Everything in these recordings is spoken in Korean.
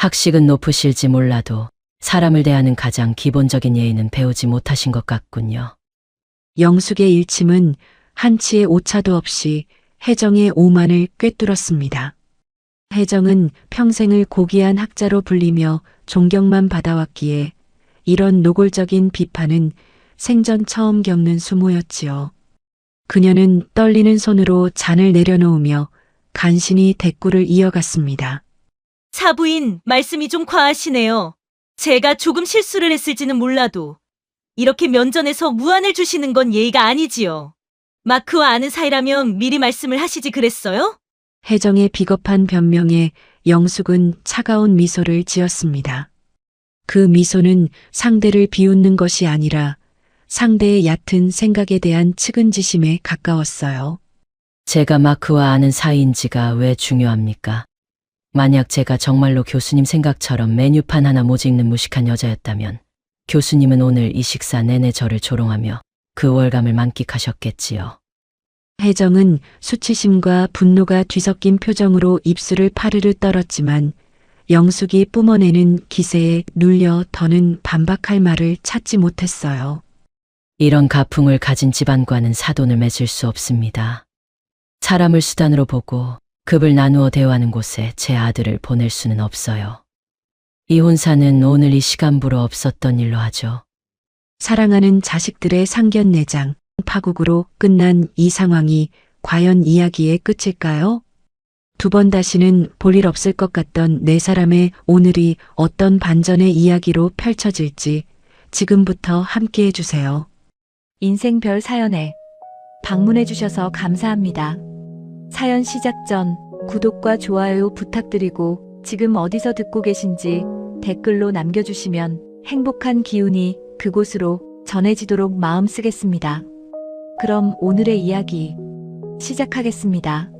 학식은 높으실지 몰라도 사람을 대하는 가장 기본적인 예의는 배우지 못하신 것 같군요. 영숙의 일침은 한치의 오차도 없이 혜정의 오만을 꿰뚫었습니다. 혜정은 평생을 고귀한 학자로 불리며 존경만 받아왔기에 이런 노골적인 비판은 생전 처음 겪는 수모였지요. 그녀는 떨리는 손으로 잔을 내려놓으며 간신히 대꾸를 이어갔습니다. 사부인, 말씀이 좀 과하시네요. 제가 조금 실수를 했을지는 몰라도 이렇게 면전에서 무안을 주시는 건 예의가 아니지요. 마크와 아는 사이라면 미리 말씀을 하시지 그랬어요? 혜정의 비겁한 변명에 영숙은 차가운 미소를 지었습니다. 그 미소는 상대를 비웃는 것이 아니라 상대의 얕은 생각에 대한 측은지심에 가까웠어요. 제가 마크와 아는 사이인지가 왜 중요합니까? 만약 제가 정말로 교수님 생각처럼 메뉴판 하나 못 읽는 무식한 여자였다면 교수님은 오늘 이 식사 내내 저를 조롱하며 그 월감을 만끽하셨겠지요. 혜정은 수치심과 분노가 뒤섞인 표정으로 입술을 파르르 떨었지만 영숙이 뿜어내는 기세에 눌려 더는 반박할 말을 찾지 못했어요. 이런 가풍을 가진 집안과는 사돈을 맺을 수 없습니다. 사람을 수단으로 보고 급을 나누어 대화하는 곳에 제 아들을 보낼 수는 없어요. 이 혼사는 오늘 이 시간부로 없었던 일로 하죠. 사랑하는 자식들의 상견례장, 파국으로 끝난 이 상황이 과연 이야기의 끝일까요? 두 번 다시는 볼 일 없을 것 같던 네 사람의 오늘이 어떤 반전의 이야기로 펼쳐질지 지금부터 함께 해주세요. 인생별 사연에 방문해주셔서 감사합니다. 사연 시작 전 구독과 좋아요 부탁드리고 지금 어디서 듣고 계신지 댓글로 남겨주시면 행복한 기운이 그곳으로 전해지도록 마음 쓰겠습니다. 그럼 오늘의 이야기 시작하겠습니다.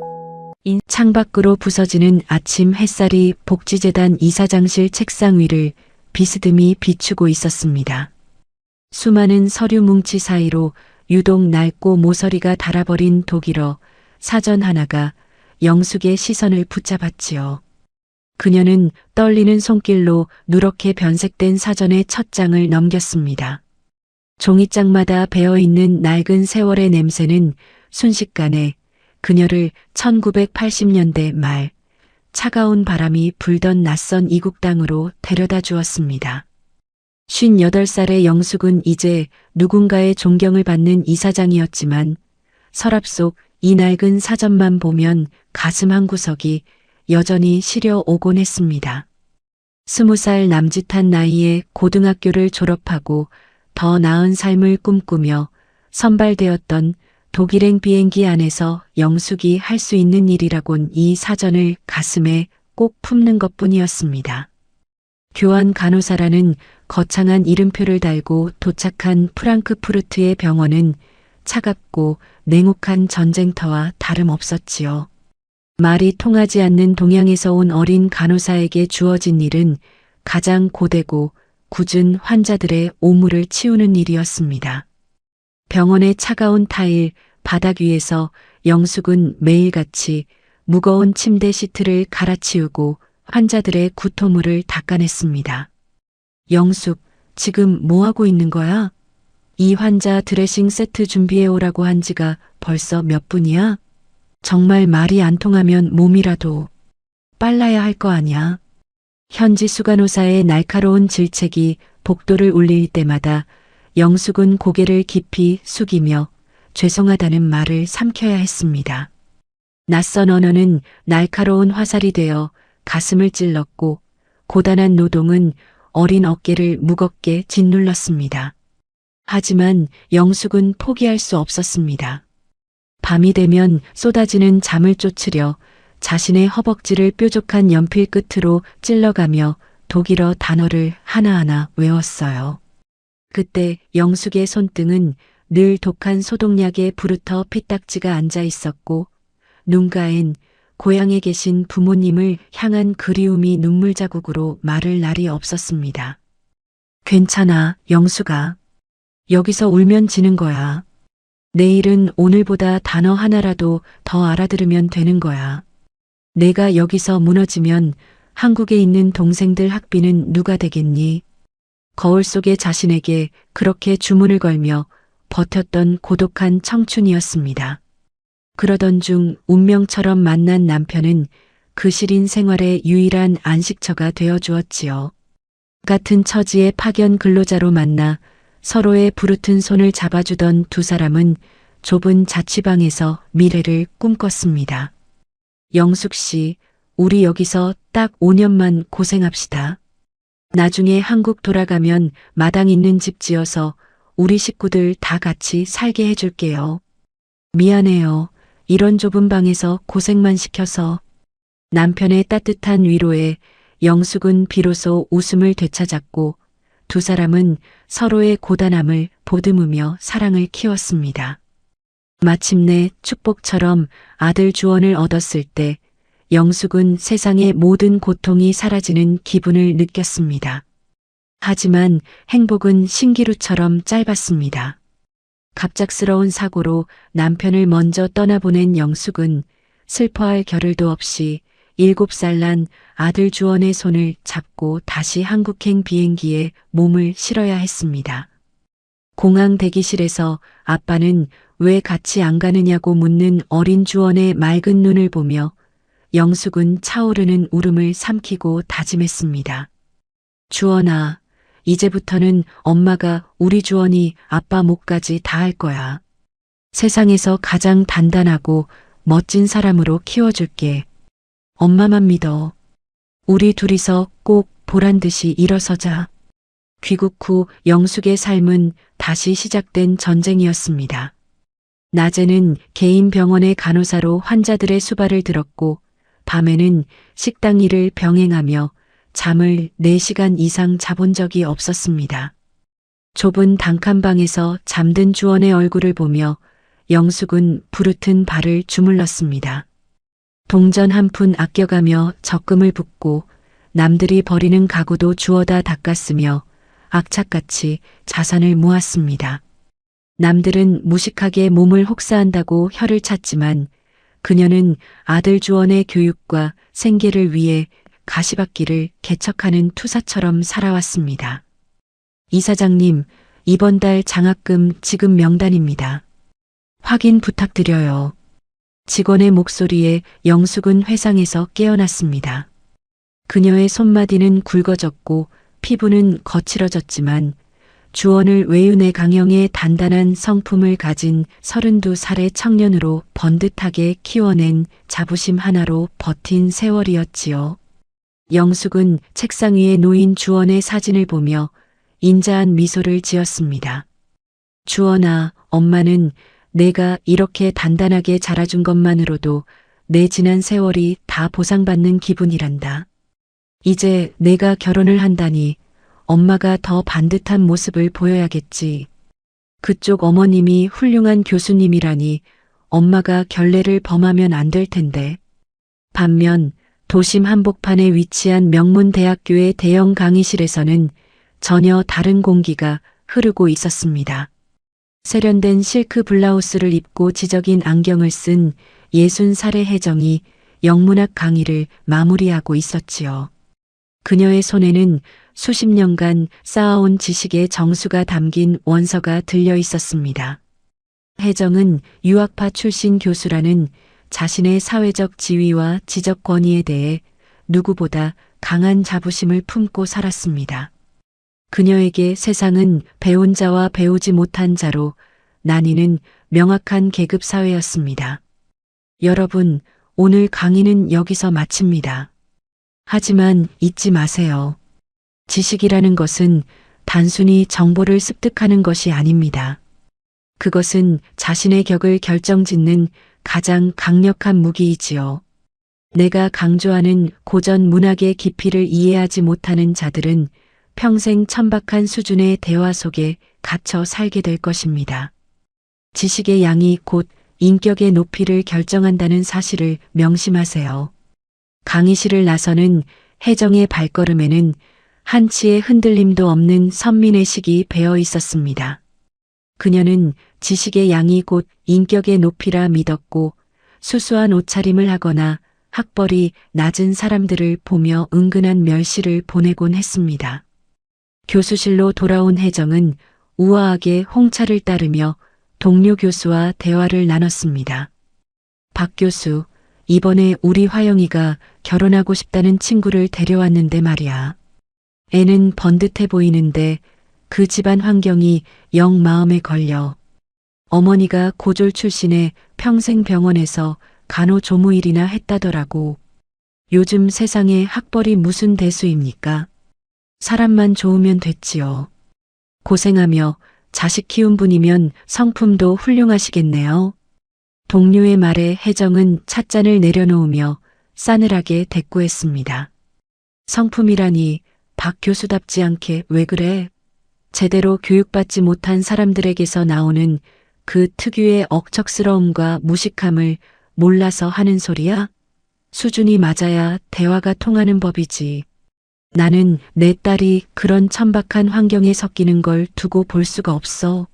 창밖으로 부서지는 아침 햇살이 복지재단 이사장실 책상 위를 비스듬히 비추고 있었습니다. 수많은 서류 뭉치 사이로 유독 낡고 모서리가 닳아버린 독일어 사전 하나가 영숙의 시선을 붙잡았지요. 그녀는 떨리는 손길로 누렇게 변색된 사전의 첫 장을 넘겼습니다. 종이장마다 배어있는 낡은 세월의 냄새는 순식간에 그녀를 1980년대 말 차가운 바람이 불던 낯선 이국 땅으로 데려다 주었습니다. 58살의 영숙은 이제 누군가의 존경을 받는 이사장이었지만 서랍 속 이 낡은 사전만 보면 가슴 한구석이 여전히 시려 오곤 했습니다. 20살 남짓한 나이에 고등학교를 졸업하고 더 나은 삶을 꿈꾸며 선발되었던 독일행 비행기 안에서 영숙이 할 수 있는 일이라곤 이 사전을 가슴에 꼭 품는 것뿐이었습니다. 교환 간호사라는 거창한 이름표를 달고 도착한 프랑크푸르트의 병원은 차갑고 냉혹한 전쟁터와 다름없었지요. 말이 통하지 않는 동양에서 온 어린 간호사에게 주어진 일은 가장 고되고 굳은 환자들의 오물을 치우는 일이었습니다. 병원의 차가운 타일, 바닥 위에서 영숙은 매일같이 무거운 침대 시트를 갈아치우고 환자들의 구토물을 닦아냈습니다. 영숙, 지금 뭐하고 있는 거야? 이 환자 드레싱 세트 준비해 오라고 한 지가 벌써 몇 분이야? 정말 말이 안 통하면 몸이라도 빨라야 할 거 아냐? 현지 수간호사의 날카로운 질책이 복도를 울릴 때마다 영숙은 고개를 깊이 숙이며 죄송하다는 말을 삼켜야 했습니다. 낯선 언어는 날카로운 화살이 되어 가슴을 찔렀고 고단한 노동은 어린 어깨를 무겁게 짓눌렀습니다. 하지만 영숙은 포기할 수 없었습니다. 밤이 되면 쏟아지는 잠을 쫓으려 자신의 허벅지를 뾰족한 연필 끝으로 찔러가며 독일어 단어를 하나하나 외웠어요. 그때 영숙의 손등은 늘 독한 소독약에 부르터 피딱지가 앉아 있었고 눈가엔 고향에 계신 부모님을 향한 그리움이 눈물 자국으로 마를 날이 없었습니다. 괜찮아, 영숙아. 여기서 울면 지는 거야. 내일은 오늘보다 단어 하나라도 더 알아들으면 되는 거야. 내가 여기서 무너지면 한국에 있는 동생들 학비는 누가 되겠니? 거울 속의 자신에게 그렇게 주문을 걸며 버텼던 고독한 청춘이었습니다. 그러던 중 운명처럼 만난 남편은 그 시린 생활의 유일한 안식처가 되어 주었지요. 같은 처지의 파견 근로자로 만나 서로의 부르튼 손을 잡아주던 두 사람은 좁은 자취방에서 미래를 꿈꿨습니다. 영숙 씨, 우리 여기서 딱 5년만 고생합시다. 나중에 한국 돌아가면 마당 있는 집 지어서 우리 식구들 다 같이 살게 해줄게요. 미안해요. 이런 좁은 방에서 고생만 시켜서. 남편의 따뜻한 위로에 영숙은 비로소 웃음을 되찾았고 두 사람은 서로의 고단함을 보듬으며 사랑을 키웠습니다. 마침내 축복처럼 아들 주원을 얻었을 때 영숙은 세상의 모든 고통이 사라지는 기분을 느꼈습니다. 하지만 행복은 신기루처럼 짧았습니다. 갑작스러운 사고로 남편을 먼저 떠나보낸 영숙은 슬퍼할 겨를도 없이 7살 난 아들 주원의 손을 잡고 다시 한국행 비행기에 몸을 실어야 했습니다. 공항 대기실에서 아빠는 왜 같이 안 가느냐고 묻는 어린 주원의 맑은 눈을 보며 영숙은 차오르는 울음을 삼키고 다짐했습니다. 주원아, 이제부터는 엄마가 우리 주원이 아빠 목까지 다 할 거야. 세상에서 가장 단단하고 멋진 사람으로 키워줄게. 엄마만 믿어. 우리 둘이서 꼭 보란 듯이 일어서자. 귀국 후 영숙의 삶은 다시 시작된 전쟁이었습니다. 낮에는 개인 병원의 간호사로 환자들의 수발을 들었고 밤에는 식당 일을 병행하며 잠을 4시간 이상 자본 적이 없었습니다. 좁은 단칸방에서 잠든 주원의 얼굴을 보며 영숙은 부르튼 발을 주물렀습니다. 동전 한 푼 아껴가며 적금을 붓고 남들이 버리는 가구도 주워다 닦았으며 악착같이 자산을 모았습니다. 남들은 무식하게 몸을 혹사한다고 혀를 찼지만 그녀는 아들 주원의 교육과 생계를 위해 가시밭길을 개척하는 투사처럼 살아왔습니다. 이사장님, 이번 달 장학금 지급 명단입니다. 확인 부탁드려요. 직원의 목소리에 영숙은 회상에서 깨어났습니다. 그녀의 손마디는 굵어졌고 피부는 거칠어졌지만 주원을 외윤의 강형의 단단한 성품을 가진 32살의 청년으로 번듯하게 키워낸 자부심 하나로 버틴 세월이었지요. 영숙은 책상 위에 놓인 주원의 사진을 보며 인자한 미소를 지었습니다. 주원아, 엄마는 내가 이렇게 단단하게 자라준 것만으로도 내 지난 세월이 다 보상받는 기분이란다. 이제 내가 결혼을 한다니 엄마가 더 반듯한 모습을 보여야겠지. 그쪽 어머님이 훌륭한 교수님이라니 엄마가 결례를 범하면 안 될 텐데. 반면 도심 한복판에 위치한 명문대학교의 대형 강의실에서는 전혀 다른 공기가 흐르고 있었습니다. 세련된 실크 블라우스를 입고 지적인 안경을 쓴 60살의 혜정이 영문학 강의를 마무리하고 있었지요. 그녀의 손에는 수십 년간 쌓아온 지식의 정수가 담긴 원서가 들려 있었습니다. 혜정은 유학파 출신 교수라는 자신의 사회적 지위와 지적 권위에 대해 누구보다 강한 자부심을 품고 살았습니다. 그녀에게 세상은 배운 자와 배우지 못한 자로 나뉘는 명확한 계급 사회였습니다. 여러분, 오늘 강의는 여기서 마칩니다. 하지만 잊지 마세요. 지식이라는 것은 단순히 정보를 습득하는 것이 아닙니다. 그것은 자신의 격을 결정짓는 가장 강력한 무기이지요. 내가 강조하는 고전 문학의 깊이를 이해하지 못하는 자들은 평생 천박한 수준의 대화 속에 갇혀 살게 될 것입니다. 지식의 양이 곧 인격의 높이를 결정한다는 사실을 명심하세요. 강의실을 나서는 혜정의 발걸음에는 한치의 흔들림도 없는 선민의식이 배어 있었습니다. 그녀는 지식의 양이 곧 인격의 높이라 믿었고 수수한 옷차림을 하거나 학벌이 낮은 사람들을 보며 은근한 멸시를 보내곤 했습니다. 교수실로 돌아온 혜정은 우아하게 홍차를 따르며 동료 교수와 대화를 나눴습니다. 박 교수, 이번에 우리 화영이가 결혼하고 싶다는 친구를 데려왔는데 말이야. 애는 번듯해 보이는데 그 집안 환경이 영 마음에 걸려. 어머니가 고졸 출신에 평생 병원에서 간호조무일이나 했다더라고. 요즘 세상에 학벌이 무슨 대수입니까? 사람만 좋으면 됐지요. 고생하며 자식 키운 분이면 성품도 훌륭하시겠네요. 동료의 말에 혜정은 찻잔을 내려놓으며 싸늘하게 대꾸했습니다. 성품이라니 박 교수답지 않게 왜 그래? 제대로 교육받지 못한 사람들에게서 나오는 그 특유의 억척스러움과 무식함을 몰라서 하는 소리야? 수준이 맞아야 대화가 통하는 법이지. 나는 내 딸이 그런 천박한 환경에 섞이는 걸 두고 볼 수가 없어.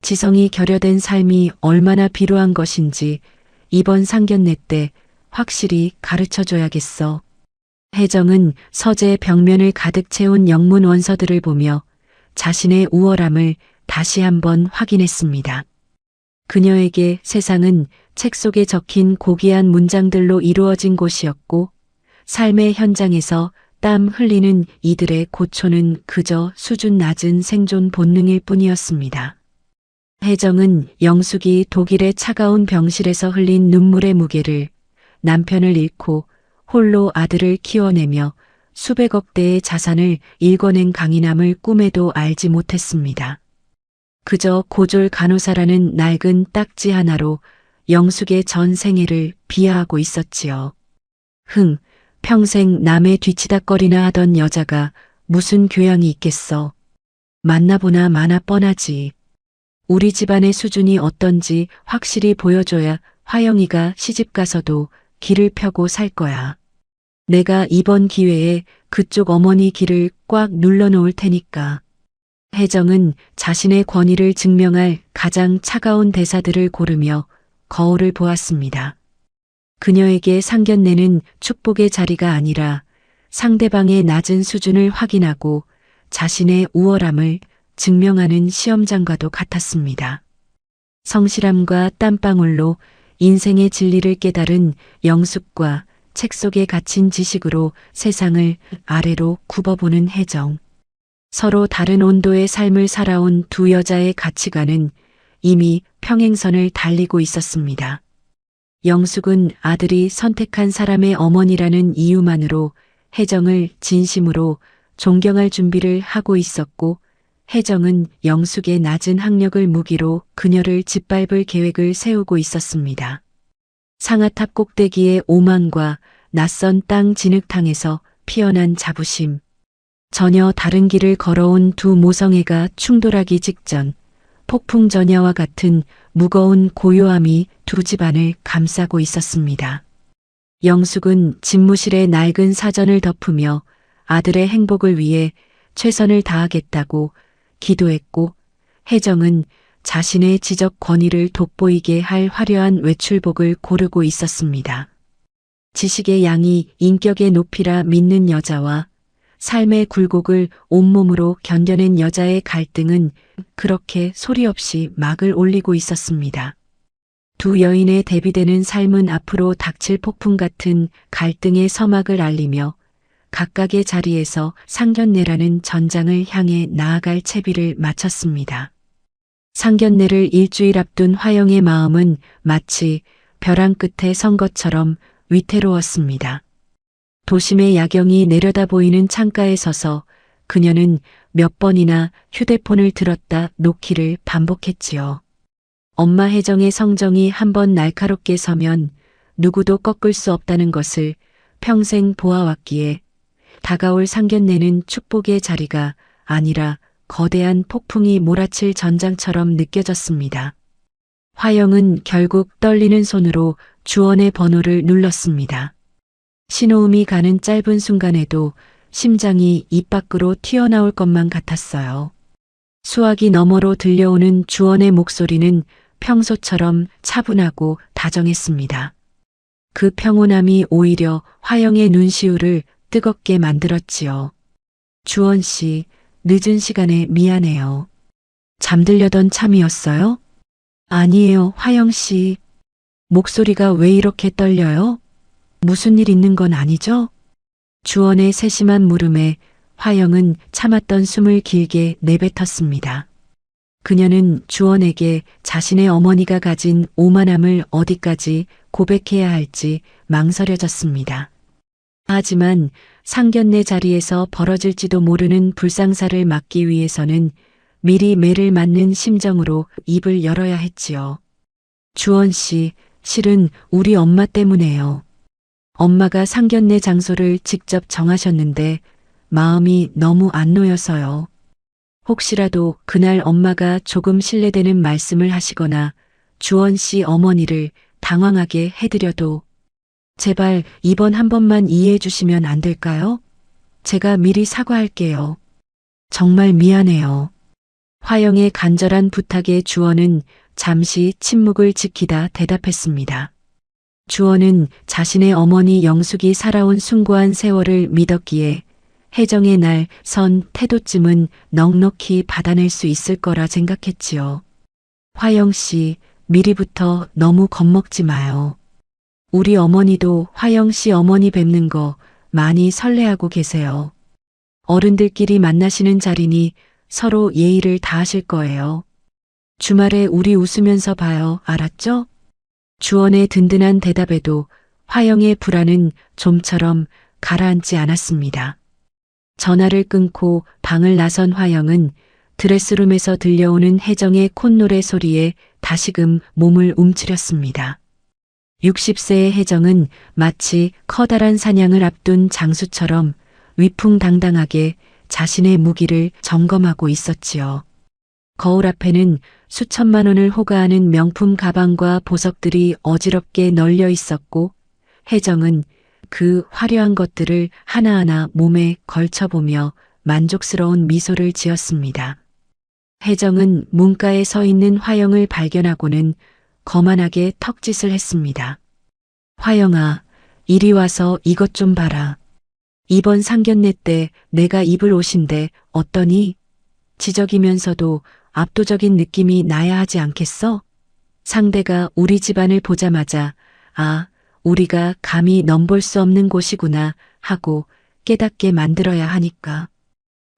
지성이 결여된 삶이 얼마나 비루한 것인지 이번 상견례 때 확실히 가르쳐줘야겠어. 혜정은 서재 벽면을 가득 채운 영문 원서들을 보며 자신의 우월함을 다시 한번 확인했습니다. 그녀에게 세상은 책 속에 적힌 고귀한 문장들로 이루어진 곳이었고 삶의 현장에서 땀 흘리는 이들의 고초는 그저 수준 낮은 생존 본능일 뿐이었습니다. 혜정은 영숙이 독일의 차가운 병실에서 흘린 눈물의 무게를, 남편을 잃고 홀로 아들을 키워내며 수백억 대의 자산을 일궈낸 강인함을 꿈에도 알지 못했습니다. 그저 고졸 간호사라는 낡은 딱지 하나로 영숙의 전 생애를 비하하고 있었지요. 평생 남의 뒤치다꺼리나 하던 여자가 무슨 교양이 있겠어. 만나보나 마나 뻔하지. 우리 집안의 수준이 어떤지 확실히 보여줘야 화영이가 시집가서도 길을 펴고 살 거야. 내가 이번 기회에 그쪽 어머니 길을 꽉 눌러놓을 테니까. 혜정은 자신의 권위를 증명할 가장 차가운 대사들을 고르며 거울을 보았습니다. 그녀에게 상견례는 축복의 자리가 아니라 상대방의 낮은 수준을 확인하고 자신의 우월함을 증명하는 시험장과도 같았습니다. 성실함과 땀방울로 인생의 진리를 깨달은 영숙과 책 속에 갇힌 지식으로 세상을 아래로 굽어보는 혜정. 서로 다른 온도의 삶을 살아온 두 여자의 가치관은 이미 평행선을 달리고 있었습니다. 영숙은 아들이 선택한 사람의 어머니라는 이유만으로 혜정을 진심으로 존경할 준비를 하고 있었고, 혜정은 영숙의 낮은 학력을 무기로 그녀를 짓밟을 계획을 세우고 있었습니다. 상아탑 꼭대기의 오만과 낯선 땅 진흙탕에서 피어난 자부심. 전혀 다른 길을 걸어온 두 모성애가 충돌하기 직전 폭풍전야와 같은 무거운 고요함이 두 집안을 감싸고 있었습니다. 영숙은 집무실에 낡은 사전을 덮으며 아들의 행복을 위해 최선을 다하겠다고 기도했고, 혜정은 자신의 지적 권위를 돋보이게 할 화려한 외출복을 고르고 있었습니다. 지식의 양이 인격의 높이라 믿는 여자와 삶의 굴곡을 온몸으로 견뎌낸 여자의 갈등은 그렇게 소리 없이 막을 올리고 있었습니다. 두 여인의 대비되는 삶은 앞으로 닥칠 폭풍 같은 갈등의 서막을 알리며 각각의 자리에서 상견례라는 전장을 향해 나아갈 채비를 마쳤습니다. 상견례를 일주일 앞둔 화영의 마음은 마치 벼랑 끝에 선 것처럼 위태로웠습니다. 도심의 야경이 내려다 보이는 창가에 서서 그녀는 몇 번이나 휴대폰을 들었다 놓기를 반복했지요. 엄마 혜정의 성정이 한번 날카롭게 서면 누구도 꺾을 수 없다는 것을 평생 보아왔기에 다가올 상견례는 축복의 자리가 아니라 거대한 폭풍이 몰아칠 전장처럼 느껴졌습니다. 화영은 결국 떨리는 손으로 주원의 번호를 눌렀습니다. 신호음이 가는 짧은 순간에도 심장이 입 밖으로 튀어나올 것만 같았어요. 수화기 너머로 들려오는 주원의 목소리는 평소처럼 차분하고 다정했습니다. 그 평온함이 오히려 화영의 눈시울을 뜨겁게 만들었지요. 주원 씨, 늦은 시간에 미안해요. 잠들려던 참이었어요? 아니에요, 화영 씨. 목소리가 왜 이렇게 떨려요? 무슨 일 있는 건 아니죠? 주원의 세심한 물음에 화영은 참았던 숨을 길게 내뱉었습니다. 그녀는 주원에게 자신의 어머니가 가진 오만함을 어디까지 고백해야 할지 망설여졌습니다. 하지만 상견례 자리에서 벌어질지도 모르는 불상사를 막기 위해서는 미리 매를 맞는 심정으로 입을 열어야 했지요. 주원 씨, 실은 우리 엄마 때문에요. 엄마가 상견례 장소를 직접 정하셨는데 마음이 너무 안 놓여서요. 혹시라도 그날 엄마가 조금 실례되는 말씀을 하시거나 주원 씨 어머니를 당황하게 해드려도 제발 이번 한 번만 이해해 주시면 안 될까요? 제가 미리 사과할게요. 정말 미안해요. 화영의 간절한 부탁에 주원은 잠시 침묵을 지키다 대답했습니다. 주원은 자신의 어머니 영숙이 살아온 숭고한 세월을 믿었기에 해정의 날 선 태도쯤은 넉넉히 받아낼 수 있을 거라 생각했지요. 화영 씨, 미리부터 너무 겁먹지 마요. 우리 어머니도 화영 씨 어머니 뵙는 거 많이 설레하고 계세요. 어른들끼리 만나시는 자리니 서로 예의를 다하실 거예요. 주말에 우리 웃으면서 봐요. 알았죠? 주원의 든든한 대답에도 화영의 불안은 좀처럼 가라앉지 않았습니다. 전화를 끊고 방을 나선 화영은 드레스룸에서 들려오는 혜정의 콧노래 소리에 다시금 몸을 움츠렸습니다. 60세의 혜정은 마치 커다란 사냥을 앞둔 장수처럼 위풍당당하게 자신의 무기를 점검하고 있었지요. 거울 앞에는 수천만 원을 호가하는 명품 가방과 보석들이 어지럽게 널려 있었고 혜정은 그 화려한 것들을 하나하나 몸에 걸쳐보며 만족스러운 미소를 지었습니다. 혜정은 문가에 서 있는 화영을 발견하고는 거만하게 턱짓을 했습니다. 화영아, 이리 와서 이것 좀 봐라. 이번 상견례 때 내가 입을 옷인데 어떠니? 지적이면서도 압도적인 느낌이 나야 하지 않겠어? 상대가 우리 집안을 보자마자 아, 우리가 감히 넘볼 수 없는 곳이구나 하고 깨닫게 만들어야 하니까.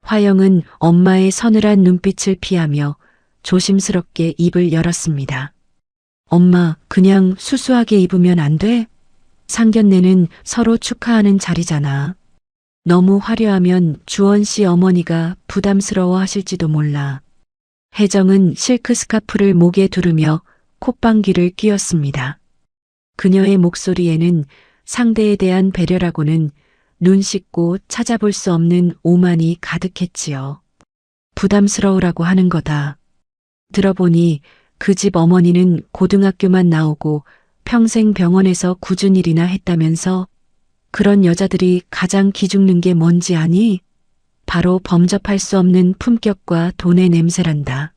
화영은 엄마의 서늘한 눈빛을 피하며 조심스럽게 입을 열었습니다. 엄마, 그냥 수수하게 입으면 안 돼? 상견례는 서로 축하하는 자리잖아. 너무 화려하면 주원 씨 어머니가 부담스러워 하실지도 몰라. 혜정은 실크 스카프를 목에 두르며 콧방귀를 뀌었습니다. 그녀의 목소리에는 상대에 대한 배려라고는 눈 씻고 찾아볼 수 없는 오만이 가득했지요. 부담스러우라고 하는 거다. 들어보니 그 집 어머니는 고등학교만 나오고 평생 병원에서 굳은 일이나 했다면서 그런 여자들이 가장 기죽는 게 뭔지 아니? 바로 범접할 수 없는 품격과 돈의 냄새란다.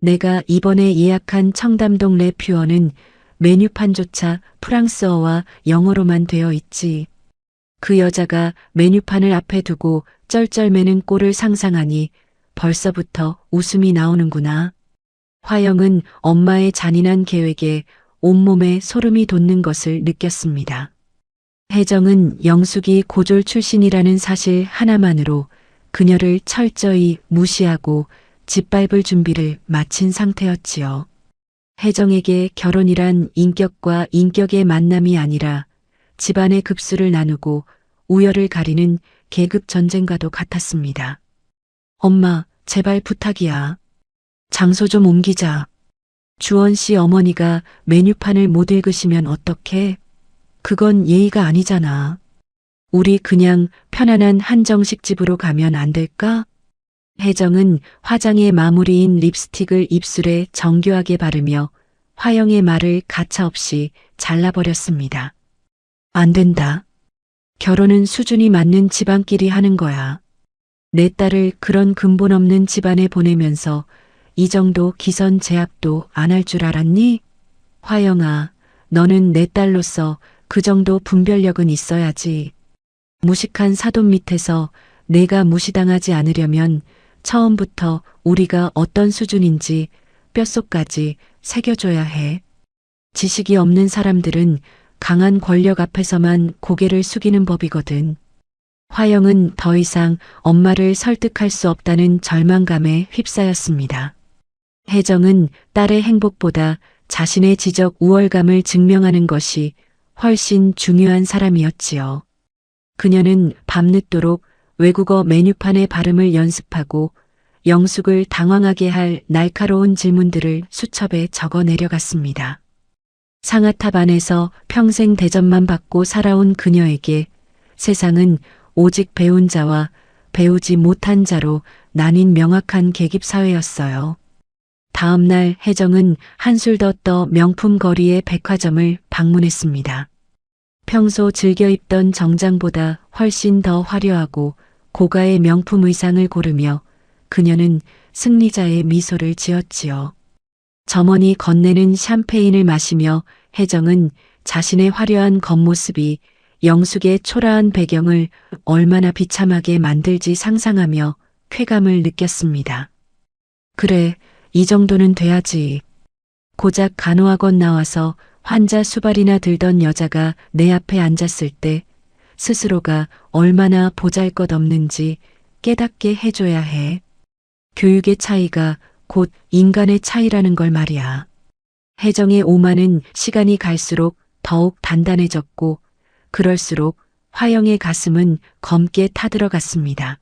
내가 이번에 예약한 청담동 레퓨어는 메뉴판조차 프랑스어와 영어로만 되어 있지. 그 여자가 메뉴판을 앞에 두고 쩔쩔매는 꼴을 상상하니 벌써부터 웃음이 나오는구나. 화영은 엄마의 잔인한 계획에 온몸에 소름이 돋는 것을 느꼈습니다. 혜정은 영숙이 고졸 출신이라는 사실 하나만으로 그녀를 철저히 무시하고 짓밟을 준비를 마친 상태였지요. 혜정에게 결혼이란 인격과 인격의 만남이 아니라 집안의 급수를 나누고 우열을 가리는 계급 전쟁과도 같았습니다. 엄마, 제발 부탁이야. 장소 좀 옮기자. 주원 씨 어머니가 메뉴판을 못 읽으시면 어떡해? 그건 예의가 아니잖아. 우리 그냥 편안한 한정식 집으로 가면 안 될까? 혜정은 화장의 마무리인 립스틱을 입술에 정교하게 바르며 화영의 말을 가차없이 잘라버렸습니다. 안 된다. 결혼은 수준이 맞는 집안끼리 하는 거야. 내 딸을 그런 근본 없는 집안에 보내면서 이 정도 기선 제압도 안 할 줄 알았니? 화영아, 너는 내 딸로서 그 정도 분별력은 있어야지. 무식한 사돈 밑에서 내가 무시당하지 않으려면 처음부터 우리가 어떤 수준인지 뼛속까지 새겨줘야 해. 지식이 없는 사람들은 강한 권력 앞에서만 고개를 숙이는 법이거든. 화영은 더 이상 엄마를 설득할 수 없다는 절망감에 휩싸였습니다. 혜정은 딸의 행복보다 자신의 지적 우월감을 증명하는 것이 훨씬 중요한 사람이었지요. 그녀는 밤늦도록 외국어 메뉴판의 발음을 연습하고 영숙을 당황하게 할 날카로운 질문들을 수첩에 적어 내려갔습니다. 상아탑 안에서 평생 대접만 받고 살아온 그녀에게 세상은 오직 배운 자와 배우지 못한 자로 나뉜 명확한 계급사회였어요. 다음 날 혜정은 한술 더 떠 명품 거리의 백화점을 방문했습니다. 평소 즐겨 입던 정장보다 훨씬 더 화려하고 고가의 명품 의상을 고르며 그녀는 승리자의 미소를 지었지요. 점원이 건네는 샴페인을 마시며 혜정은 자신의 화려한 겉모습이 영숙의 초라한 배경을 얼마나 비참하게 만들지 상상하며 쾌감을 느꼈습니다. 그래, 이 정도는 돼야지. 고작 간호학원 나와서 환자 수발이나 들던 여자가 내 앞에 앉았을 때 스스로가 얼마나 보잘것없는지 깨닫게 해줘야 해. 교육의 차이가 곧 인간의 차이라는 걸 말이야. 혜정의 오만은 시간이 갈수록 더욱 단단해졌고 그럴수록 화영의 가슴은 검게 타들어갔습니다.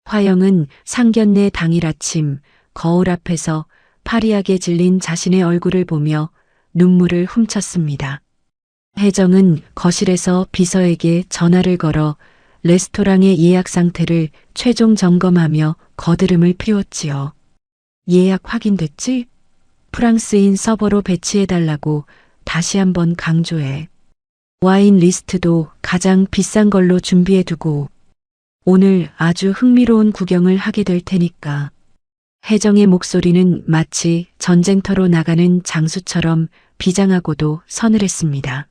화영은 상견례 당일 아침 거울 앞에서 파리하게 질린 자신의 얼굴을 보며 눈물을 훔쳤습니다. 혜정은 거실에서 비서에게 전화를 걸어 레스토랑의 예약 상태를 최종 점검하며 거드름을 피웠지요. 예약 확인됐지? 프랑스인 서버로 배치해달라고 다시 한번 강조해. 와인 리스트도 가장 비싼 걸로 준비해두고 오늘 아주 흥미로운 구경을 하게 될 테니까. 혜정의 목소리는 마치 전쟁터로 나가는 장수처럼 비장하고도 서늘했습니다.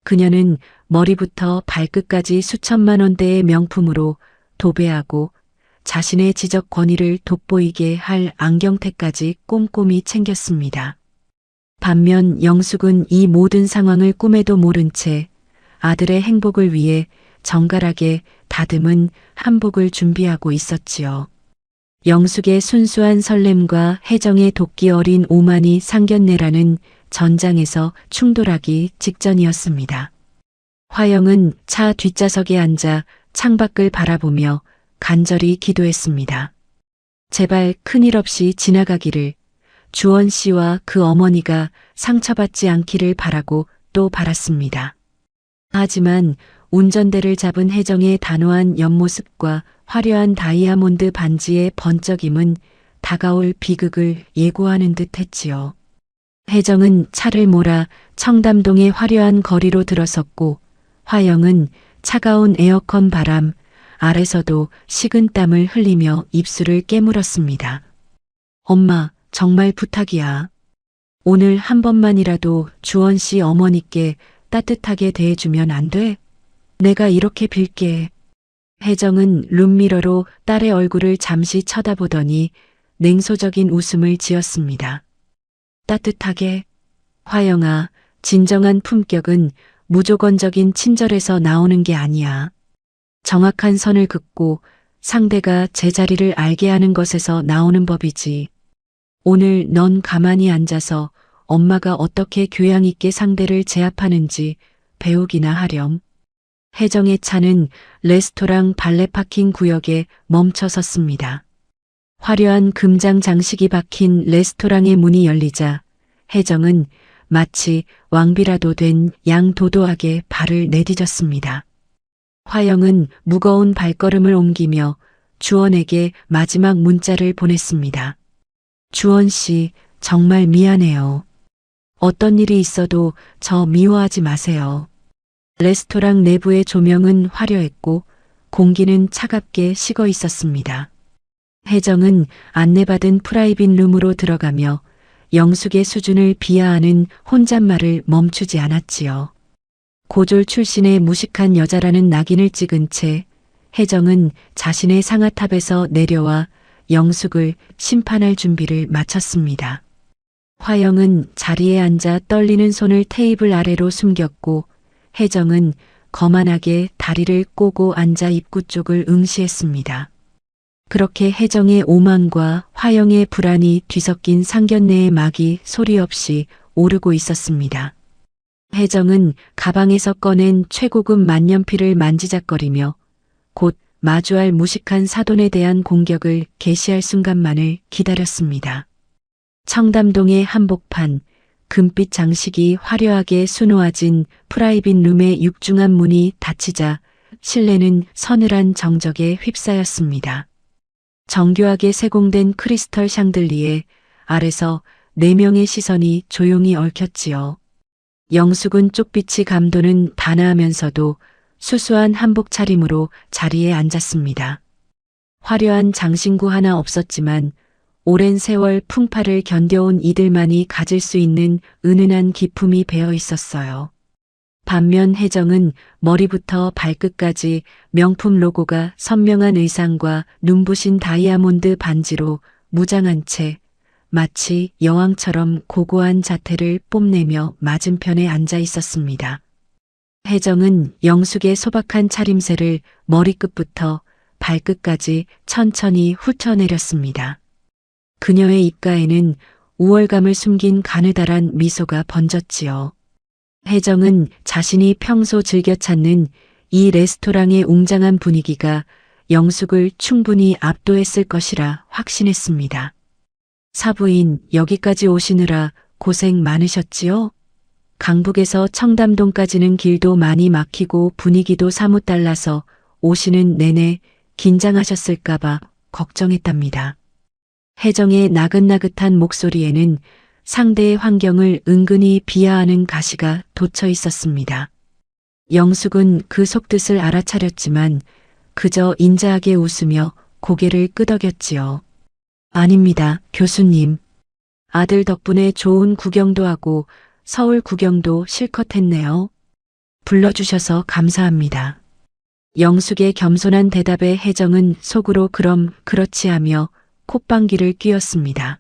그녀는 머리부터 발끝까지 수천만 원대의 명품으로 도배하고 자신의 지적 권위를 돋보이게 할 안경테까지 꼼꼼히 챙겼습니다. 반면 영숙은 이 모든 상황을 꿈에도 모른 채 아들의 행복을 위해 정갈하게 다듬은 한복을 준비하고 있었지요. 영숙의 순수한 설렘과 혜정의 도끼 어린 오만이 상견례라는 전장에서 충돌하기 직전이었습니다. 화영은 차 뒷좌석에 앉아 창밖을 바라보며 간절히 기도했습니다. 제발 큰일 없이 지나가기를, 주원 씨와 그 어머니가 상처받지 않기를 바라고 또 바랐습니다. 하지만 운전대를 잡은 혜정의 단호한 옆모습과 화려한 다이아몬드 반지의 번쩍임은 다가올 비극을 예고하는 듯 했지요. 혜정은 차를 몰아 청담동의 화려한 거리로 들어섰고 화영은 차가운 에어컨 바람 아래서도 식은땀을 흘리며 입술을 깨물었습니다. 엄마, 정말 부탁이야. 오늘 한 번만이라도 주원 씨 어머니께 따뜻하게 대해주면 안 돼? 내가 이렇게 빌게. 혜정은 룸미러로 딸의 얼굴을 잠시 쳐다보더니 냉소적인 웃음을 지었습니다. 따뜻하게? 화영아, 진정한 품격은 무조건적인 친절에서 나오는 게 아니야. 정확한 선을 긋고 상대가 제자리를 알게 하는 것에서 나오는 법이지. 오늘 넌 가만히 앉아서 엄마가 어떻게 교양 있게 상대를 제압하는지 배우기나 하렴. 혜정의 차는 레스토랑 발레 파킹 구역에 멈춰 섰습니다. 화려한 금장 장식이 박힌 레스토랑의 문이 열리자 혜정은 마치 왕비라도 된 양도도하게 발을 내디뎠습니다. 화영은 무거운 발걸음을 옮기며 주원에게 마지막 문자를 보냈습니다. 주원 씨, 정말 미안해요. 어떤 일이 있어도 저 미워하지 마세요. 레스토랑 내부의 조명은 화려했고 공기는 차갑게 식어 있었습니다. 혜정은 안내받은 프라이빗 룸으로 들어가며 영숙의 수준을 비하하는 혼잣말을 멈추지 않았지요. 고졸 출신의 무식한 여자라는 낙인을 찍은 채 혜정은 자신의 상아탑에서 내려와 영숙을 심판할 준비를 마쳤습니다. 화영은 자리에 앉아 떨리는 손을 테이블 아래로 숨겼고 혜정은 거만하게 다리를 꼬고 앉아 입구 쪽을 응시했습니다. 그렇게 혜정의 오만과 화영의 불안이 뒤섞인 상견례의 막이 소리 없이 오르고 있었습니다. 혜정은 가방에서 꺼낸 최고급 만년필을 만지작거리며 곧 마주할 무식한 사돈에 대한 공격을 개시할 순간만을 기다렸습니다. 청담동의 한복판, 금빛 장식이 화려하게 수놓아진 프라이빗 룸의 육중한 문이 닫히자 실내는 서늘한 정적에 휩싸였습니다. 정교하게 세공된 크리스털 샹들리에 아래서 4명의 시선이 조용히 얽혔지요. 영숙은 쪽빛이 감도는 단아하면서도 수수한 한복 차림으로 자리에 앉았습니다. 화려한 장신구 하나 없었지만 오랜 세월 풍파를 견뎌온 이들만이 가질 수 있는 은은한 기품이 배어 있었어요. 반면 혜정은 머리부터 발끝까지 명품 로고가 선명한 의상과 눈부신 다이아몬드 반지로 무장한 채 마치 여왕처럼 고고한 자태를 뽐내며 맞은편에 앉아 있었습니다. 혜정은 영숙의 소박한 차림새를 머리끝부터 발끝까지 천천히 훑어내렸습니다. 그녀의 입가에는 우월감을 숨긴 가느다란 미소가 번졌지요. 혜정은 자신이 평소 즐겨 찾는 이 레스토랑의 웅장한 분위기가 영숙을 충분히 압도했을 것이라 확신했습니다. 사부인, 여기까지 오시느라 고생 많으셨지요? 강북에서 청담동까지는 길도 많이 막히고 분위기도 사뭇 달라서 오시는 내내 긴장하셨을까봐 걱정했답니다. 혜정의 나긋나긋한 목소리에는 상대의 환경을 은근히 비하하는 가시가 돋쳐 있었습니다. 영숙은 그 속뜻을 알아차렸지만 그저 인자하게 웃으며 고개를 끄덕였지요. 아닙니다, 교수님. 아들 덕분에 좋은 구경도 하고 서울 구경도 실컷 했네요. 불러주셔서 감사합니다. 영숙의 겸손한 대답에 혜정은 속으로 그럼 그렇지 하며 콧방귀를 뀌었습니다.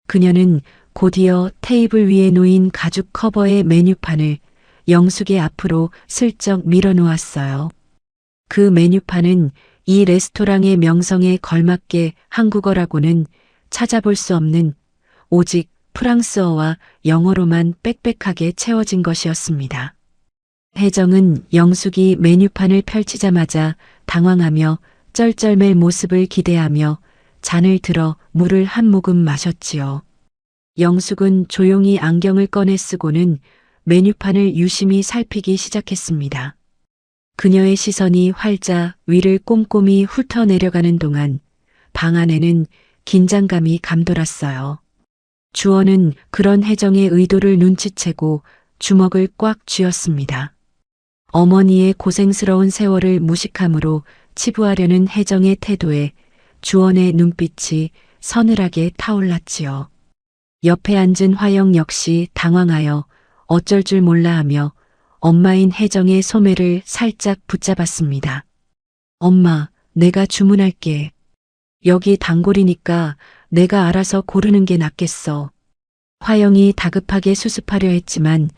그녀는 곧이어 테이블 위에 놓인 가죽 커버의 메뉴판을 영숙의 앞으로 슬쩍 밀어놓았어요. 그 메뉴판은 이 레스토랑의 명성에 걸맞게 한국어라고는 찾아볼 수 없는 오직 프랑스어와 영어로만 빽빽하게 채워진 것이었습니다. 혜정은 영숙이 메뉴판을 펼치자마자 당황하며 쩔쩔맬 모습을 기대하며 잔을 들어 물을 한 모금 마셨지요. 영숙은 조용히 안경을 꺼내 쓰고는 메뉴판을 유심히 살피기 시작했습니다. 그녀의 시선이 활자 위를 꼼꼼히 훑어내려가는 동안 방 안에는 긴장감이 감돌았어요. 주원은 그런 혜정의 의도를 눈치채고 주먹을 꽉 쥐었습니다. 어머니의 고생스러운 세월을 무식함으로 치부하려는 혜정의 태도에 주원의 눈빛이 서늘하게 타올랐지요. 옆에 앉은 화영 역시 당황하여 어쩔 줄 몰라 하며 엄마인 혜정의 소매를 살짝 붙잡았습니다. 엄마, 내가 주문할게. 여기 단골이니까 내가 알아서 고르는 게 낫겠어. 화영이 다급하게 수습하려 했지만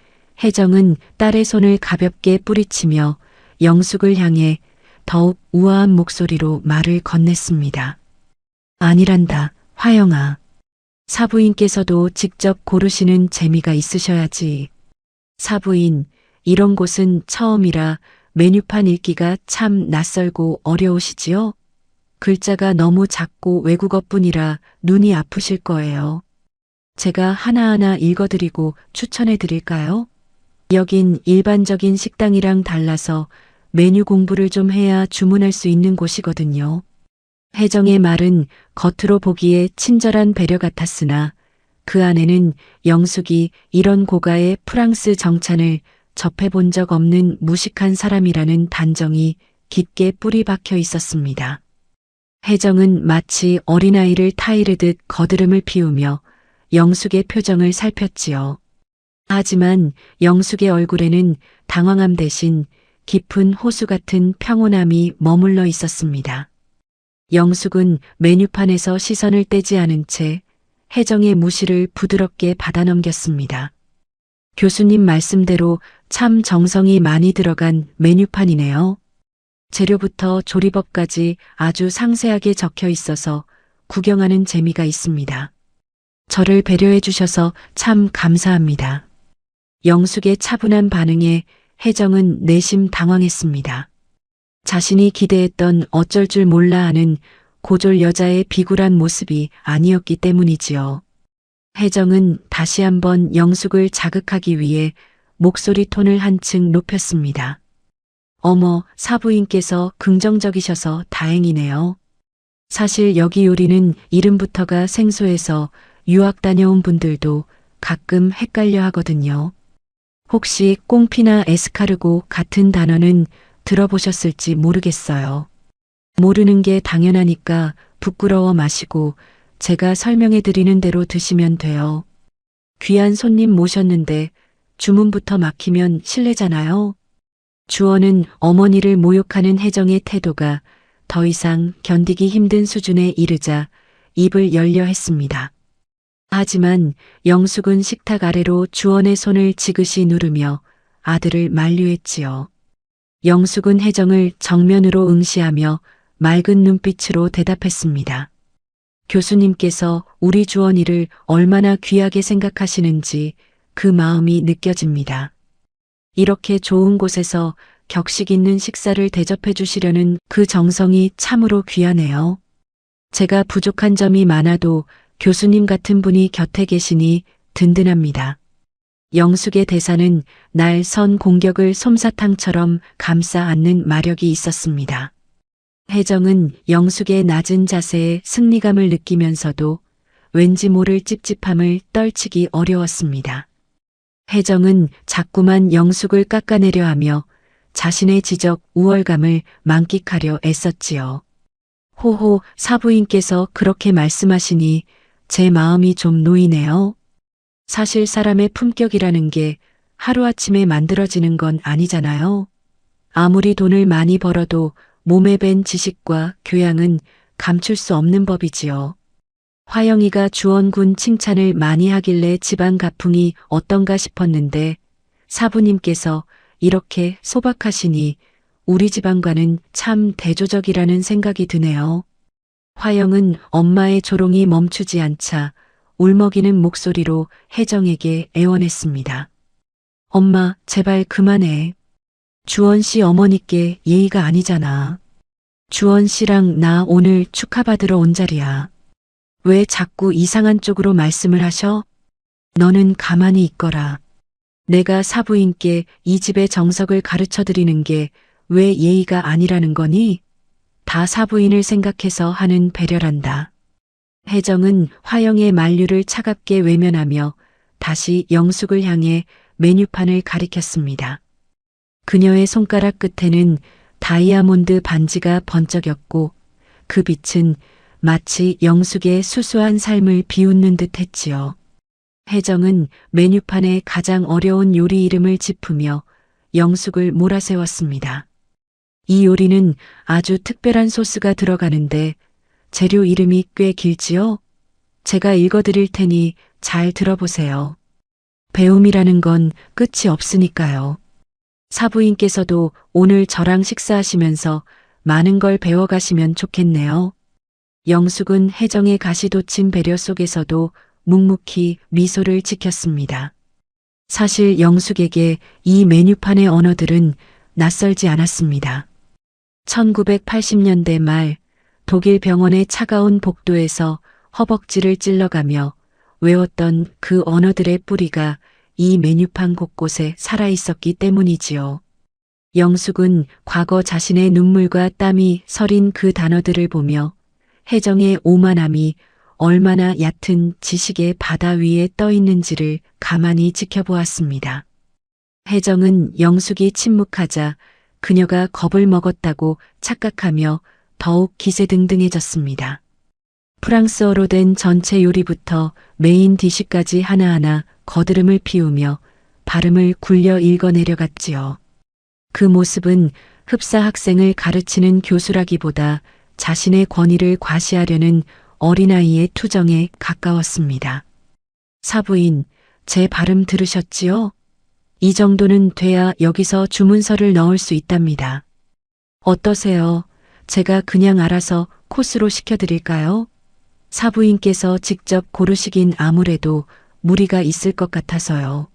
혜정은 딸의 손을 가볍게 뿌리치며 영숙을 향해 더욱 우아한 목소리로 말을 건넸습니다. 아니란다, 화영아. 사부인께서도 직접 고르시는 재미가 있으셔야지. 사부인, 이런 곳은 처음이라 메뉴판 읽기가 참 낯설고 어려우시지요? 글자가 너무 작고 외국어뿐이라 눈이 아프실 거예요. 제가 하나하나 읽어드리고 추천해 드릴까요? 여긴 일반적인 식당이랑 달라서 메뉴 공부를 좀 해야 주문할 수 있는 곳이거든요. 혜정의 말은 겉으로 보기에 친절한 배려 같았으나 그 안에는 영숙이 이런 고가의 프랑스 정찬을 접해본 적 없는 무식한 사람이라는 단정이 깊게 뿌리 박혀 있었습니다. 혜정은 마치 어린아이를 타이르듯 거드름을 피우며 영숙의 표정을 살폈지요. 하지만 영숙의 얼굴에는 당황함 대신 깊은 호수 같은 평온함이 머물러 있었습니다. 영숙은 메뉴판에서 시선을 떼지 않은 채 혜정의 무시를 부드럽게 받아넘겼습니다. 교수님 말씀대로 참 정성이 많이 들어간 메뉴판이네요. 재료부터 조리법까지 아주 상세하게 적혀 있어서 구경하는 재미가 있습니다. 저를 배려해 주셔서 참 감사합니다. 영숙의 차분한 반응에 혜정은 내심 당황했습니다. 자신이 기대했던 어쩔 줄 몰라 하는 고졸 여자의 비굴한 모습이 아니었기 때문이지요. 혜정은 다시 한번 영숙을 자극하기 위해 목소리 톤을 한층 높였습니다. 어머, 사부인께서 긍정적이셔서 다행이네요. 사실 여기 요리는 이름부터가 생소해서 유학 다녀온 분들도 가끔 헷갈려 하거든요. 혹시 꽁피나 에스카르고 같은 단어는 들어보셨을지 모르겠어요. 모르는 게 당연하니까 부끄러워 마시고 제가 설명해 드리는 대로 드시면 돼요. 귀한 손님 모셨는데 주문부터 막히면 실례잖아요. 주원은 어머니를 모욕하는 혜정의 태도가 더 이상 견디기 힘든 수준에 이르자 입을 열려 했습니다. 하지만 영숙은 식탁 아래로 주원의 손을 지그시 누르며 아들을 만류했지요. 영숙은 혜정을 정면으로 응시하며 맑은 눈빛으로 대답했습니다. 교수님께서 우리 주원이를 얼마나 귀하게 생각하시는지 그 마음이 느껴집니다. 이렇게 좋은 곳에서 격식 있는 식사를 대접해 주시려는 그 정성이 참으로 귀하네요. 제가 부족한 점이 많아도 교수님 같은 분이 곁에 계시니 든든합니다. 영숙의 대사는 날 선 공격을 솜사탕처럼 감싸 안는 마력이 있었습니다. 혜정은 영숙의 낮은 자세에 승리감을 느끼면서도 왠지 모를 찝찝함을 떨치기 어려웠습니다. 혜정은 자꾸만 영숙을 깎아내려 하며 자신의 지적 우월감을 만끽하려 애썼지요. 호호, 사부인께서 그렇게 말씀하시니 제 마음이 좀 놓이네요. 사실 사람의 품격이라는 게 하루아침에 만들어지는 건 아니잖아요. 아무리 돈을 많이 벌어도 몸에 밴 지식과 교양은 감출 수 없는 법이지요. 화영이가 주원군 칭찬을 많이 하길래 집안 가풍이 어떤가 싶었는데 사부님께서 이렇게 소박하시니 우리 집안과는 참 대조적이라는 생각이 드네요. 화영은 엄마의 조롱이 멈추지 않자 울먹이는 목소리로 혜정에게 애원했습니다. 엄마, 제발 그만해. 주원 씨 어머니께 예의가 아니잖아. 주원 씨랑 나 오늘 축하받으러 온 자리야. 왜 자꾸 이상한 쪽으로 말씀을 하셔? 너는 가만히 있거라. 내가 사부인께 이 집의 정석을 가르쳐 드리는 게 왜 예의가 아니라는 거니? 다 사부인을 생각해서 하는 배려란다. 혜정은 화영의 만류를 차갑게 외면하며 다시 영숙을 향해 메뉴판을 가리켰습니다. 그녀의 손가락 끝에는 다이아몬드 반지가 번쩍였고 그 빛은 마치 영숙의 수수한 삶을 비웃는 듯 했지요. 혜정은 메뉴판에 가장 어려운 요리 이름을 짚으며 영숙을 몰아세웠습니다. 이 요리는 아주 특별한 소스가 들어가는데 재료 이름이 꽤 길지요? 제가 읽어드릴 테니 잘 들어보세요. 배움이라는 건 끝이 없으니까요. 사부인께서도 오늘 저랑 식사하시면서 많은 걸 배워가시면 좋겠네요. 영숙은 혜정의 가시돋친 배려 속에서도 묵묵히 미소를 지켰습니다. 사실 영숙에게 이 메뉴판의 언어들은 낯설지 않았습니다. 1980년대 말 독일 병원의 차가운 복도에서 허벅지를 찔러가며 외웠던 그 언어들의 뿌리가 이 메뉴판 곳곳에 살아있었기 때문이지요. 영숙은 과거 자신의 눈물과 땀이 서린 그 단어들을 보며 혜정의 오만함이 얼마나 얕은 지식의 바다 위에 떠 있는지를 가만히 지켜보았습니다. 혜정은 영숙이 침묵하자 그녀가 겁을 먹었다고 착각하며 더욱 기세등등해졌습니다. 프랑스어로 된 전체 요리부터 메인 디쉬까지 하나하나 거드름을 피우며 발음을 굴려 읽어내려갔지요. 그 모습은 흡사 학생을 가르치는 교수라기보다 자신의 권위를 과시하려는 어린아이의 투정에 가까웠습니다. 사부인, 제 발음 들으셨지요? 이 정도는 돼야 여기서 주문서를 넣을 수 있답니다. 어떠세요? 제가 그냥 알아서 코스로 시켜드릴까요? 사부인께서 직접 고르시긴 아무래도 무리가 있을 것 같아서요.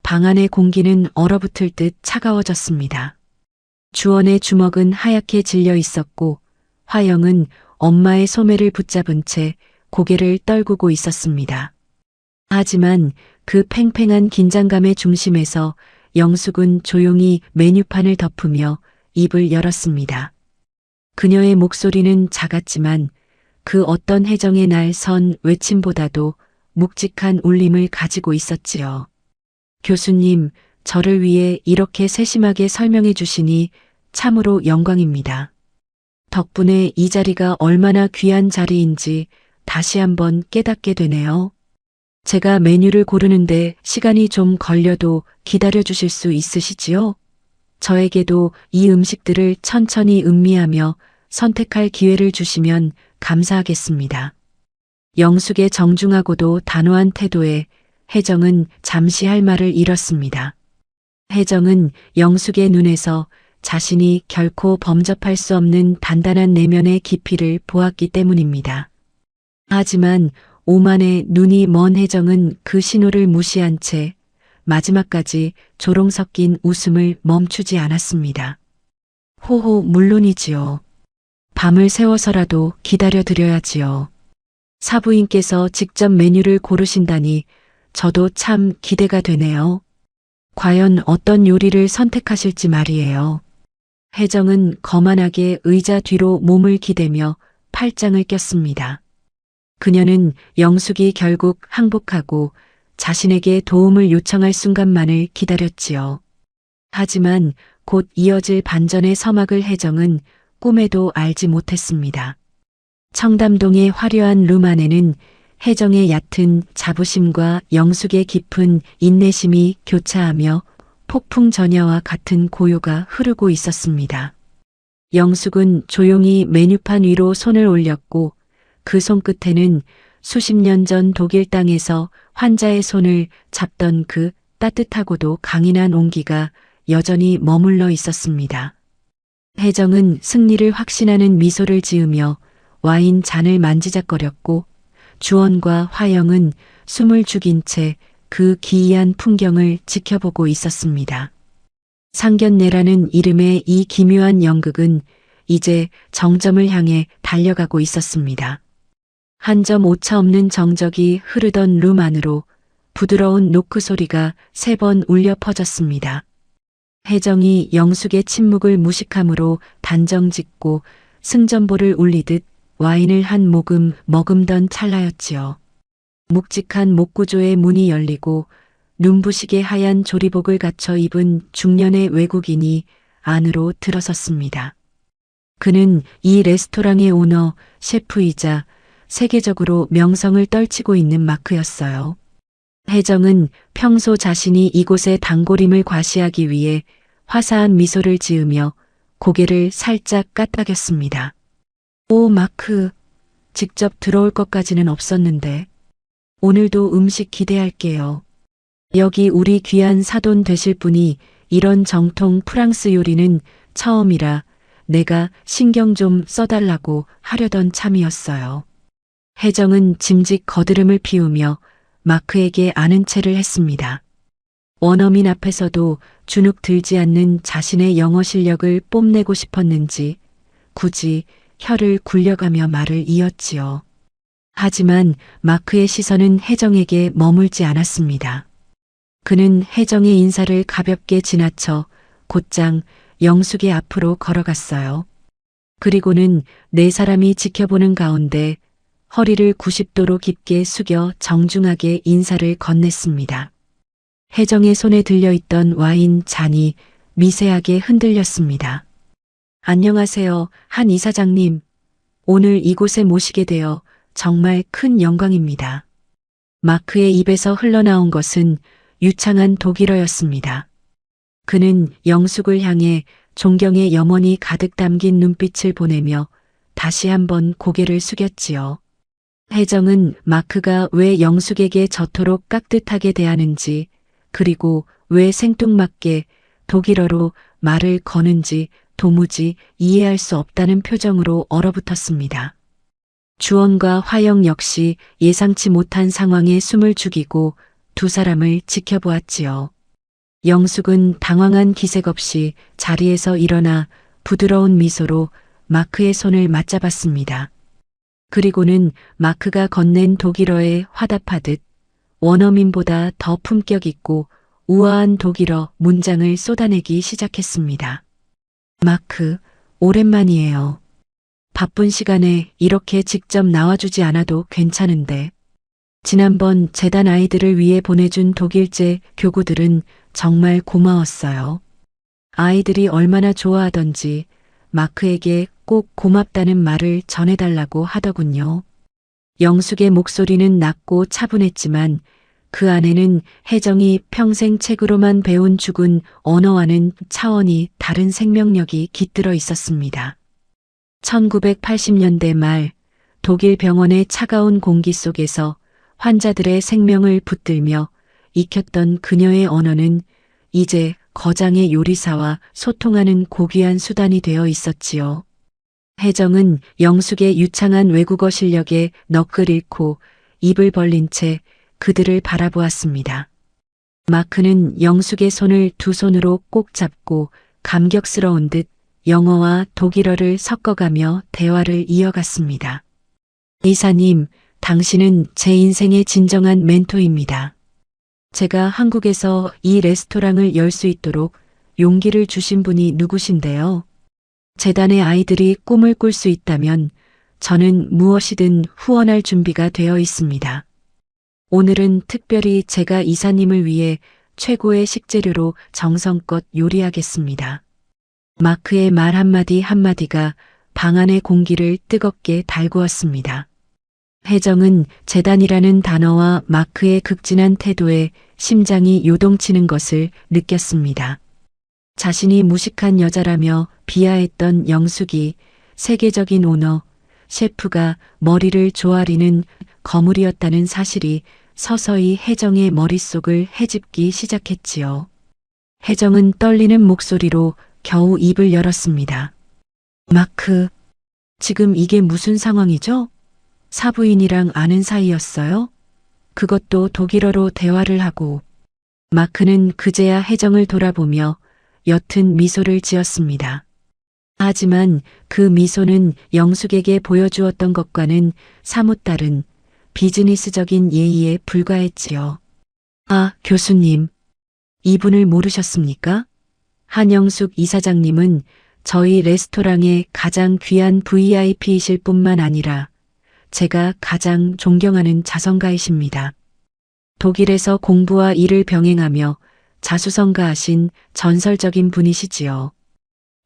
방 안의 공기는 얼어붙을 듯 차가워졌습니다. 주원의 주먹은 하얗게 질려 있었고 화영은 엄마의 소매를 붙잡은 채 고개를 떨구고 있었습니다. 하지만 그 팽팽한 긴장감의 중심에서 영숙은 조용히 메뉴판을 덮으며 입을 열었습니다. 그녀의 목소리는 작았지만 그 어떤 혜정의 날 선 외침보다도 묵직한 울림을 가지고 있었지요. 교수님, 저를 위해 이렇게 세심하게 설명해 주시니 참으로 영광입니다. 덕분에 이 자리가 얼마나 귀한 자리인지 다시 한번 깨닫게 되네요. 제가 메뉴를 고르는데 시간이 좀 걸려도 기다려 주실 수 있으시지요? 저에게도 이 음식들을 천천히 음미하며 선택할 기회를 주시면 감사하겠습니다. 영숙의 정중하고도 단호한 태도에 혜정은 잠시 할 말을 잃었습니다. 혜정은 영숙의 눈에서 자신이 결코 범접할 수 없는 단단한 내면의 깊이를 보았기 때문입니다. 하지만 오만의 눈이 먼 혜정은 그 신호를 무시한 채 마지막까지 조롱 섞인 웃음을 멈추지 않았습니다. 호호, 물론이지요. 밤을 새워서라도 기다려 드려야지요. 사부인께서 직접 메뉴를 고르신다니 저도 참 기대가 되네요. 과연 어떤 요리를 선택하실지 말이에요. 혜정은 거만하게 의자 뒤로 몸을 기대며 팔짱을 꼈습니다. 그녀는 영숙이 결국 항복하고 자신에게 도움을 요청할 순간만을 기다렸지요. 하지만 곧 이어질 반전의 서막을 혜정은 꿈에도 알지 못했습니다. 청담동의 화려한 룸 안에는 혜정의 얕은 자부심과 영숙의 깊은 인내심이 교차하며 폭풍전야와 같은 고요가 흐르고 있었습니다. 영숙은 조용히 메뉴판 위로 손을 올렸고 그 손끝에는 수십 년 전 독일 땅에서 환자의 손을 잡던 그 따뜻하고도 강인한 온기가 여전히 머물러 있었습니다. 혜정은 승리를 확신하는 미소를 지으며 와인 잔을 만지작거렸고 주원과 화영은 숨을 죽인 채 그 기이한 풍경을 지켜보고 있었습니다. 상견례라는 이름의 이 기묘한 연극은 이제 정점을 향해 달려가고 있었습니다. 한 점 오차 없는 정적이 흐르던 룸 안으로 부드러운 노크 소리가 3번 울려 퍼졌습니다. 혜정이 영숙의 침묵을 무식함으로 단정짓고 승전보를 울리듯 와인을 한 모금 머금던 찰나였지요. 묵직한 목구조의 문이 열리고 눈부시게 하얀 조리복을 갖춰 입은 중년의 외국인이 안으로 들어섰습니다. 그는 이 레스토랑의 오너, 셰프이자 세계적으로 명성을 떨치고 있는 마크였어요. 혜정은 평소 자신이 이곳의 단골임을 과시하기 위해 화사한 미소를 지으며 고개를 살짝 까딱였습니다. 오, 마크. 직접 들어올 것까지는 없었는데. 오늘도 음식 기대할게요. 여기 우리 귀한 사돈 되실 분이 이런 정통 프랑스 요리는 처음이라 내가 신경 좀 써달라고 하려던 참이었어요. 혜정은 짐짓 거드름을 피우며 마크에게 아는 체를 했습니다. 원어민 앞에서도 주눅 들지 않는 자신의 영어 실력을 뽐내고 싶었는지 굳이 혀를 굴려가며 말을 이었지요. 하지만 마크의 시선은 혜정에게 머물지 않았습니다. 그는 혜정의 인사를 가볍게 지나쳐 곧장 영숙의 앞으로 걸어갔어요. 그리고는 4사람이 지켜보는 가운데 허리를 90도로 깊게 숙여 정중하게 인사를 건넸습니다. 혜정의 손에 들려있던 와인 잔이 미세하게 흔들렸습니다. 안녕하세요, 한 이사장님. 오늘 이곳에 모시게 되어 정말 큰 영광입니다. 마크의 입에서 흘러나온 것은 유창한 독일어였습니다. 그는 영숙을 향해 존경의 염원이 가득 담긴 눈빛을 보내며 다시 한번 고개를 숙였지요. 혜정은 마크가 왜 영숙에게 저토록 깍듯하게 대하는지, 그리고 왜 생뚱맞게 독일어로 말을 거는지 도무지 이해할 수 없다는 표정으로 얼어붙었습니다. 주원과 화영 역시 예상치 못한 상황에 숨을 죽이고 두 사람을 지켜보았지요. 영숙은 당황한 기색 없이 자리에서 일어나 부드러운 미소로 마크의 손을 맞잡았습니다. 그리고는 마크가 건넨 독일어에 화답하듯 원어민보다 더 품격 있고 우아한 독일어 문장을 쏟아내기 시작했습니다. 마크, 오랜만이에요. 바쁜 시간에 이렇게 직접 나와주지 않아도 괜찮은데. 지난번 재단 아이들을 위해 보내준 독일제 교구들은 정말 고마웠어요. 아이들이 얼마나 좋아하던지 마크에게 꼭 고맙다는 말을 전해달라고 하더군요. 영숙의 목소리는 낮고 차분했지만 그 안에는 혜정이 평생 책으로만 배운 죽은 언어와는 차원이 다른 생명력이 깃들어 있었습니다. 1980년대 말 독일 병원의 차가운 공기 속에서 환자들의 생명을 붙들며 익혔던 그녀의 언어는 이제 거장의 요리사와 소통하는 고귀한 수단이 되어 있었지요. 혜정은 영숙의 유창한 외국어 실력에 넋을 잃고 입을 벌린 채 그들을 바라보았습니다. 마크는 영숙의 손을 두 손으로 꼭 잡고 감격스러운 듯 영어와 독일어를 섞어가며 대화를 이어갔습니다. 이사님, 당신은 제 인생의 진정한 멘토입니다. 제가 한국에서 이 레스토랑을 열 수 있도록 용기를 주신 분이 누구신데요? 재단의 아이들이 꿈을 꿀 수 있다면 저는 무엇이든 후원할 준비가 되어 있습니다. 오늘은 특별히 제가 이사님을 위해 최고의 식재료로 정성껏 요리하겠습니다. 마크의 말 한마디 한마디가 방 안의 공기를 뜨겁게 달구었습니다. 혜정은 재단이라는 단어와 마크의 극진한 태도에 심장이 요동치는 것을 느꼈습니다. 자신이 무식한 여자라며 비하했던 영숙이 세계적인 오너, 셰프가 머리를 조아리는 거물이었다는 사실이 서서히 혜정의 머릿속을 헤집기 시작했지요. 혜정은 떨리는 목소리로 겨우 입을 열었습니다. 마크, 지금 이게 무슨 상황이죠? 사부인이랑 아는 사이였어요? 그것도 독일어로 대화를 하고. 마크는 그제야 혜정을 돌아보며 옅은 미소를 지었습니다. 하지만 그 미소는 영숙에게 보여주었던 것과는 사뭇 다른 비즈니스적인 예의에 불과했지요. 아, 교수님. 이분을 모르셨습니까? 한영숙 이사장님은 저희 레스토랑의 가장 귀한 VIP이실 뿐만 아니라 제가 가장 존경하는 자선가이십니다. 독일에서 공부와 일을 병행하며 자수성가하신 전설적인 분이시지요.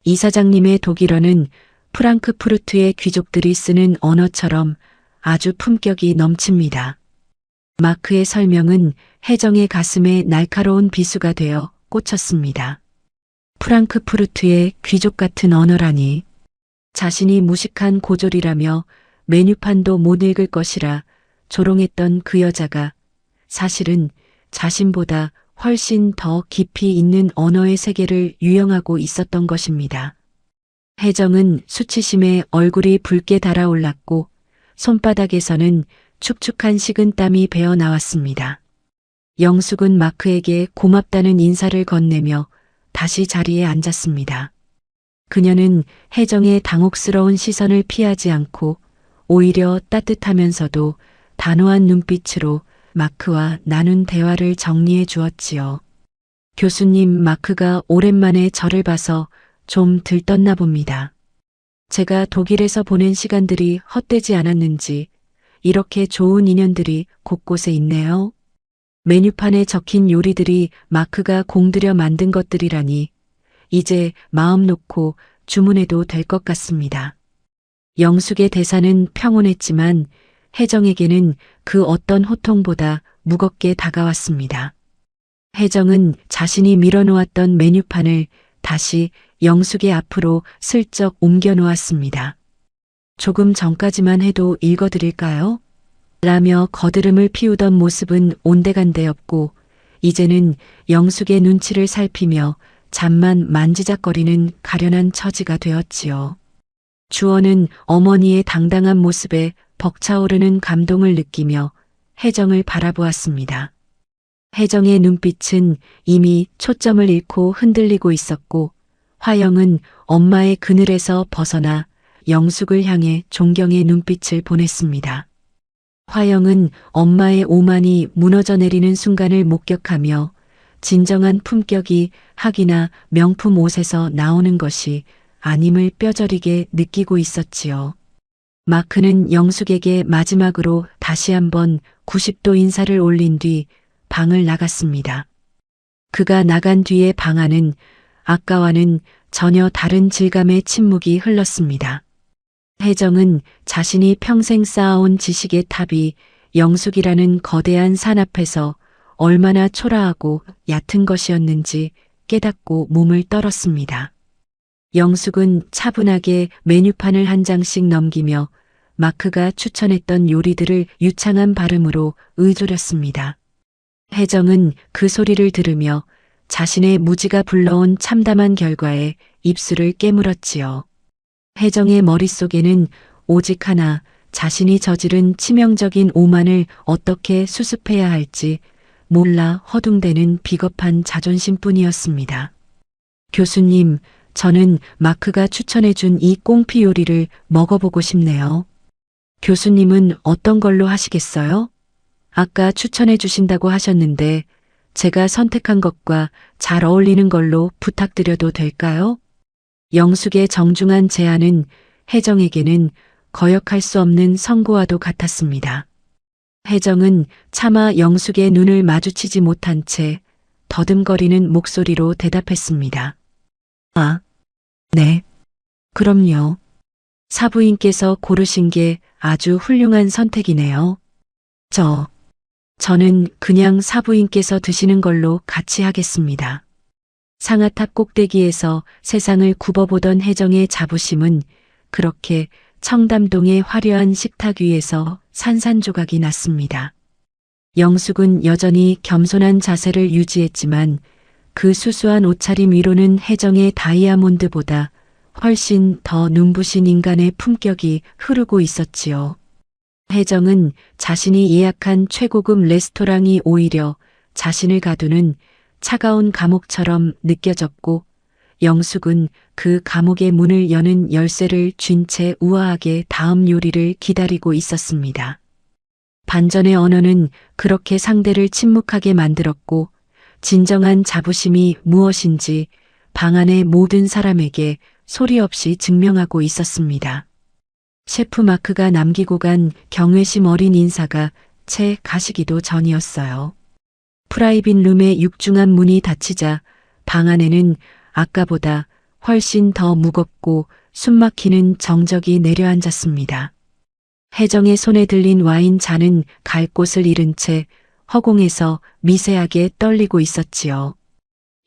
이사장님의 독일어는 프랑크푸르트의 귀족들이 쓰는 언어처럼 아주 품격이 넘칩니다. 마크의 설명은 혜정의 가슴에 날카로운 비수가 되어 꽂혔습니다. 프랑크푸르트의 귀족 같은 언어라니. 자신이 무식한 고졸이라며 메뉴판도 못 읽을 것이라 조롱했던 그 여자가 사실은 자신보다 훨씬 더 깊이 있는 언어의 세계를 유영하고 있었던 것입니다. 혜정은 수치심에 얼굴이 붉게 달아올랐고 손바닥에서는 축축한 식은땀이 배어 나왔습니다. 영숙은 마크에게 고맙다는 인사를 건네며 다시 자리에 앉았습니다. 그녀는 혜정의 당혹스러운 시선을 피하지 않고 오히려 따뜻하면서도 단호한 눈빛으로 마크와 나눈 대화를 정리해 주었지요. 교수님, 마크가 오랜만에 저를 봐서 좀 들떴나 봅니다. 제가 독일에서 보낸 시간들이 헛되지 않았는지 이렇게 좋은 인연들이 곳곳에 있네요. 메뉴판에 적힌 요리들이 마크가 공들여 만든 것들이라니 이제 마음 놓고 주문해도 될 것 같습니다. 영숙의 대사는 평온했지만 혜정에게는 그 어떤 호통보다 무겁게 다가왔습니다. 혜정은 자신이 밀어놓았던 메뉴판을 다시 영숙의 앞으로 슬쩍 옮겨 놓았습니다. 조금 전까지만 해도 읽어드릴까요? 라며 거드름을 피우던 모습은 온데간데 없고 이제는 영숙의 눈치를 살피며 잠만 만지작거리는 가련한 처지가 되었지요. 주원은 어머니의 당당한 모습에 벅차오르는 감동을 느끼며 혜정을 바라보았습니다. 혜정의 눈빛은 이미 초점을 잃고 흔들리고 있었고 화영은 엄마의 그늘에서 벗어나 영숙을 향해 존경의 눈빛을 보냈습니다. 화영은 엄마의 오만이 무너져 내리는 순간을 목격하며 진정한 품격이 학이나 명품 옷에서 나오는 것이 아님을 뼈저리게 느끼고 있었지요. 마크는 영숙에게 마지막으로 다시 한번 90도 인사를 올린 뒤 방을 나갔습니다. 그가 나간 뒤의 방 안은 아까와는 전혀 다른 질감의 침묵이 흘렀습니다. 혜정은 자신이 평생 쌓아온 지식의 탑이 영숙이라는 거대한 산 앞에서 얼마나 초라하고 얕은 것이었는지 깨닫고 몸을 떨었습니다. 영숙은 차분하게 메뉴판을 한 장씩 넘기며 마크가 추천했던 요리들을 유창한 발음으로 의조렸습니다. 혜정은 그 소리를 들으며 자신의 무지가 불러온 참담한 결과에 입술을 깨물었지요. 혜정의 머릿속에는 오직 하나, 자신이 저지른 치명적인 오만을 어떻게 수습해야 할지 몰라 허둥대는 비겁한 자존심뿐이었습니다. 교수님, 저는 마크가 추천해준 이 꽁피 요리를 먹어보고 싶네요. 교수님은 어떤 걸로 하시겠어요? 아까 추천해 주신다고 하셨는데 제가 선택한 것과 잘 어울리는 걸로 부탁드려도 될까요? 영숙의 정중한 제안은 혜정에게는 거역할 수 없는 선고와도 같았습니다. 혜정은 차마 영숙의 눈을 마주치지 못한 채 더듬거리는 목소리로 대답했습니다. 아, 네. 그럼요. 사부인께서 고르신 게 아주 훌륭한 선택이네요. 저는 그냥 사부인께서 드시는 걸로 같이 하겠습니다. 상아탑 꼭대기에서 세상을 굽어보던 혜정의 자부심은 그렇게 청담동의 화려한 식탁 위에서 산산조각이 났습니다. 영숙은 여전히 겸손한 자세를 유지했지만 그 수수한 옷차림 위로는 혜정의 다이아몬드보다 훨씬 더 눈부신 인간의 품격이 흐르고 있었지요. 혜정은 자신이 예약한 최고급 레스토랑이 오히려 자신을 가두는 차가운 감옥처럼 느껴졌고 영숙은 그 감옥의 문을 여는 열쇠를 쥔 채 우아하게 다음 요리를 기다리고 있었습니다. 반전의 언어는 그렇게 상대를 침묵하게 만들었고 진정한 자부심이 무엇인지 방 안의 모든 사람에게 소리 없이 증명하고 있었습니다. 셰프 마크가 남기고 간 경외심 어린 인사가 채 가시기도 전이었어요. 프라이빗 룸의 육중한 문이 닫히자 방 안에는 아까보다 훨씬 더 무겁고 숨막히는 정적이 내려앉았습니다. 혜정의 손에 들린 와인 잔은 갈 곳을 잃은 채 허공에서 미세하게 떨리고 있었지요.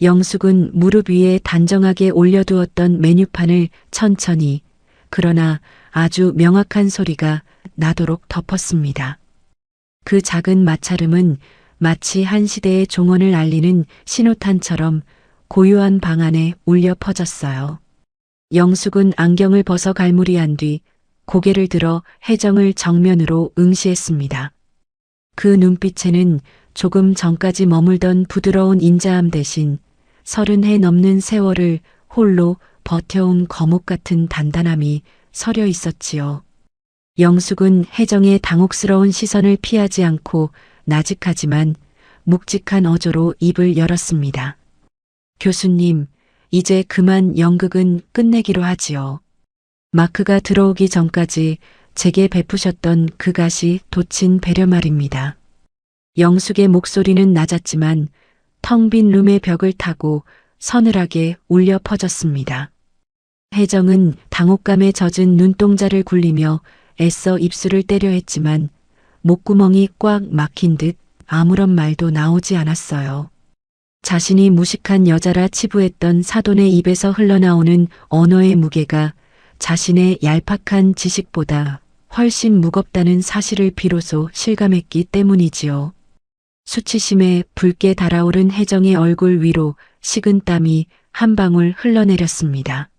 영숙은 무릎 위에 단정하게 올려두었던 메뉴판을 천천히 그러나 아주 명확한 소리가 나도록 덮었습니다. 그 작은 마찰음은 마치 한 시대의 종언을 알리는 신호탄처럼 고요한 방 안에 울려 퍼졌어요. 영숙은 안경을 벗어 갈무리한 뒤 고개를 들어 혜정을 정면으로 응시했습니다. 그 눈빛에는 조금 전까지 머물던 부드러운 인자함 대신 30해 넘는 세월을 홀로 버텨온 거목 같은 단단함이 서려 있었지요. 영숙은 혜정의 당혹스러운 시선을 피하지 않고 나직하지만 묵직한 어조로 입을 열었습니다. 교수님, 이제 그만 연극은 끝내기로 하지요. 마크가 들어오기 전까지 제게 베푸셨던 그갓이 돋친 배려 말입니다. 영숙의 목소리는 낮았지만 텅 빈 룸의 벽을 타고 서늘하게 울려 퍼졌습니다. 혜정은 당혹감에 젖은 눈동자를 굴리며 애써 입술을 때려 했지만 목구멍이 꽉 막힌 듯 아무런 말도 나오지 않았어요. 자신이 무식한 여자라 치부했던 사돈의 입에서 흘러나오는 언어의 무게가 자신의 얄팍한 지식보다 훨씬 무겁다는 사실을 비로소 실감했기 때문이지요. 수치심에 붉게 달아오른 혜정의 얼굴 위로 식은 땀이 한 방울 흘러내렸습니다.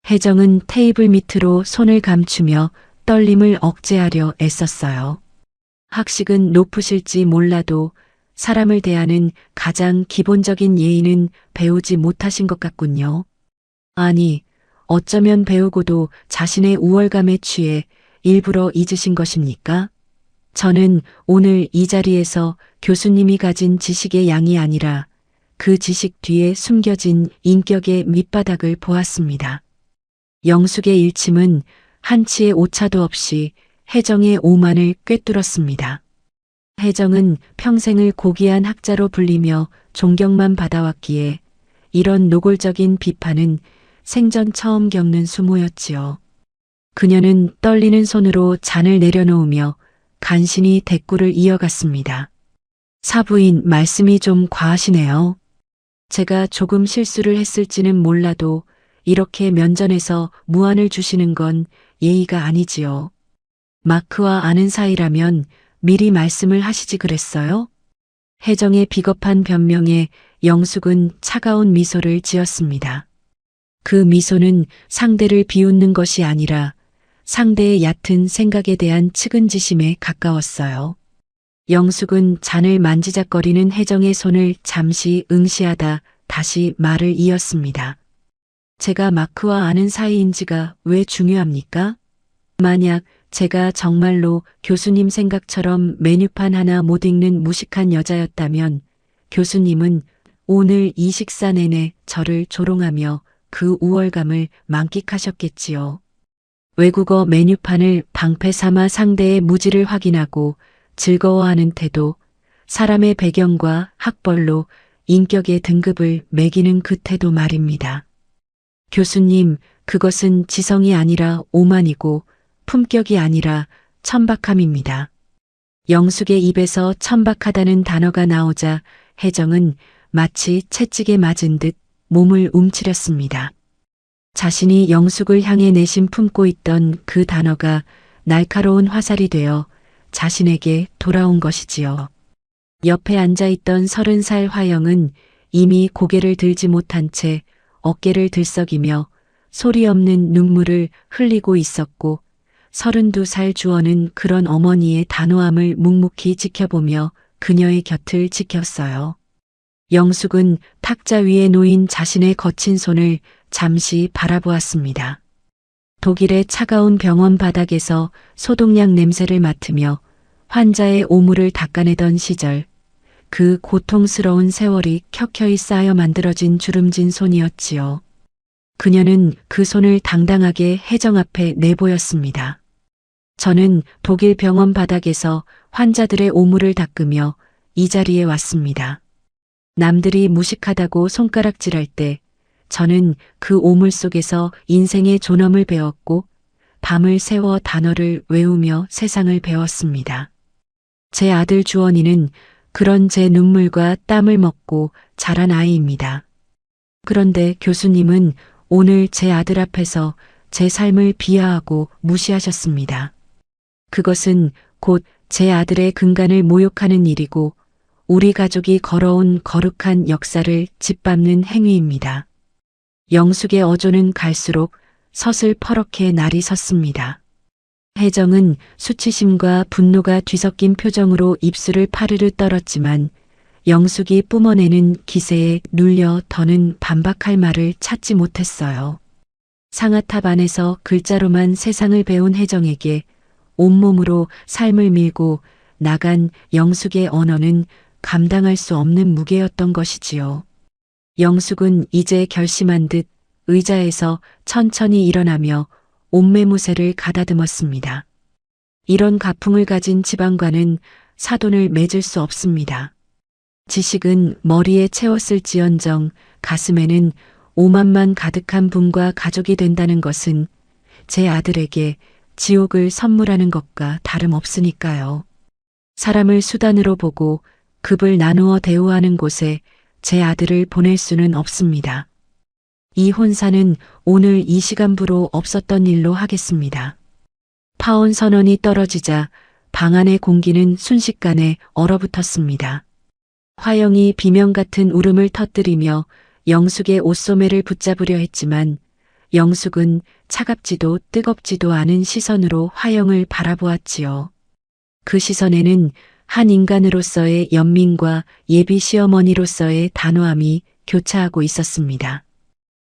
혜정은 테이블 밑으로 손을 감추며 떨림을 억제하려 애썼어요. 학식은 높으실지 몰라도 사람을 대하는 가장 기본적인 예의는 배우지 못하신 것 같군요. 아니, 어쩌면 배우고도 자신의 우월감에 취해 일부러 잊으신 것입니까? 저는 오늘 이 자리에서 교수님이 가진 지식의 양이 아니라 그 지식 뒤에 숨겨진 인격의 밑바닥을 보았습니다. 영숙의 일침은 한치의 오차도 없이 혜정의 오만을 꿰뚫었습니다. 혜정은 평생을 고귀한 학자로 불리며 존경만 받아왔기에 이런 노골적인 비판은 생전 처음 겪는 수모였지요. 그녀는 떨리는 손으로 잔을 내려놓으며 간신히 대꾸를 이어갔습니다. 사부인 말씀이 좀 과하시네요. 제가 조금 실수를 했을지는 몰라도 이렇게 면전에서 무안을 주시는 건 예의가 아니지요. 마크와 아는 사이라면 미리 말씀을 하시지 그랬어요? 혜정의 비겁한 변명에 영숙은 차가운 미소를 지었습니다. 그 미소는 상대를 비웃는 것이 아니라 상대의 얕은 생각에 대한 측은지심에 가까웠어요. 영숙은 잔을 만지작거리는 혜정의 손을 잠시 응시하다 다시 말을 이었습니다. 제가 마크와 아는 사이인지가 왜 중요합니까? 만약 제가 정말로 교수님 생각처럼 메뉴판 하나 못 읽는 무식한 여자였다면 교수님은 오늘 이 식사 내내 저를 조롱하며 그 우월감을 만끽하셨겠지요. 외국어 메뉴판을 방패 삼아 상대의 무지를 확인하고 즐거워하는 태도, 사람의 배경과 학벌로 인격의 등급을 매기는 그 태도 말입니다. 교수님, 그것은 지성이 아니라 오만이고 품격이 아니라 천박함입니다. 영숙의 입에서 천박하다는 단어가 나오자 혜정은 마치 채찍에 맞은 듯 몸을 움츠렸습니다. 자신이 영숙을 향해 내심 품고 있던 그 단어가 날카로운 화살이 되어 자신에게 돌아온 것이지요. 옆에 앉아있던 30살 화영은 이미 고개를 들지 못한 채 어깨를 들썩이며 소리 없는 눈물을 흘리고 있었고 32살 주원은 그런 어머니의 단호함을 묵묵히 지켜보며 그녀의 곁을 지켰어요. 영숙은 탁자 위에 놓인 자신의 거친 손을 잠시 바라보았습니다. 독일의 차가운 병원 바닥에서 소독약 냄새를 맡으며 환자의 오물을 닦아내던 시절, 그 고통스러운 세월이 켜켜이 쌓여 만들어진 주름진 손이었지요. 그녀는 그 손을 당당하게 혜정 앞에 내보였습니다. 저는 독일 병원 바닥에서 환자들의 오물을 닦으며 이 자리에 왔습니다. 남들이 무식하다고 손가락질할 때 저는 그 오물 속에서 인생의 존엄을 배웠고 밤을 새워 단어를 외우며 세상을 배웠습니다. 제 아들 주원이는 그런 제 눈물과 땀을 먹고 자란 아이입니다. 그런데 교수님은 오늘 제 아들 앞에서 제 삶을 비하하고 무시하셨습니다. 그것은 곧 제 아들의 근간을 모욕하는 일이고 우리 가족이 걸어온 거룩한 역사를 짓밟는 행위입니다. 영숙의 어조는 갈수록 서슬퍼렇게 날이 섰습니다. 혜정은 수치심과 분노가 뒤섞인 표정으로 입술을 파르르 떨었지만 영숙이 뿜어내는 기세에 눌려 더는 반박할 말을 찾지 못했어요. 상아탑 안에서 글자로만 세상을 배운 혜정에게 온몸으로 삶을 밀고 나간 영숙의 언어는 감당할 수 없는 무게였던 것이지요. 영숙은 이제 결심한 듯 의자에서 천천히 일어나며 옷매무새를 가다듬었습니다. 이런 가풍을 가진 지방과는 사돈을 맺을 수 없습니다. 지식은 머리에 채웠을지언정 가슴에는 오만만 가득한 분과 가족이 된다는 것은 제 아들에게 지옥을 선물하는 것과 다름없으니까요. 사람을 수단으로 보고 급을 나누어 대우하는 곳에 제 아들을 보낼 수는 없습니다. 이 혼사는 오늘 이 시간부로 없었던 일로 하겠습니다. 파혼 선언이 떨어지자 방 안의 공기는 순식간에 얼어붙었습니다. 화영이 비명 같은 울음을 터뜨리며 영숙의 옷소매를 붙잡으려 했지만 영숙은 차갑지도 뜨겁지도 않은 시선으로 화영을 바라보았지요. 그 시선에는 한 인간으로서의 연민과 예비 시어머니로서의 단호함이 교차하고 있었습니다.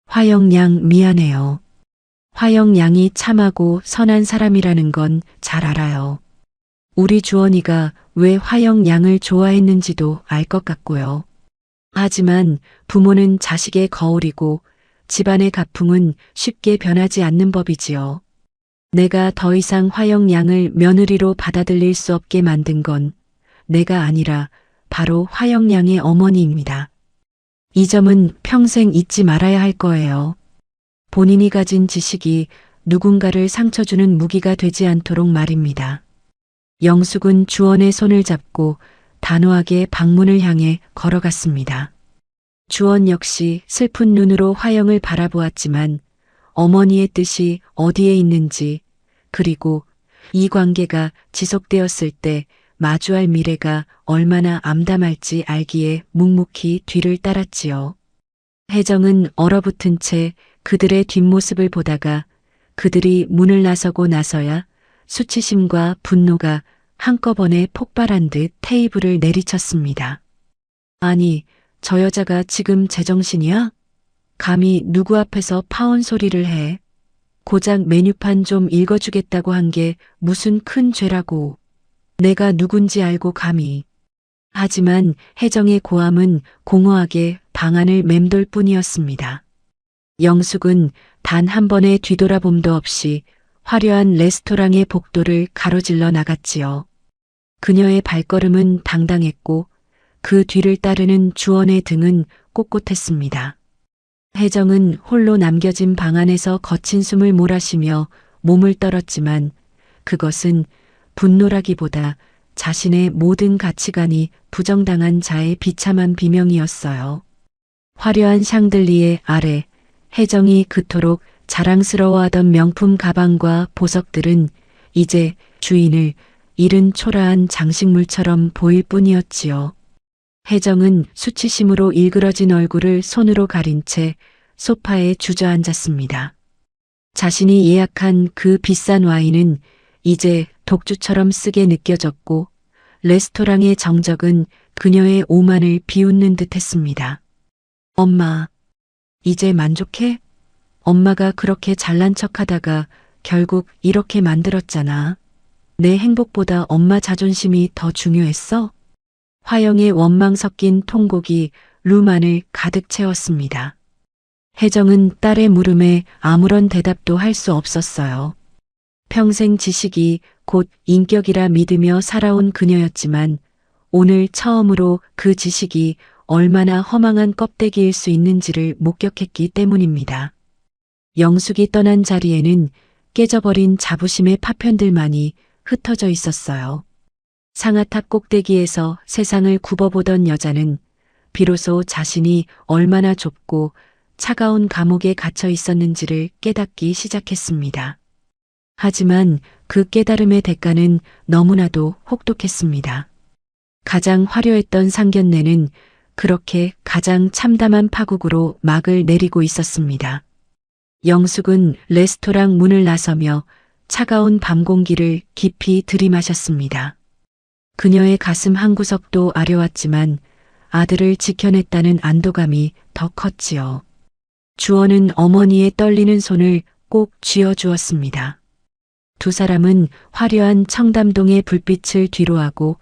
화영 양 미안해요. 화영 양이 참하고 선한 사람이라는 건 잘 알아요. 우리 주원이가 왜 화영 양을 좋아했는지도 알 것 같고요. 하지만 부모는 자식의 거울이고 집안의 가풍은 쉽게 변하지 않는 법이지요. 내가 더 이상 화영 양을 며느리로 받아들일 수 없게 만든 건 내가 아니라 바로 화영 양의 어머니입니다. 이 점은 평생 잊지 말아야 할 거예요. 본인이 가진 지식이 누군가를 상처 주는 무기가 되지 않도록 말입니다. 영숙은 주원의 손을 잡고 단호하게 방문을 향해 걸어갔습니다. 주원 역시 슬픈 눈으로 화영을 바라보았지만 어머니의 뜻이 어디에 있는지, 그리고 이 관계가 지속되었을 때 마주할 미래가 얼마나 암담할지 알기에 묵묵히 뒤를 따랐지요. 혜정은 얼어붙은 채 그들의 뒷모습을 보다가 그들이 문을 나서고 나서야 수치심과 분노가 한꺼번에 폭발한 듯 테이블을 내리쳤습니다. 아니, 저 여자가 지금 제정신이야? 감히 누구 앞에서 파혼 소리를 해? 고작 메뉴판 좀 읽어주겠다고 한 게 무슨 큰 죄라고. 내가 누군지 알고 감히. 하지만 혜정의 고함은 공허하게 방안을 맴돌 뿐이었습니다. 영숙은 단 한 번의 뒤돌아봄도 없이 화려한 레스토랑의 복도를 가로질러 나갔지요. 그녀의 발걸음은 당당했고 그 뒤를 따르는 주원의 등은 꼿꼿했습니다. 혜정은 홀로 남겨진 방 안에서 거친 숨을 몰아쉬며 몸을 떨었지만 그것은 분노라기보다 자신의 모든 가치관이 부정당한 자의 비참한 비명이었어요. 화려한 샹들리에 아래 혜정이 그토록 자랑스러워하던 명품 가방과 보석들은 이제 주인을 잃은 초라한 장식물처럼 보일 뿐이었지요. 혜정은 수치심으로 일그러진 얼굴을 손으로 가린 채 소파에 주저앉았습니다. 자신이 예약한 그 비싼 와인은 이제 독주처럼 쓰게 느껴졌고 레스토랑의 정적은 그녀의 오만을 비웃는 듯했습니다. 엄마, 이제 만족해? 엄마가 그렇게 잘난 척하다가 결국 이렇게 만들었잖아. 내 행복보다 엄마 자존심이 더 중요했어? 화영의 원망 섞인 통곡이 룸 안을 가득 채웠습니다. 혜정은 딸의 물음에 아무런 대답도 할 수 없었어요. 평생 지식이 곧 인격이라 믿으며 살아온 그녀였지만 오늘 처음으로 그 지식이 얼마나 허망한 껍데기일 수 있는지를 목격했기 때문입니다. 영숙이 떠난 자리에는 깨져버린 자부심의 파편들만이 흩어져 있었어요. 상아탑 꼭대기에서 세상을 굽어보던 여자는 비로소 자신이 얼마나 좁고 차가운 감옥에 갇혀 있었는지를 깨닫기 시작했습니다. 하지만 그 깨달음의 대가는 너무나도 혹독했습니다. 가장 화려했던 상견례는 그렇게 가장 참담한 파국으로 막을 내리고 있었습니다. 영숙은 레스토랑 문을 나서며 차가운 밤 공기를 깊이 들이마셨습니다. 그녀의 가슴 한구석도 아려왔지만 아들을 지켜냈다는 안도감이 더 컸지요. 주원은 어머니의 떨리는 손을 꼭 쥐어주었습니다. 두 사람은 화려한 청담동의 불빛을 뒤로하고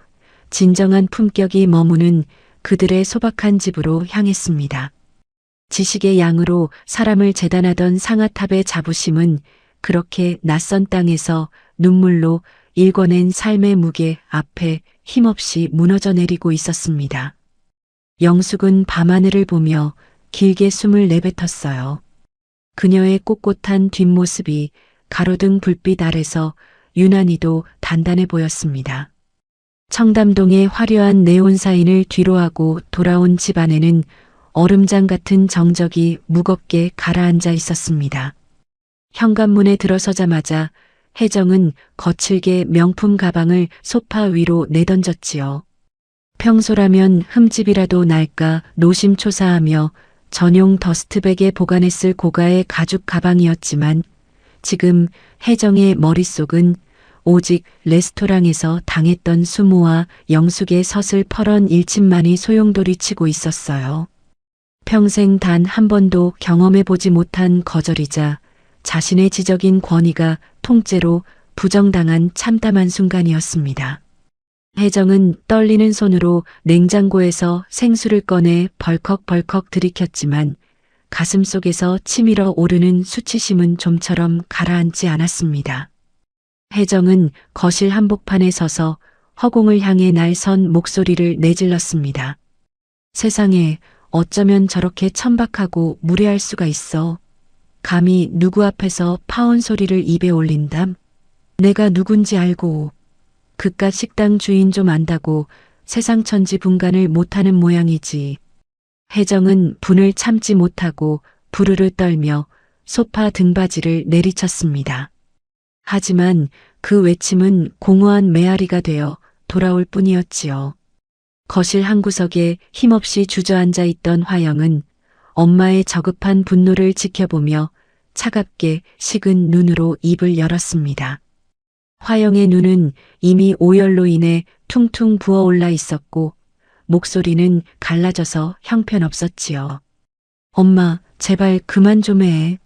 진정한 품격이 머무는 그들의 소박한 집으로 향했습니다. 지식의 양으로 사람을 재단하던 상아탑의 자부심은 그렇게 낯선 땅에서 눈물로 일궈낸 삶의 무게 앞에 힘없이 무너져 내리고 있었습니다. 영숙은 밤하늘을 보며 길게 숨을 내뱉었어요. 그녀의 꼿꼿한 뒷모습이 가로등 불빛 아래서 유난히도 단단해 보였습니다. 청담동의 화려한 네온사인을 뒤로하고 돌아온 집 안에는 얼음장 같은 정적이 무겁게 가라앉아 있었습니다. 현관문에 들어서자마자 혜정은 거칠게 명품 가방을 소파 위로 내던졌지요. 평소라면 흠집이라도 날까 노심초사하며 전용 더스트백에 보관했을 고가의 가죽 가방이었지만 지금 혜정의 머릿속은 오직 레스토랑에서 당했던 수모와 영숙의 서슬퍼런 일침만이 소용돌이치고 있었어요. 평생 단 한 번도 경험해보지 못한 거절이자 자신의 지적인 권위가 통째로 부정당한 참담한 순간이었습니다. 혜정은 떨리는 손으로 냉장고에서 생수를 꺼내 벌컥벌컥 들이켰지만 가슴속에서 치밀어 오르는 수치심은 좀처럼 가라앉지 않았습니다. 혜정은 거실 한복판에 서서 허공을 향해 날선 목소리를 내질렀습니다. 세상에 어쩌면 저렇게 천박하고 무례할 수가 있어. 감히 누구 앞에서 파혼 소리를 입에 올린담? 내가 누군지 알고 그깟 식당 주인 좀 안다고 세상 천지 분간을 못하는 모양이지. 혜정은 분을 참지 못하고 부르르 떨며 소파 등받이를 내리쳤습니다. 하지만 그 외침은 공허한 메아리가 되어 돌아올 뿐이었지요. 거실 한구석에 힘없이 주저앉아 있던 화영은 엄마의 저급한 분노를 지켜보며 차갑게 식은 눈으로 입을 열었습니다. 화영의 눈은 이미 오열로 인해 퉁퉁 부어올라 있었고 목소리는 갈라져서 형편없었지요. 엄마, 제발 그만 좀 해.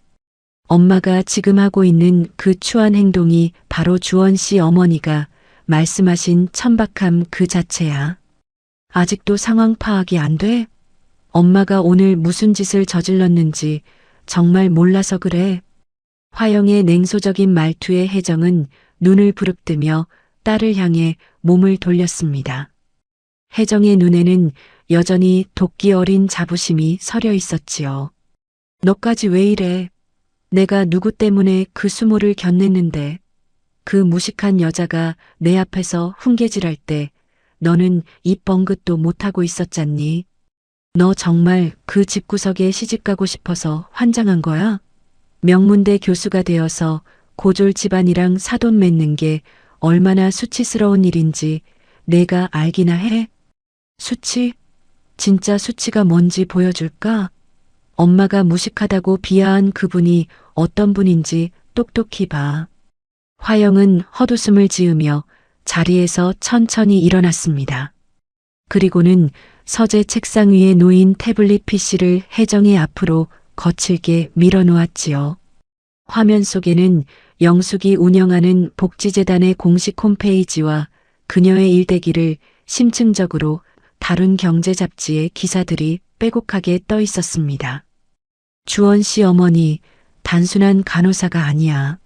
엄마가 지금 하고 있는 그 추한 행동이 바로 주원 씨 어머니가 말씀하신 천박함 그 자체야. 아직도 상황 파악이 안 돼? 엄마가 오늘 무슨 짓을 저질렀는지 정말 몰라서 그래. 화영의 냉소적인 말투에 혜정은 눈을 부릅뜨며 딸을 향해 몸을 돌렸습니다. 혜정의 눈에는 여전히 도끼 어린 자부심이 서려 있었지요. 너까지 왜 이래? 내가 누구 때문에 그 수모를 견냈는데 그 무식한 여자가 내 앞에서 훈계질할 때 너는 입 뻥긋도 못하고 있었잖니. 너 정말 그 집구석에 시집가고 싶어서 환장한 거야? 명문대 교수가 되어서 고졸 집안이랑 사돈 맺는 게 얼마나 수치스러운 일인지 내가 알기나 해? 수치? 진짜 수치가 뭔지 보여줄까? 엄마가 무식하다고 비하한 그분이 어떤 분인지 똑똑히 봐. 화영은 헛웃음을 지으며 자리에서 천천히 일어났습니다. 그리고는 서재 책상 위에 놓인 태블릿 PC를 혜정의 앞으로 거칠게 밀어놓았지요. 화면 속에는 영숙이 운영하는 복지재단의 공식 홈페이지와 그녀의 일대기를 심층적으로 다룬 경제 잡지의 기사들이 빼곡하게 떠 있었습니다. 주원 씨 어머니 단순한 간호사가 아니야.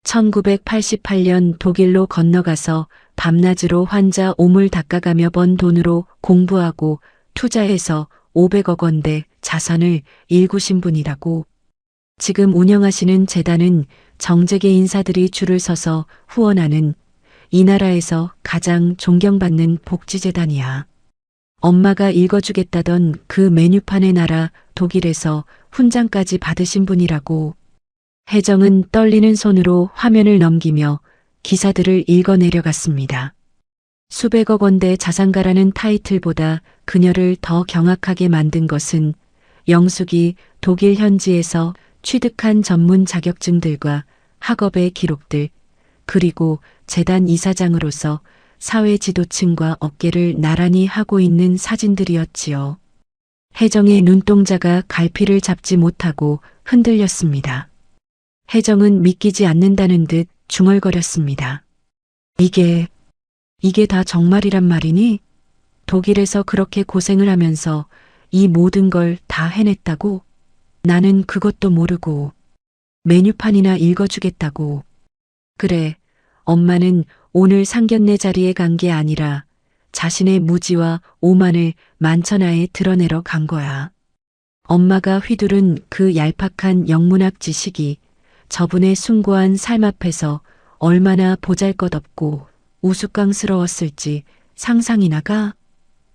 1988년 독일로 건너가서 밤낮으로 환자 오물 닦아가며 번 돈으로 공부하고 투자해서 500억 원대 자산을 일구신 분이라고. 지금 운영하시는 재단은 정재계 인사들이 줄을 서서 후원하는 이 나라에서 가장 존경받는 복지재단이야. 엄마가 읽어주겠다던 그 메뉴판의 나라 독일에서 훈장까지 받으신 분이라고. 혜정은 떨리는 손으로 화면을 넘기며 기사들을 읽어내려갔습니다. 수백억 원대 자산가라는 타이틀보다 그녀를 더 경악하게 만든 것은 영숙이 독일 현지에서 취득한 전문 자격증들과 학업의 기록들, 그리고 재단 이사장으로서 사회 지도층과 어깨를 나란히 하고 있는 사진들이었지요. 혜정의 눈동자가 갈피를 잡지 못하고 흔들렸습니다. 혜정은 믿기지 않는다는 듯 중얼거렸습니다. 이게 다 정말이란 말이니? 독일에서 그렇게 고생을 하면서 이 모든 걸 다 해냈다고? 나는 그것도 모르고 메뉴판이나 읽어주겠다고. 그래, 엄마는 오늘 상견례 자리에 간 게 아니라 자신의 무지와 오만을 만천하에 드러내러 간 거야. 엄마가 휘두른 그 얄팍한 영문학 지식이 저분의 숭고한 삶 앞에서 얼마나 보잘것없고 우스꽝스러웠을지 상상이 나가?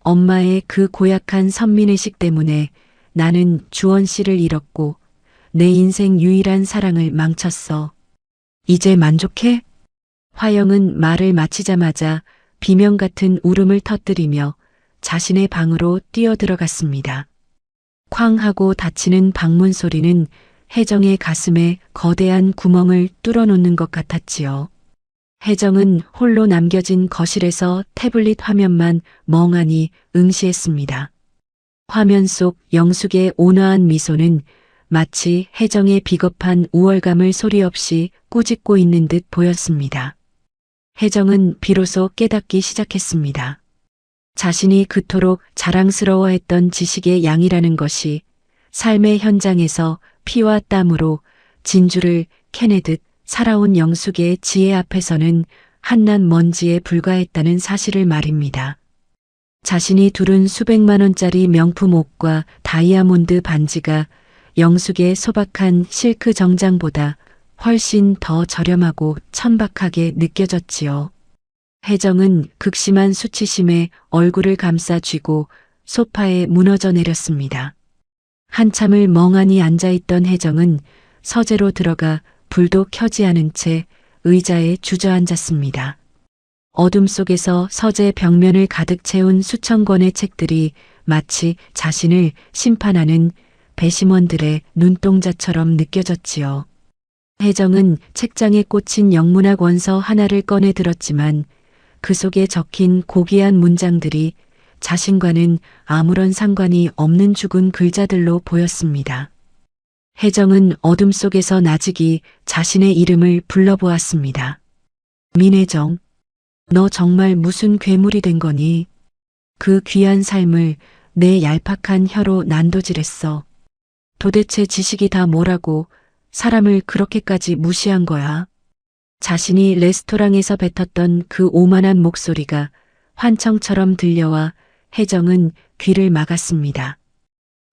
엄마의 그 고약한 선민의식 때문에 나는 주원 씨를 잃었고 내 인생 유일한 사랑을 망쳤어. 이제 만족해? 화영은 말을 마치자마자 비명 같은 울음을 터뜨리며 자신의 방으로 뛰어들어갔습니다. 쾅 하고 닫히는 방문 소리는 혜정의 가슴에 거대한 구멍을 뚫어놓는 것 같았지요. 혜정은 홀로 남겨진 거실에서 태블릿 화면만 멍하니 응시했습니다. 화면 속 영숙의 온화한 미소는 마치 혜정의 비겁한 우월감을 소리 없이 꾸짖고 있는 듯 보였습니다. 혜정은 비로소 깨닫기 시작했습니다. 자신이 그토록 자랑스러워했던 지식의 양이라는 것이 삶의 현장에서 피와 땀으로 진주를 캐내듯 살아온 영숙의 지혜 앞에서는 한낱 먼지에 불과했다는 사실을 말입니다. 자신이 두른 수백만 원짜리 명품 옷과 다이아몬드 반지가 영숙의 소박한 실크 정장보다 훨씬 더 저렴하고 천박하게 느껴졌지요. 혜정은 극심한 수치심에 얼굴을 감싸 쥐고 소파에 무너져 내렸습니다. 한참을 멍하니 앉아있던 혜정은 서재로 들어가 불도 켜지 않은 채 의자에 주저앉았습니다. 어둠 속에서 서재 벽면을 가득 채운 수천 권의 책들이 마치 자신을 심판하는 배심원들의 눈동자처럼 느껴졌지요. 혜정은 책장에 꽂힌 영문학 원서 하나를 꺼내 들었지만 그 속에 적힌 고귀한 문장들이 자신과는 아무런 상관이 없는 죽은 글자들로 보였습니다. 혜정은 어둠 속에서 나직이 자신의 이름을 불러보았습니다. 민혜정, 너 정말 무슨 괴물이 된 거니? 그 귀한 삶을 내 얄팍한 혀로 난도질했어. 도대체 지식이 다 뭐라고 사람을 그렇게까지 무시한 거야? 자신이 레스토랑에서 뱉었던 그 오만한 목소리가 환청처럼 들려와 혜정은 귀를 막았습니다.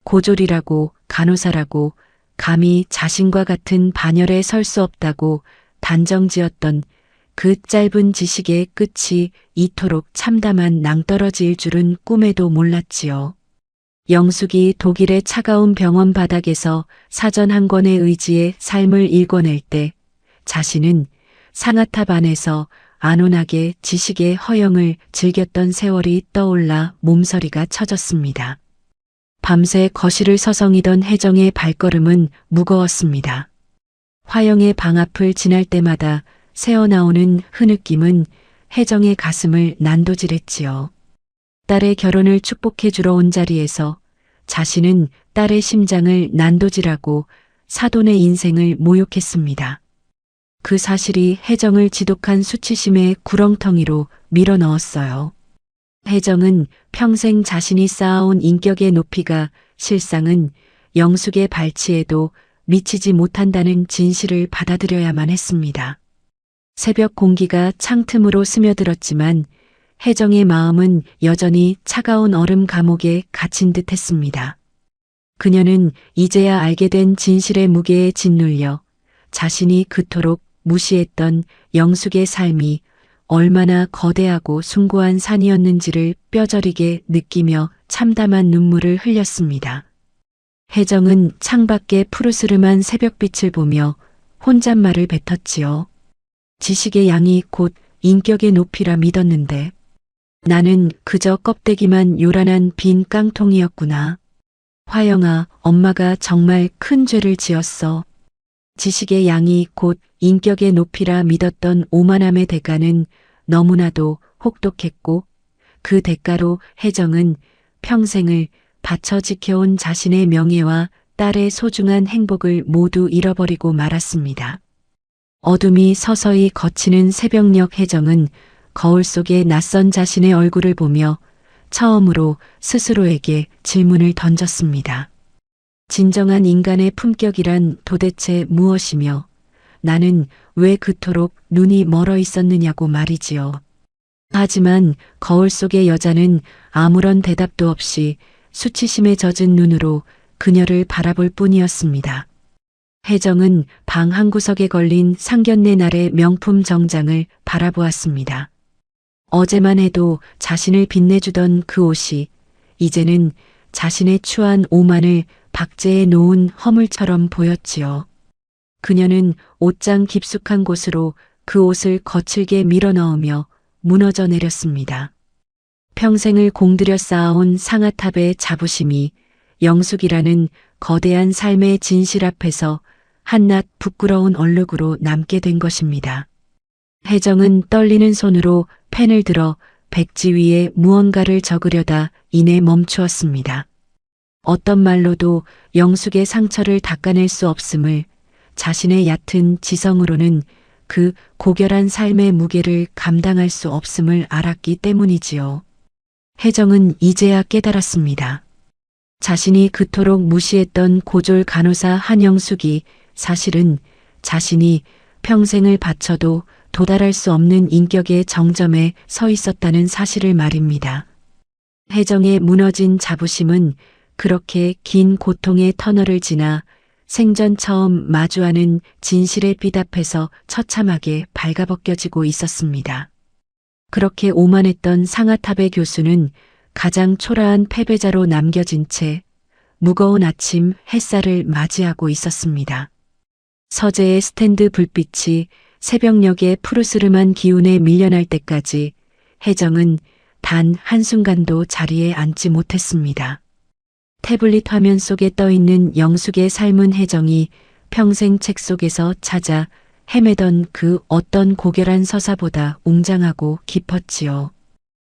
고졸이라고 간호사라고 감히 자신과 같은 반열에 설 수 없다고 단정지었던 그 짧은 지식의 끝이 이토록 참담한 낭떠러지일 줄은 꿈에도 몰랐지요. 영숙이 독일의 차가운 병원 바닥에서 사전 한 권의 의지의 삶을 읽어낼 때 자신은 상아탑 안에서 안온하게 지식의 허영을 즐겼던 세월이 떠올라 몸서리가 쳐졌습니다. 밤새 거실을 서성이던 혜정의 발걸음은 무거웠습니다. 화영의 방 앞을 지날 때마다 새어나오는 흐느낌은 혜정의 가슴을 난도질했지요. 딸의 결혼을 축복해 주러 온 자리에서 자신은 딸의 심장을 난도질하고 사돈의 인생을 모욕했습니다. 그 사실이 혜정을 지독한 수치심의 구렁텅이로 밀어넣었어요. 혜정은 평생 자신이 쌓아온 인격의 높이가 실상은 영숙의 발치에도 미치지 못한다는 진실을 받아들여야만 했습니다. 새벽 공기가 창틈으로 스며들었지만 혜정의 마음은 여전히 차가운 얼음 감옥에 갇힌 듯 했습니다. 그녀는 이제야 알게 된 진실의 무게에 짓눌려 자신이 그토록 무시했던 영숙의 삶이 얼마나 거대하고 숭고한 산이었는지를 뼈저리게 느끼며 참담한 눈물을 흘렸습니다. 혜정은 창밖의 푸르스름한 새벽빛을 보며 혼잣말을 뱉었지요. 지식의 양이 곧 인격의 높이라 믿었는데 나는 그저 껍데기만 요란한 빈 깡통이었구나. 화영아, 엄마가 정말 큰 죄를 지었어. 지식의 양이 곧 인격의 높이라 믿었던 오만함의 대가는 너무나도 혹독했고 그 대가로 혜정은 평생을 바쳐 지켜온 자신의 명예와 딸의 소중한 행복을 모두 잃어버리고 말았습니다. 어둠이 서서히 걷히는 새벽녘 혜정은 거울 속에 낯선 자신의 얼굴을 보며 처음으로 스스로에게 질문을 던졌습니다. 진정한 인간의 품격이란 도대체 무엇이며 나는 왜 그토록 눈이 멀어 있었느냐고 말이지요. 하지만 거울 속의 여자는 아무런 대답도 없이 수치심에 젖은 눈으로 그녀를 바라볼 뿐이었습니다. 혜정은 방 한구석에 걸린 상견례 날의 명품 정장을 바라보았습니다. 어제만 해도 자신을 빛내주던 그 옷이 이제는 자신의 추한 오만을 박제해 놓은 허물처럼 보였지요. 그녀는 옷장 깊숙한 곳으로 그 옷을 거칠게 밀어넣으며 무너져 내렸습니다. 평생을 공들여 쌓아온 상아탑의 자부심이 영숙이라는 거대한 삶의 진실 앞에서 한낱 부끄러운 얼룩으로 남게 된 것입니다. 혜정은 떨리는 손으로 펜을 들어 백지 위에 무언가를 적으려다 이내 멈추었습니다. 어떤 말로도 영숙의 상처를 닦아낼 수 없음을, 자신의 얕은 지성으로는 그 고결한 삶의 무게를 감당할 수 없음을 알았기 때문이지요. 혜정은 이제야 깨달았습니다. 자신이 그토록 무시했던 고졸 간호사 한영숙이 사실은 자신이 평생을 바쳐도 도달할 수 없는 인격의 정점에 서 있었다는 사실을 말입니다. 혜정의 무너진 자부심은 그렇게 긴 고통의 터널을 지나 생전 처음 마주하는 진실의 빛 앞에서 처참하게 발가벗겨지고 있었습니다. 그렇게 오만했던 상아탑의 교수는 가장 초라한 패배자로 남겨진 채 무거운 아침 햇살을 맞이하고 있었습니다. 서재의 스탠드 불빛이 새벽녘의 푸르스름한 기운에 밀려날 때까지 혜정은 단 한순간도 자리에 앉지 못했습니다. 태블릿 화면 속에 떠있는 영숙의 삶은 혜정이 평생 책 속에서 찾아 헤매던 그 어떤 고결한 서사보다 웅장하고 깊었지요.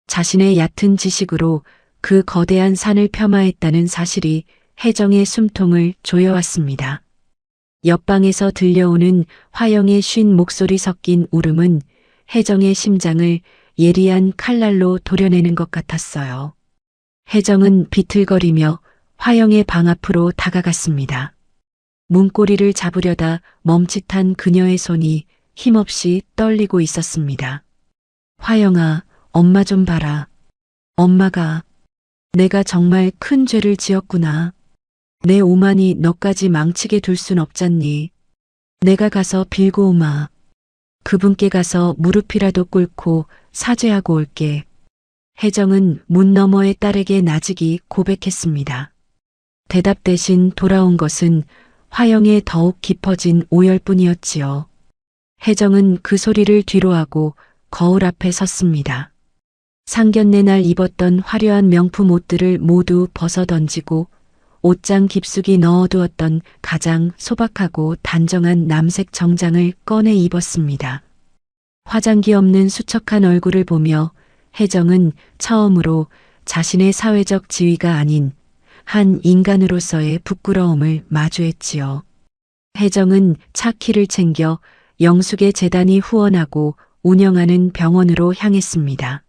자신의 얕은 지식으로 그 거대한 산을 폄하했다는 사실이 혜정의 숨통을 조여왔습니다. 옆방에서 들려오는 화영의 쉰 목소리 섞인 울음은 혜정의 심장을 예리한 칼날로 도려내는 것 같았어요. 혜정은 비틀거리며 화영의 방 앞으로 다가갔습니다. 문고리를 잡으려다 멈칫한 그녀의 손이 힘없이 떨리고 있었습니다. 화영아, 엄마 좀 봐라. 엄마가 내가 정말 큰 죄를 지었구나. 내 오만이 너까지 망치게 둘 순 없잖니. 내가 가서 빌고 오마. 그분께 가서 무릎이라도 꿇고 사죄하고 올게. 혜정은 문 너머의 딸에게 나직이 고백했습니다. 대답 대신 돌아온 것은 화영의 더욱 깊어진 오열뿐이었지요. 혜정은 그 소리를 뒤로하고 거울 앞에 섰습니다. 상견례 날 입었던 화려한 명품 옷들을 모두 벗어던지고 옷장 깊숙이 넣어두었던 가장 소박하고 단정한 남색 정장을 꺼내 입었습니다. 화장기 없는 수척한 얼굴을 보며 혜정은 처음으로 자신의 사회적 지위가 아닌 한 인간으로서의 부끄러움을 마주했지요. 혜정은 차 키를 챙겨 영숙의 재단이 후원하고 운영하는 병원으로 향했습니다.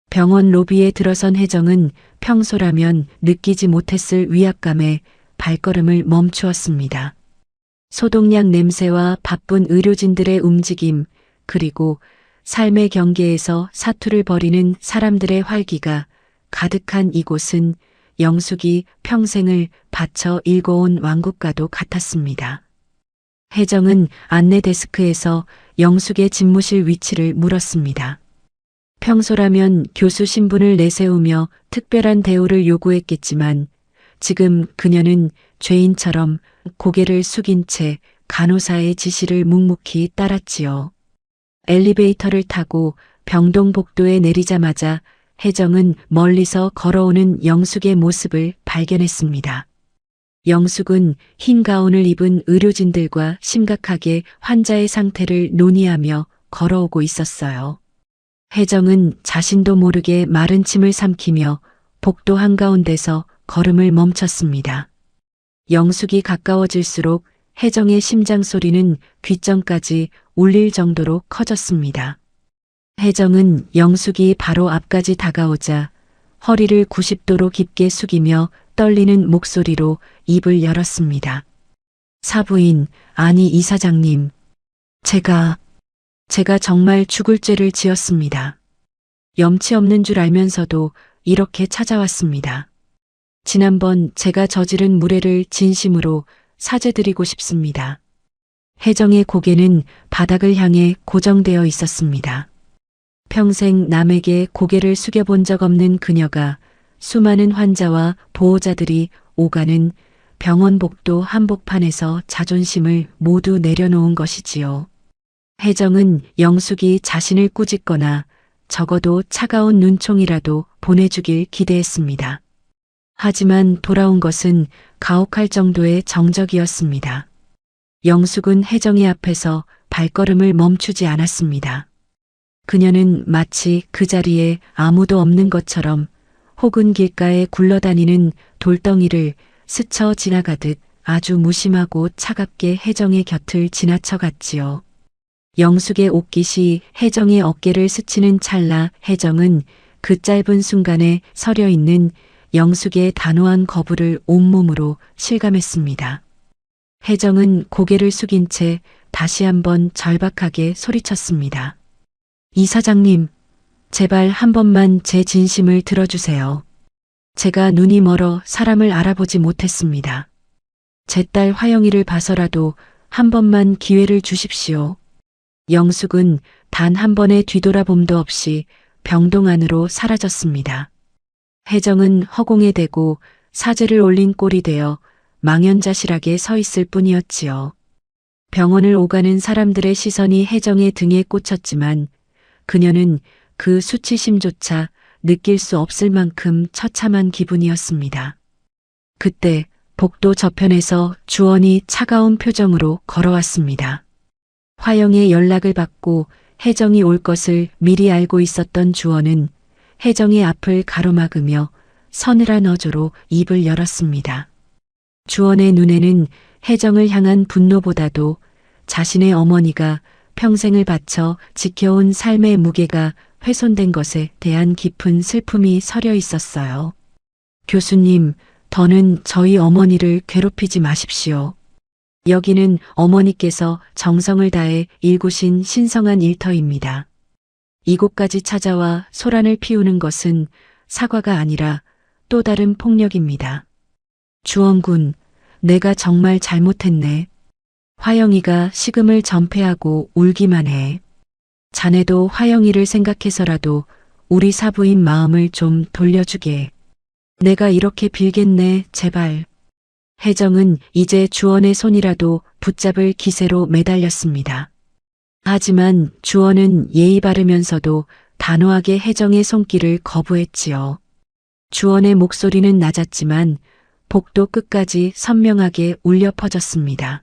병원 로비에 들어선 혜정은 평소라면 느끼지 못했을 위압감에 발걸음을 멈추었습니다. 소독약 냄새와 바쁜 의료진들의 움직임, 그리고 삶의 경계에서 사투를 벌이는 사람들의 활기가 가득한 이곳은 영숙이 평생을 바쳐 일궈온 왕국과도 같았습니다. 혜정은 안내 데스크에서 영숙의 집무실 위치를 물었습니다. 평소라면 교수 신분을 내세우며 특별한 대우를 요구했겠지만 지금 그녀는 죄인처럼 고개를 숙인 채 간호사의 지시를 묵묵히 따랐지요. 엘리베이터를 타고 병동복도에 내리자마자 혜정은 멀리서 걸어오는 영숙의 모습을 발견했습니다. 영숙은 흰 가운을 입은 의료진들과 심각하게 환자의 상태를 논의하며 걸어오고 있었어요. 혜정은 자신도 모르게 마른 침을 삼키며 복도 한가운데서 걸음을 멈췄습니다. 영숙이 가까워질수록 혜정의 심장 소리는 귓전까지 울릴 정도로 커졌습니다. 혜정은 영숙이 바로 앞까지 다가오자 허리를 90도로 깊게 숙이며 떨리는 목소리로 입을 열었습니다. 사부인, 아니 이사장님. 제가 정말 죽을 죄를 지었습니다. 염치 없는 줄 알면서도 이렇게 찾아왔습니다. 지난번 제가 저지른 무례를 진심으로 사죄드리고 싶습니다. 혜정의 고개는 바닥을 향해 고정되어 있었습니다. 평생 남에게 고개를 숙여본 적 없는 그녀가 수많은 환자와 보호자들이 오가는 병원 복도 한복판에서 자존심을 모두 내려놓은 것이지요. 혜정은 영숙이 자신을 꾸짖거나 적어도 차가운 눈총이라도 보내주길 기대했습니다. 하지만 돌아온 것은 가혹할 정도의 정적이었습니다. 영숙은 혜정이 앞에서 발걸음을 멈추지 않았습니다. 그녀는 마치 그 자리에 아무도 없는 것처럼 혹은 길가에 굴러다니는 돌덩이를 스쳐 지나가듯 아주 무심하고 차갑게 혜정의 곁을 지나쳐 갔지요. 영숙의 옷깃이 혜정의 어깨를 스치는 찰나 혜정은 그 짧은 순간에 서려 있는 영숙의 단호한 거부를 온몸으로 실감했습니다. 혜정은 고개를 숙인 채 다시 한번 절박하게 소리쳤습니다. 이 사장님, 제발 한 번만 제 진심을 들어주세요. 제가 눈이 멀어 사람을 알아보지 못했습니다. 제 딸 화영이를 봐서라도 한 번만 기회를 주십시오. 영숙은 단 한 번의 뒤돌아봄도 없이 병동 안으로 사라졌습니다. 혜정은 허공에 대고 사제를 올린 꼴이 되어 망연자실하게 서 있을 뿐이었지요. 병원을 오가는 사람들의 시선이 혜정의 등에 꽂혔지만 그녀는 그 수치심조차 느낄 수 없을 만큼 처참한 기분이었습니다. 그때 복도 저편에서 주원이 차가운 표정으로 걸어왔습니다. 화영의 연락을 받고 혜정이 올 것을 미리 알고 있었던 주원은 혜정의 앞을 가로막으며 서늘한 어조로 입을 열었습니다. 주원의 눈에는 혜정을 향한 분노보다도 자신의 어머니가 평생을 바쳐 지켜온 삶의 무게가 훼손된 것에 대한 깊은 슬픔이 서려 있었어요. 교수님, 더는 저희 어머니를 괴롭히지 마십시오. 여기는 어머니께서 정성을 다해 일구신 신성한 일터입니다. 이곳까지 찾아와 소란을 피우는 것은 사과가 아니라 또 다른 폭력입니다. 주원군, 내가 정말 잘못했네. 화영이가 식음을 전폐하고 울기만 해. 자네도 화영이를 생각해서라도 우리 사부인 마음을 좀 돌려주게. 내가 이렇게 빌겠네, 제발. 혜정은 이제 주원의 손이라도 붙잡을 기세로 매달렸습니다. 하지만 주원은 예의 바르면서도 단호하게 혜정의 손길을 거부했지요. 주원의 목소리는 낮았지만 복도 끝까지 선명하게 울려 퍼졌습니다.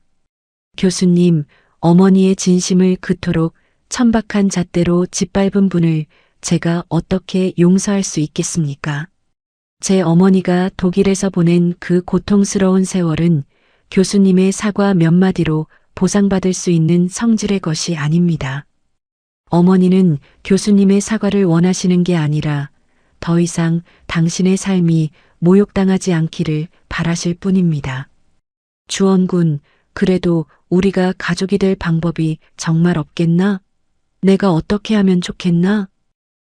교수님, 어머니의 진심을 그토록 천박한 잣대로 짓밟은 분을 제가 어떻게 용서할 수 있겠습니까? 제 어머니가 독일에서 보낸 그 고통스러운 세월은 교수님의 사과 몇 마디로 보상받을 수 있는 성질의 것이 아닙니다. 어머니는 교수님의 사과를 원하시는 게 아니라 더 이상 당신의 삶이 모욕당하지 않기를 바라실 뿐입니다. 주원군, 그래도 우리가 가족이 될 방법이 정말 없겠나? 내가 어떻게 하면 좋겠나?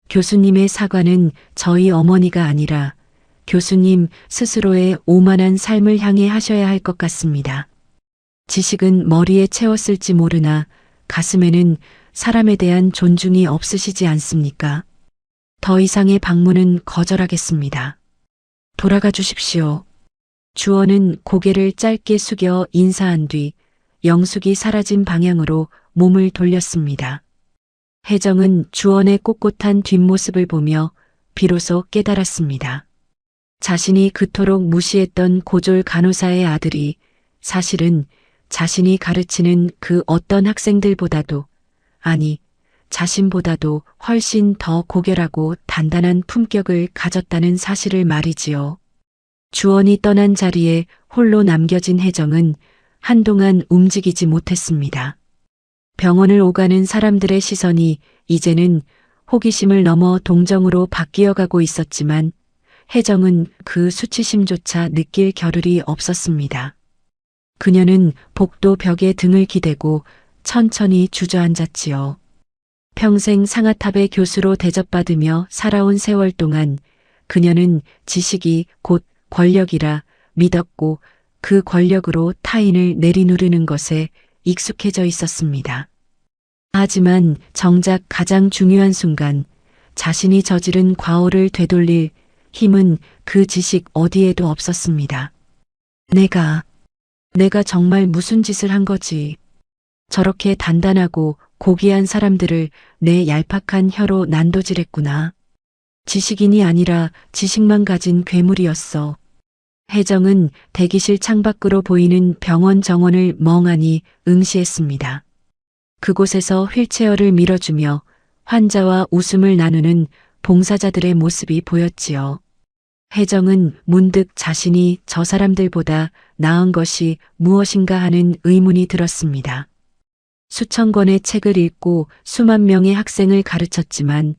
교수님의 사과는 저희 어머니가 아니라 교수님 스스로의 오만한 삶을 향해 하셔야 할 것 같습니다. 지식은 머리에 채웠을지 모르나 가슴에는 사람에 대한 존중이 없으시지 않습니까? 더 이상의 방문은 거절하겠습니다. 돌아가 주십시오. 주원은 고개를 짧게 숙여 인사한 뒤 영숙이 사라진 방향으로 몸을 돌렸습니다. 혜정은 주원의 꼿꼿한 뒷모습을 보며 비로소 깨달았습니다. 자신이 그토록 무시했던 고졸 간호사의 아들이 사실은 자신이 가르치는 그 어떤 학생들보다도, 아니, 자신보다도 훨씬 더 고결하고 단단한 품격을 가졌다는 사실을 말이지요. 주원이 떠난 자리에 홀로 남겨진 혜정은 한동안 움직이지 못했습니다. 병원을 오가는 사람들의 시선이 이제는 호기심을 넘어 동정으로 바뀌어 가고 있었지만 혜정은 그 수치심조차 느낄 겨를이 없었습니다. 그녀는 복도 벽에 등을 기대고 천천히 주저앉았지요. 평생 상아탑의 교수로 대접받으며 살아온 세월 동안 그녀는 지식이 곧 권력이라 믿었고 그 권력으로 타인을 내리누르는 것에 익숙해져 있었습니다. 하지만 정작 가장 중요한 순간 자신이 저지른 과오를 되돌릴 힘은 그 지식 어디에도 없었습니다. 내가 정말 무슨 짓을 한 거지. 저렇게 단단하고 고귀한 사람들을 내 얄팍한 혀로 난도질했구나. 지식인이 아니라 지식만 가진 괴물이었어. 혜정은 대기실 창밖으로 보이는 병원 정원을 멍하니 응시했습니다. 그곳에서 휠체어를 밀어주며 환자와 웃음을 나누는 봉사자들의 모습이 보였지요. 혜정은 문득 자신이 저 사람들보다 나은 것이 무엇인가 하는 의문이 들었습니다. 수천 권의 책을 읽고 수만 명의 학생을 가르쳤지만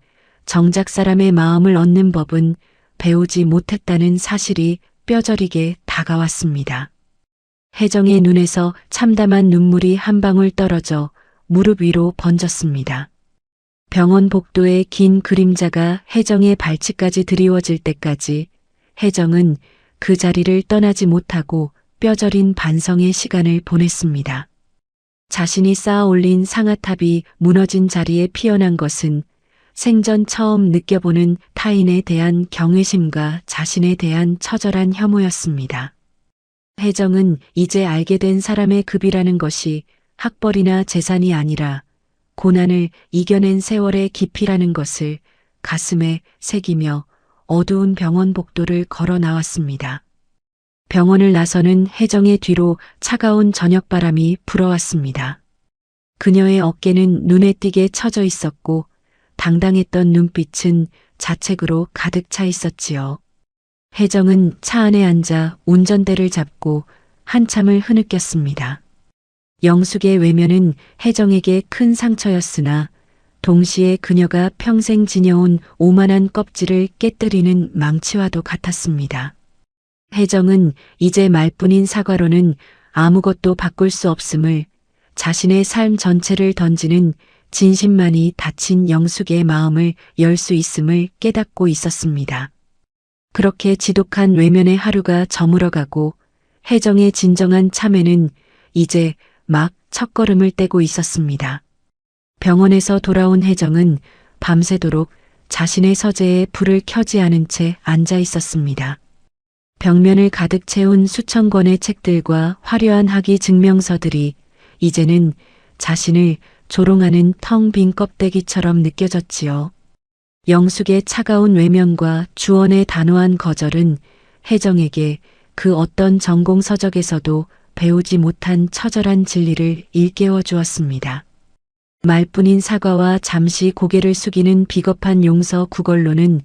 정작 사람의 마음을 얻는 법은 배우지 못했다는 사실이 뼈저리게 다가왔습니다. 혜정의 눈에서 참담한 눈물이 한 방울 떨어져 무릎 위로 번졌습니다. 병원 복도의 긴 그림자가 혜정의 발치까지 드리워질 때까지 혜정은 그 자리를 떠나지 못하고 뼈저린 반성의 시간을 보냈습니다. 자신이 쌓아 올린 상아탑이 무너진 자리에 피어난 것은 생전 처음 느껴보는 타인에 대한 경외심과 자신에 대한 처절한 혐오였습니다. 혜정은 이제 알게 된 사람의 급이라는 것이 학벌이나 재산이 아니라 고난을 이겨낸 세월의 깊이라는 것을 가슴에 새기며 어두운 병원 복도를 걸어 나왔습니다. 병원을 나서는 혜정의 뒤로 차가운 저녁바람이 불어왔습니다. 그녀의 어깨는 눈에 띄게 처져 있었고 당당했던 눈빛은 자책으로 가득 차 있었지요. 혜정은 차 안에 앉아 운전대를 잡고 한참을 흐느꼈습니다. 영숙의 외면은 혜정에게 큰 상처였으나 동시에 그녀가 평생 지녀온 오만한 껍질을 깨뜨리는 망치와도 같았습니다. 혜정은 이제 말뿐인 사과로는 아무것도 바꿀 수 없음을, 자신의 삶 전체를 던지는 진심만이 다친 영숙의 마음을 열 수 있음을 깨닫고 있었습니다. 그렇게 지독한 외면의 하루가 저물어가고 혜정의 진정한 참회는 이제 막 첫걸음을 떼고 있었습니다. 병원에서 돌아온 혜정은 밤새도록 자신의 서재에 불을 켜지 않은 채 앉아 있었습니다. 벽면을 가득 채운 수천 권의 책들과 화려한 학위 증명서들이 이제는 자신을 조롱하는 텅 빈 껍데기처럼 느껴졌지요. 영숙의 차가운 외면과 주원의 단호한 거절은 혜정에게 그 어떤 전공 서적에서도 배우지 못한 처절한 진리를 일깨워 주었습니다. 말뿐인 사과와 잠시 고개를 숙이는 비겁한 용서 구걸로는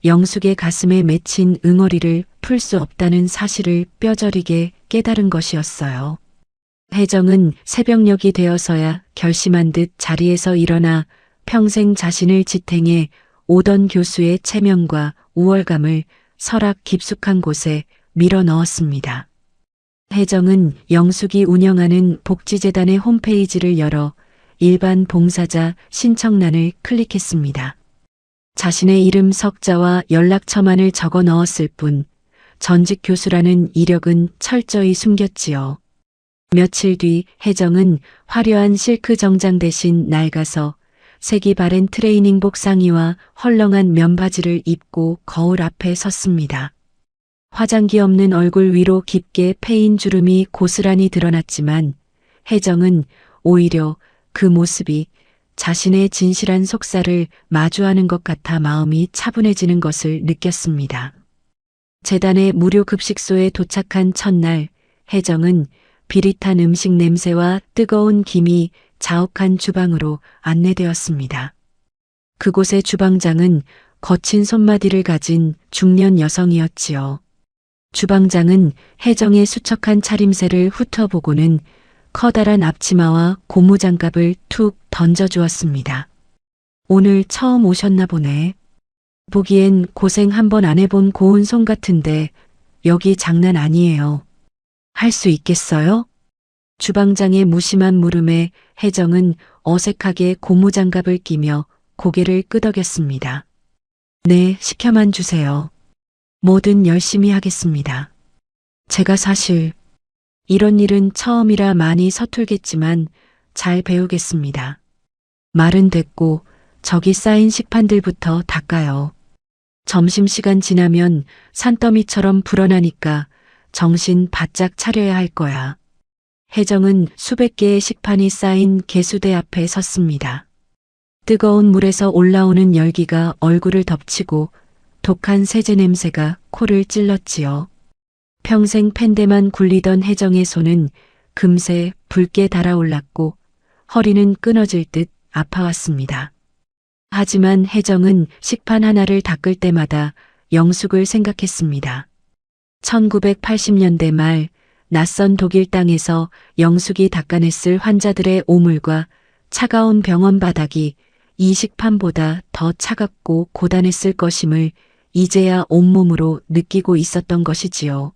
영숙의 가슴에 맺힌 응어리를 풀 수 없다는 사실을 뼈저리게 깨달은 것이었어요. 혜정은 새벽녘이 되어서야 결심한 듯 자리에서 일어나 평생 자신을 지탱해 오던 교수의 체면과 우월감을 서랍 깊숙한 곳에 밀어 넣었습니다. 혜정은 영숙이 운영하는 복지재단의 홈페이지를 열어 일반 봉사자 신청란을 클릭했습니다. 자신의 이름 석자와 연락처만을 적어 넣었을 뿐 전직 교수라는 이력은 철저히 숨겼지요. 며칠 뒤 혜정은 화려한 실크 정장 대신 낡아서 색이 바랜 트레이닝복 상의와 헐렁한 면바지를 입고 거울 앞에 섰습니다. 화장기 없는 얼굴 위로 깊게 패인 주름이 고스란히 드러났지만 혜정은 오히려 그 모습이 자신의 진실한 속살을 마주하는 것 같아 마음이 차분해지는 것을 느꼈습니다. 재단의 무료 급식소에 도착한 첫날, 혜정은 비릿한 음식 냄새와 뜨거운 김이 자욱한 주방으로 안내되었습니다. 그곳의 주방장은 거친 손마디를 가진 중년 여성이었지요. 주방장은 혜정의 수척한 차림새를 훑어보고는 커다란 앞치마와 고무장갑을 툭 던져주었습니다. 오늘 처음 오셨나 보네. 보기엔 고생 한번 안 해본 고운 손 같은데 여기 장난 아니에요. 할 수 있겠어요? 주방장의 무심한 물음에 혜정은 어색하게 고무장갑을 끼며 고개를 끄덕였습니다. 네, 시켜만 주세요. 뭐든 열심히 하겠습니다. 제가 사실 이런 일은 처음이라 많이 서툴겠지만 잘 배우겠습니다. 말은 됐고 저기 쌓인 식판들부터 닦아요. 점심시간 지나면 산더미처럼 불어나니까 정신 바짝 차려야 할 거야. 혜정은 수백 개의 식판이 쌓인 개수대 앞에 섰습니다. 뜨거운 물에서 올라오는 열기가 얼굴을 덮치고 독한 세제 냄새가 코를 찔렀지요. 평생 팬데만 굴리던 혜정의 손은 금세 붉게 달아올랐고 허리는 끊어질 듯 아파왔습니다. 하지만 혜정은 식판 하나를 닦을 때마다 영숙을 생각했습니다. 1980년대 말 낯선 독일 땅에서 영숙이 닦아냈을 환자들의 오물과 차가운 병원 바닥이 이 식판보다 더 차갑고 고단했을 것임을 이제야 온몸으로 느끼고 있었던 것이지요.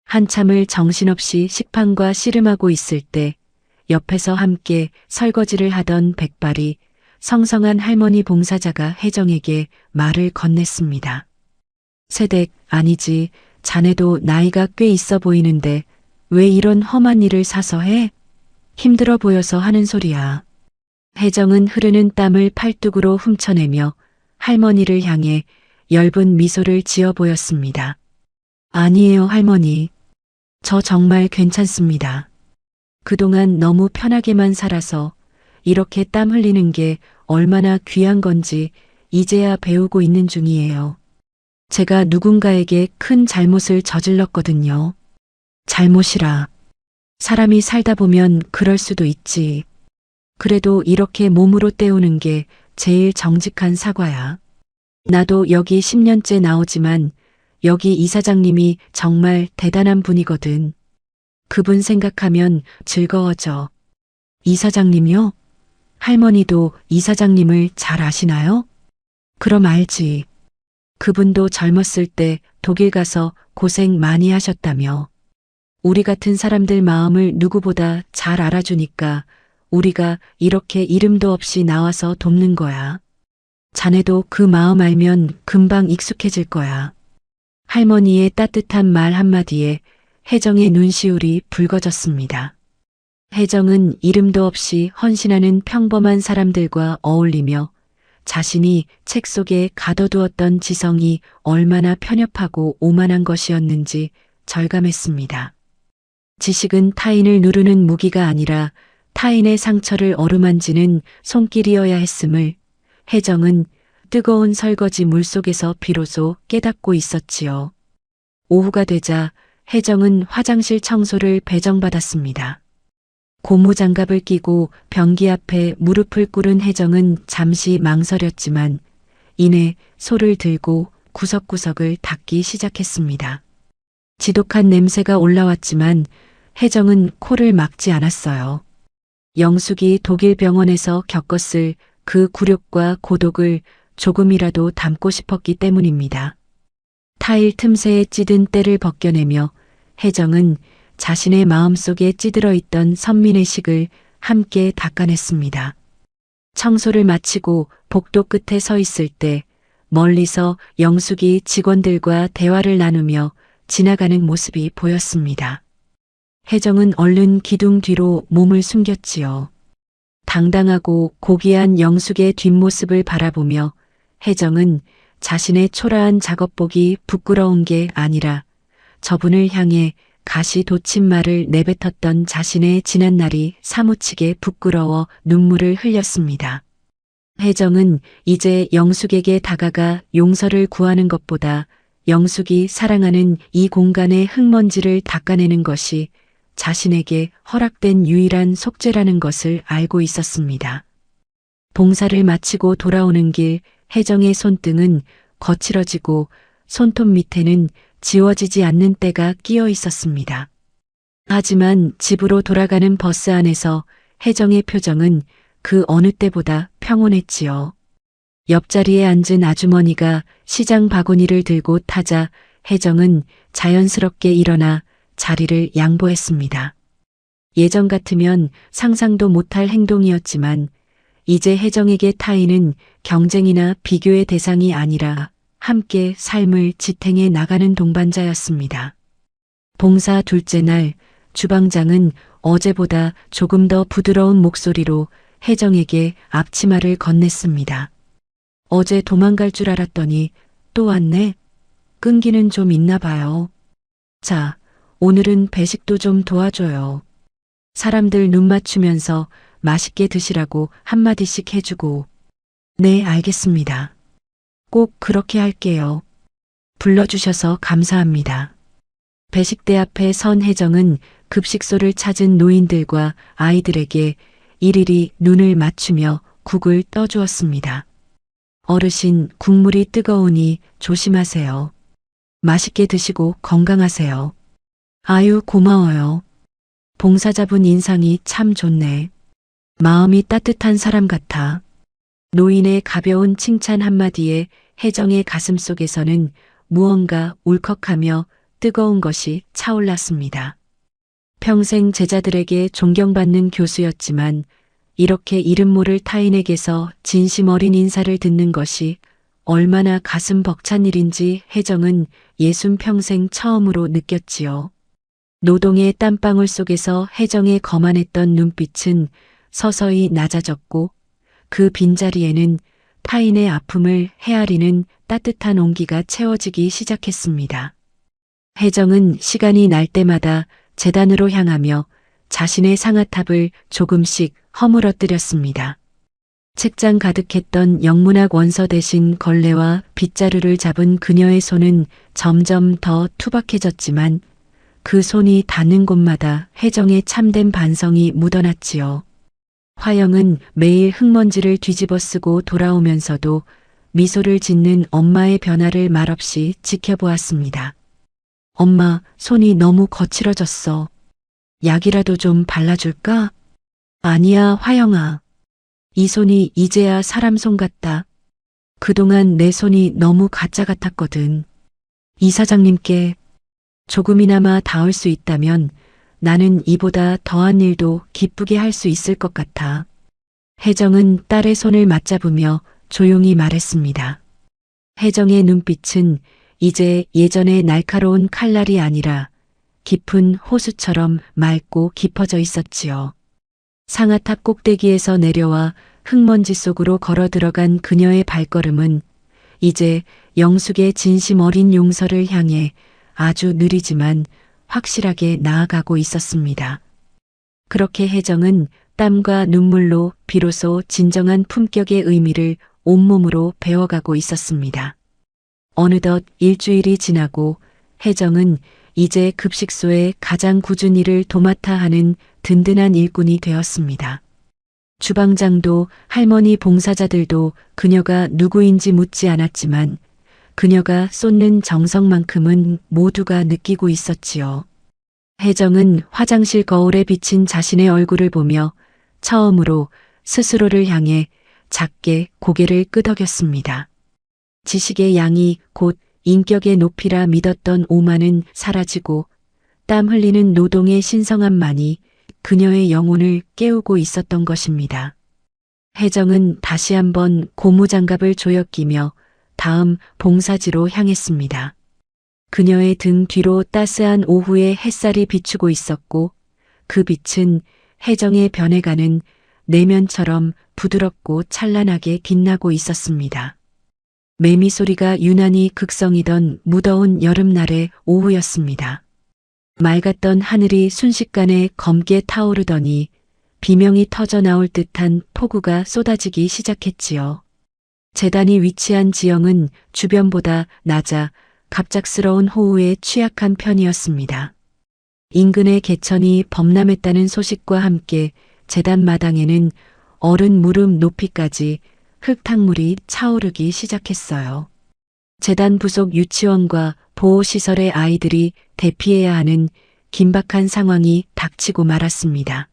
한참을 정신없이 식판과 씨름하고 있을 때 옆에서 함께 설거지를 하던 백발이 성성한 할머니 봉사자가 혜정에게 말을 건넸습니다. 세댁, 아니지, 자네도 나이가 꽤 있어 보이는데 왜 이런 험한 일을 사서 해? 힘들어 보여서 하는 소리야. 혜정은 흐르는 땀을 팔뚝으로 훔쳐내며 할머니를 향해 엷은 미소를 지어 보였습니다. 아니에요, 할머니. 저 정말 괜찮습니다. 그동안 너무 편하게만 살아서 이렇게 땀 흘리는 게 얼마나 귀한 건지 이제야 배우고 있는 중이에요. 제가 누군가에게 큰 잘못을 저질렀거든요. 잘못이라. 사람이 살다 보면 그럴 수도 있지. 그래도 이렇게 몸으로 때우는 게 제일 정직한 사과야. 나도 여기 10년째 나오지만 여기 이사장님이 정말 대단한 분이거든. 그분 생각하면 즐거워져. 이사장님요? 할머니도 이사장님을 잘 아시나요? 그럼 알지. 그분도 젊었을 때 독일 가서 고생 많이 하셨다며. 우리 같은 사람들 마음을 누구보다 잘 알아주니까 우리가 이렇게 이름도 없이 나와서 돕는 거야. 자네도 그 마음 알면 금방 익숙해질 거야. 할머니의 따뜻한 말 한마디에 혜정의 눈시울이 붉어졌습니다. 혜정은 이름도 없이 헌신하는 평범한 사람들과 어울리며 자신이 책 속에 가둬두었던 지성이 얼마나 편협하고 오만한 것이었는지 절감했습니다. 지식은 타인을 누르는 무기가 아니라 타인의 상처를 어루만지는 손길이어야 했음을 혜정은 뜨거운 설거지 물속에서 비로소 깨닫고 있었지요. 오후가 되자 혜정은 화장실 청소를 배정받았습니다. 고무장갑을 끼고 변기 앞에 무릎을 꿇은 혜정은 잠시 망설였지만 이내 소를 들고 구석구석을 닦기 시작했습니다. 지독한 냄새가 올라왔지만 혜정은 코를 막지 않았어요. 영숙이 독일 병원에서 겪었을 그 굴욕과 고독을 조금이라도 담고 싶었기 때문입니다. 타일 틈새에 찌든 때를 벗겨내며 혜정은 자신의 마음속에 찌들어 있던 선민의식을 함께 닦아냈습니다. 청소를 마치고 복도 끝에 서 있을 때 멀리서 영숙이 직원들과 대화를 나누며 지나가는 모습이 보였습니다. 혜정은 얼른 기둥 뒤로 몸을 숨겼지요. 당당하고 고귀한 영숙의 뒷모습을 바라보며 혜정은 자신의 초라한 작업복이 부끄러운 게 아니라 저분을 향해 가시 돋친 말을 내뱉었던 자신의 지난 날이 사무치게 부끄러워 눈물을 흘렸습니다. 혜정은 이제 영숙에게 다가가 용서를 구하는 것보다 영숙이 사랑하는 이 공간의 흙먼지를 닦아내는 것이 자신에게 허락된 유일한 속죄라는 것을 알고 있었습니다. 봉사를 마치고 돌아오는 길 혜정의 손등은 거칠어지고 손톱 밑에는 지워지지 않는 때가 끼어 있었습니다. 하지만 집으로 돌아가는 버스 안에서 혜정의 표정은 그 어느 때보다 평온했지요. 옆자리에 앉은 아주머니가 시장 바구니를 들고 타자 혜정은 자연스럽게 일어나 자리를 양보했습니다. 예전 같으면 상상도 못할 행동이었지만 이제 혜정에게 타인은 경쟁이나 비교의 대상이 아니라 함께 삶을 지탱해 나가는 동반자였습니다. 봉사 둘째 날 주방장은 어제보다 조금 더 부드러운 목소리로 혜정에게 앞치마를 건넸습니다. 어제 도망갈 줄 알았더니 또 왔네. 끈기는 좀 있나 봐요. 자, 오늘은 배식도 좀 도와줘요. 사람들 눈 맞추면서 맛있게 드시라고 한마디씩 해주고. 네, 알겠습니다. 꼭 그렇게 할게요. 불러주셔서 감사합니다. 배식대 앞에 선 혜정은 급식소를 찾은 노인들과 아이들에게 일일이 눈을 맞추며 국을 떠주었습니다. 어르신, 국물이 뜨거우니 조심하세요. 맛있게 드시고 건강하세요. 아유, 고마워요. 봉사자분 인상이 참 좋네. 마음이 따뜻한 사람 같아. 노인의 가벼운 칭찬 한마디에 혜정의 가슴 속에서는 무언가 울컥하며 뜨거운 것이 차올랐습니다. 평생 제자들에게 존경받는 교수였지만 이렇게 이름 모를 타인에게서 진심 어린 인사를 듣는 것이 얼마나 가슴 벅찬 일인지 혜정은 60평생 처음으로 느꼈지요. 노동의 땀방울 속에서 혜정의 거만했던 눈빛은 서서히 낮아졌고 그 빈자리에는 타인의 아픔을 헤아리는 따뜻한 온기가 채워지기 시작했습니다. 혜정은 시간이 날 때마다 재단으로 향하며 자신의 상아탑을 조금씩 허물어뜨렸습니다. 책장 가득했던 영문학 원서 대신 걸레와 빗자루를 잡은 그녀의 손은 점점 더 투박해졌지만 그 손이 닿는 곳마다 혜정의 참된 반성이 묻어났지요. 화영은 매일 흙먼지를 뒤집어 쓰고 돌아오면서도 미소를 짓는 엄마의 변화를 말없이 지켜보았습니다. 엄마, 손이 너무 거칠어졌어. 약이라도 좀 발라줄까? 아니야, 화영아. 이 손이 이제야 사람 손 같다. 그동안 내 손이 너무 가짜 같았거든. 이사장님께 조금이나마 닿을 수 있다면 나는 이보다 더한 일도 기쁘게 할 수 있을 것 같아. 혜정은 딸의 손을 맞잡으며 조용히 말했습니다. 혜정의 눈빛은 이제 예전의 날카로운 칼날이 아니라 깊은 호수처럼 맑고 깊어져 있었지요. 상아탑 꼭대기에서 내려와 흙먼지 속으로 걸어 들어간 그녀의 발걸음은 이제 영숙의 진심 어린 용서를 향해 아주 느리지만 확실하게 나아가고 있었습니다. 그렇게 혜정은 땀과 눈물로 비로소 진정한 품격의 의미를 온몸으로 배워가고 있었습니다. 어느덧 일주일이 지나고 혜정은 이제 급식소의 가장 굳은 일을 도맡아 하는 든든한 일꾼이 되었습니다. 주방장도 할머니 봉사자들도 그녀가 누구인지 묻지 않았지만 그녀가 쏟는 정성만큼은 모두가 느끼고 있었지요. 혜정은 화장실 거울에 비친 자신의 얼굴을 보며 처음으로 스스로를 향해 작게 고개를 끄덕였습니다. 지식의 양이 곧 인격의 높이라 믿었던 오만은 사라지고 땀 흘리는 노동의 신성함만이 그녀의 영혼을 깨우고 있었던 것입니다. 혜정은 다시 한번 고무장갑을 조여끼며 다음 봉사지로 향했습니다. 그녀의 등 뒤로 따스한 오후의 햇살이 비추고 있었고 그 빛은 혜정의 변해가는 내면처럼 부드럽고 찬란하게 빛나고 있었습니다. 매미 소리가 유난히 극성이던 무더운 여름날의 오후였습니다. 맑았던 하늘이 순식간에 검게 타오르더니 비명이 터져 나올 듯한 폭우가 쏟아지기 시작했지요. 재단이 위치한 지형은 주변보다 낮아 갑작스러운 호우에 취약한 편이었습니다. 인근의 개천이 범람했다는 소식과 함께 재단 마당에는 어른 무릎 높이까지 흙탕물이 차오르기 시작했어요. 재단 부속 유치원과 보호시설의 아이들이 대피해야 하는 긴박한 상황이 닥치고 말았습니다.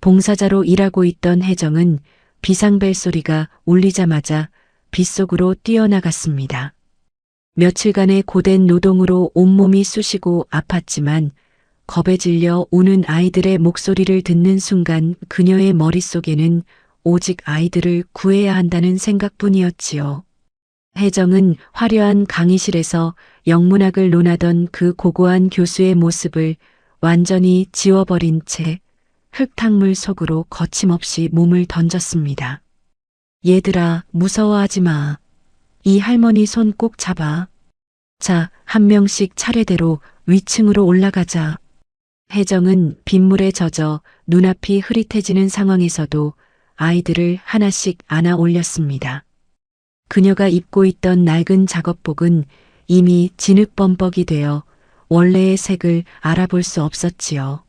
봉사자로 일하고 있던 혜정은 비상벨 소리가 울리자마자 빗속으로 뛰어나갔습니다. 며칠간의 고된 노동으로 온몸이 쑤시고 아팠지만 겁에 질려 우는 아이들의 목소리를 듣는 순간 그녀의 머릿속에는 오직 아이들을 구해야 한다는 생각뿐이었지요. 혜정은 화려한 강의실에서 영문학을 논하던 그 고고한 교수의 모습을 완전히 지워버린 채 흙탕물 속으로 거침없이 몸을 던졌습니다. 얘들아, 무서워하지 마. 이 할머니 손 꼭 잡아. 자, 한 명씩 차례대로 위층으로 올라가자. 혜정은 빗물에 젖어 눈앞이 흐릿해지는 상황에서도 아이들을 하나씩 안아 올렸습니다. 그녀가 입고 있던 낡은 작업복은 이미 진흙범벅이 되어 원래의 색을 알아볼 수 없었지요.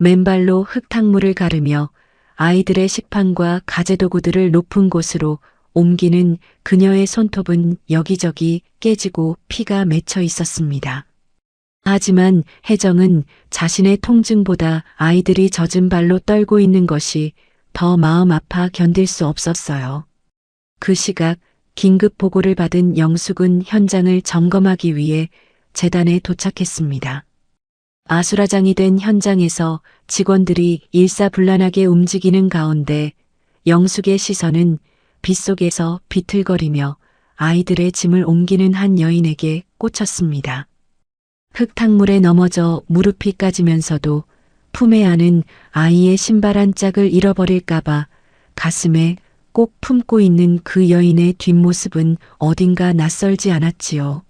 맨발로 흙탕물을 가르며 아이들의 식판과 가재도구들을 높은 곳으로 옮기는 그녀의 손톱은 여기저기 깨지고 피가 맺혀 있었습니다. 하지만 혜정은 자신의 통증보다 아이들이 젖은 발로 떨고 있는 것이 더 마음 아파 견딜 수 없었어요. 그 시각 긴급 보고를 받은 영숙은 현장을 점검하기 위해 재단에 도착했습니다. 아수라장이 된 현장에서 직원들이 일사불란하게 움직이는 가운데 영숙의 시선은 빗속에서 비틀거리며 아이들의 짐을 옮기는 한 여인에게 꽂혔습니다. 흙탕물에 넘어져 무릎이 까지면서도 품에 안은 아이의 신발 한 짝을 잃어버릴까봐 가슴에 꼭 품고 있는 그 여인의 뒷모습은 어딘가 낯설지 않았지요.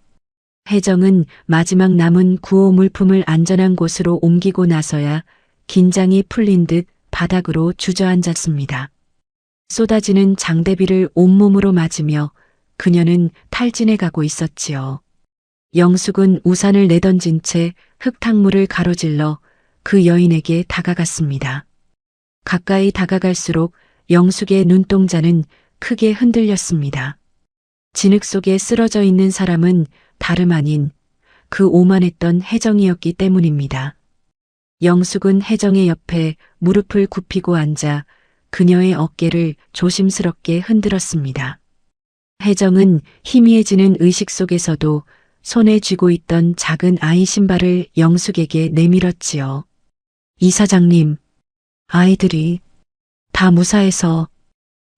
혜정은 마지막 남은 구호 물품을 안전한 곳으로 옮기고 나서야 긴장이 풀린 듯 바닥으로 주저앉았습니다. 쏟아지는 장대비를 온몸으로 맞으며 그녀는 탈진해 가고 있었지요. 영숙은 우산을 내던진 채 흙탕물을 가로질러 그 여인에게 다가갔습니다. 가까이 다가갈수록 영숙의 눈동자는 크게 흔들렸습니다. 진흙 속에 쓰러져 있는 사람은 다름 아닌 그 오만했던 혜정이었기 때문입니다. 영숙은 혜정의 옆에 무릎을 굽히고 앉아 그녀의 어깨를 조심스럽게 흔들었습니다. 혜정은 희미해지는 의식 속에서도 손에 쥐고 있던 작은 아이 신발을 영숙에게 내밀었지요. 이사장님, 아이들이 다 무사해서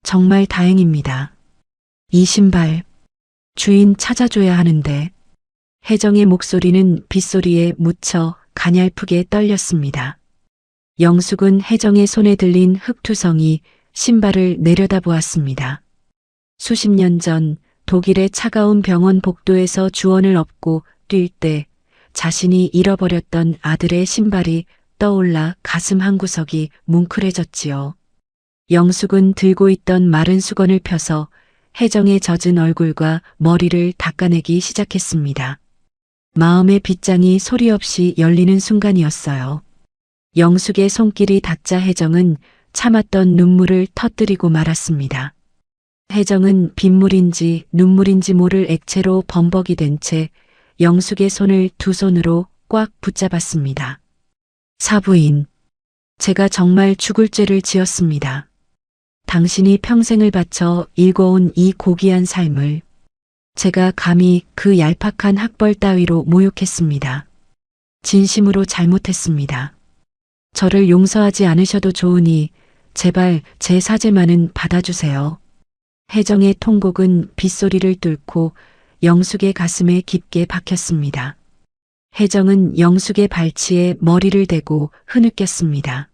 정말 다행입니다. 이 신발 주인 찾아줘야 하는데. 혜정의 목소리는 빗소리에 묻혀 가냘프게 떨렸습니다. 영숙은 혜정의 손에 들린 흙투성이 신발을 내려다보았습니다. 수십 년 전 독일의 차가운 병원 복도에서 주원을 업고 뛸 때 자신이 잃어버렸던 아들의 신발이 떠올라 가슴 한구석이 뭉클해졌지요. 영숙은 들고 있던 마른 수건을 펴서 혜정의 젖은 얼굴과 머리를 닦아내기 시작했습니다. 마음의 빗장이 소리 없이 열리는 순간이었어요. 영숙의 손길이 닿자 혜정은 참았던 눈물을 터뜨리고 말았습니다. 혜정은 빗물인지 눈물인지 모를 액체로 범벅이 된 채 영숙의 손을 두 손으로 꽉 붙잡았습니다. 사부인, 제가 정말 죽을 죄를 지었습니다. 당신이 평생을 바쳐 일궈온 이 고귀한 삶을 제가 감히 그 얄팍한 학벌 따위로 모욕했습니다. 진심으로 잘못했습니다. 저를 용서하지 않으셔도 좋으니 제발 제 사죄만은 받아주세요. 혜정의 통곡은 빗소리를 뚫고 영숙의 가슴에 깊게 박혔습니다. 혜정은 영숙의 발치에 머리를 대고 흐느꼈습니다.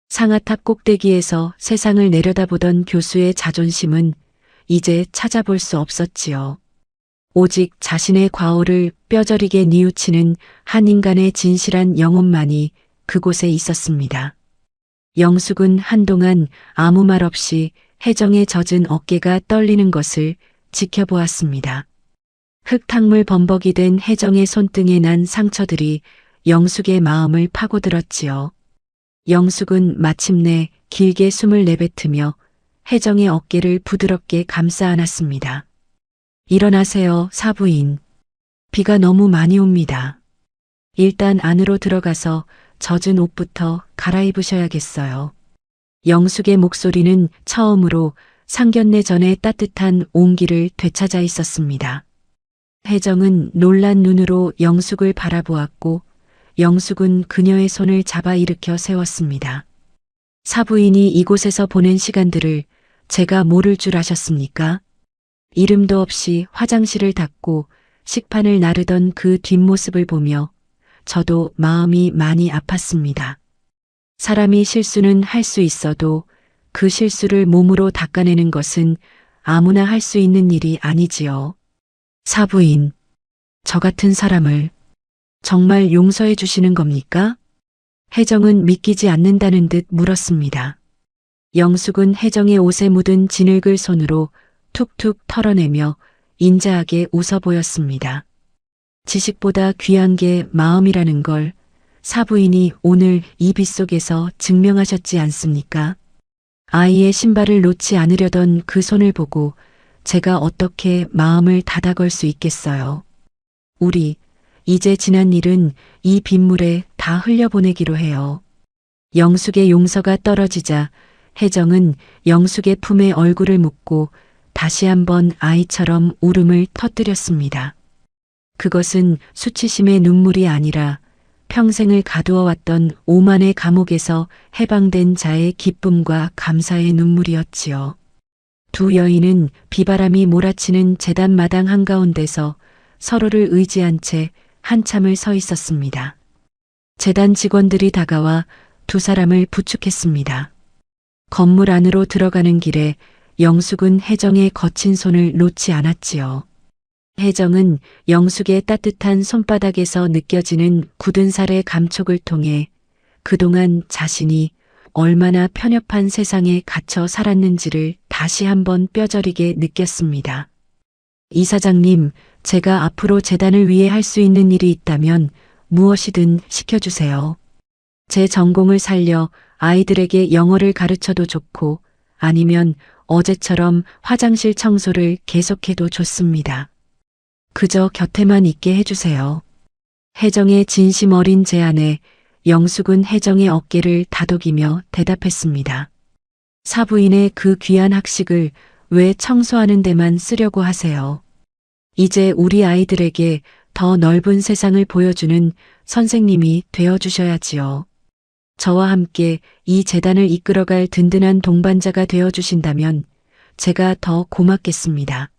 상아탑 꼭대기에서 세상을 내려다보던 교수의 자존심은 이제 찾아볼 수 없었지요. 오직 자신의 과오를 뼈저리게 뉘우치는 한 인간의 진실한 영혼만이 그곳에 있었습니다. 영숙은 한동안 아무 말 없이 혜정의 젖은 어깨가 떨리는 것을 지켜보았습니다. 흙탕물 범벅이 된 혜정의 손등에 난 상처들이 영숙의 마음을 파고들었지요. 영숙은 마침내 길게 숨을 내뱉으며 혜정의 어깨를 부드럽게 감싸 안았습니다. 일어나세요, 사부인. 비가 너무 많이 옵니다. 일단 안으로 들어가서 젖은 옷부터 갈아입으셔야겠어요. 영숙의 목소리는 처음으로 상견례 전의 따뜻한 온기를 되찾아 있었습니다. 혜정은 놀란 눈으로 영숙을 바라보았고 영숙은 그녀의 손을 잡아 일으켜 세웠습니다. 사부인이 이곳에서 보낸 시간들을 제가 모를 줄 아셨습니까? 이름도 없이 화장실을 닦고 식판을 나르던 그 뒷모습을 보며 저도 마음이 많이 아팠습니다. 사람이 실수는 할 수 있어도 그 실수를 몸으로 닦아내는 것은 아무나 할 수 있는 일이 아니지요. 사부인, 저 같은 사람을 정말 용서해 주시는 겁니까? 혜정은 믿기지 않는다는 듯 물었습니다. 영숙은 혜정의 옷에 묻은 진흙을 손으로 툭툭 털어내며 인자하게 웃어 보였습니다. 지식보다 귀한 게 마음이라는 걸 사부인이 오늘 이 빗속에서 증명하셨지 않습니까? 아이의 신발을 놓지 않으려던 그 손을 보고 제가 어떻게 마음을 닫아걸 수 있겠어요. 우리 이제 지난 일은 이 빗물에 다 흘려보내기로 해요. 영숙의 용서가 떨어지자 혜정은 영숙의 품에 얼굴을 묻고 다시 한번 아이처럼 울음을 터뜨렸습니다. 그것은 수치심의 눈물이 아니라 평생을 가두어 왔던 오만의 감옥에서 해방된 자의 기쁨과 감사의 눈물이었지요. 두 여인은 비바람이 몰아치는 제단 마당 한가운데서 서로를 의지한 채 한참을 서 있었습니다. 제단 직원들이 다가와 두 사람을 부축했습니다. 건물 안으로 들어가는 길에 영숙은 혜정의 거친 손을 놓지 않았지요. 혜정은 영숙의 따뜻한 손바닥에서 느껴지는 굳은 살의 감촉을 통해 그동안 자신이 얼마나 편협한 세상에 갇혀 살았는지를 다시 한번 뼈저리게 느꼈습니다. 이사장님, 제가 앞으로 재단을 위해 할 수 있는 일이 있다면 무엇이든 시켜주세요. 제 전공을 살려 아이들에게 영어를 가르쳐도 좋고 아니면 어제처럼 화장실 청소를 계속해도 좋습니다. 그저 곁에만 있게 해주세요. 혜정의 진심 어린 제안에 영숙은 혜정의 어깨를 다독이며 대답했습니다. 사부인의 그 귀한 학식을 왜 청소하는 데만 쓰려고 하세요? 이제 우리 아이들에게 더 넓은 세상을 보여주는 선생님이 되어주셔야지요. 저와 함께 이 재단을 이끌어갈 든든한 동반자가 되어주신다면 제가 더 고맙겠습니다.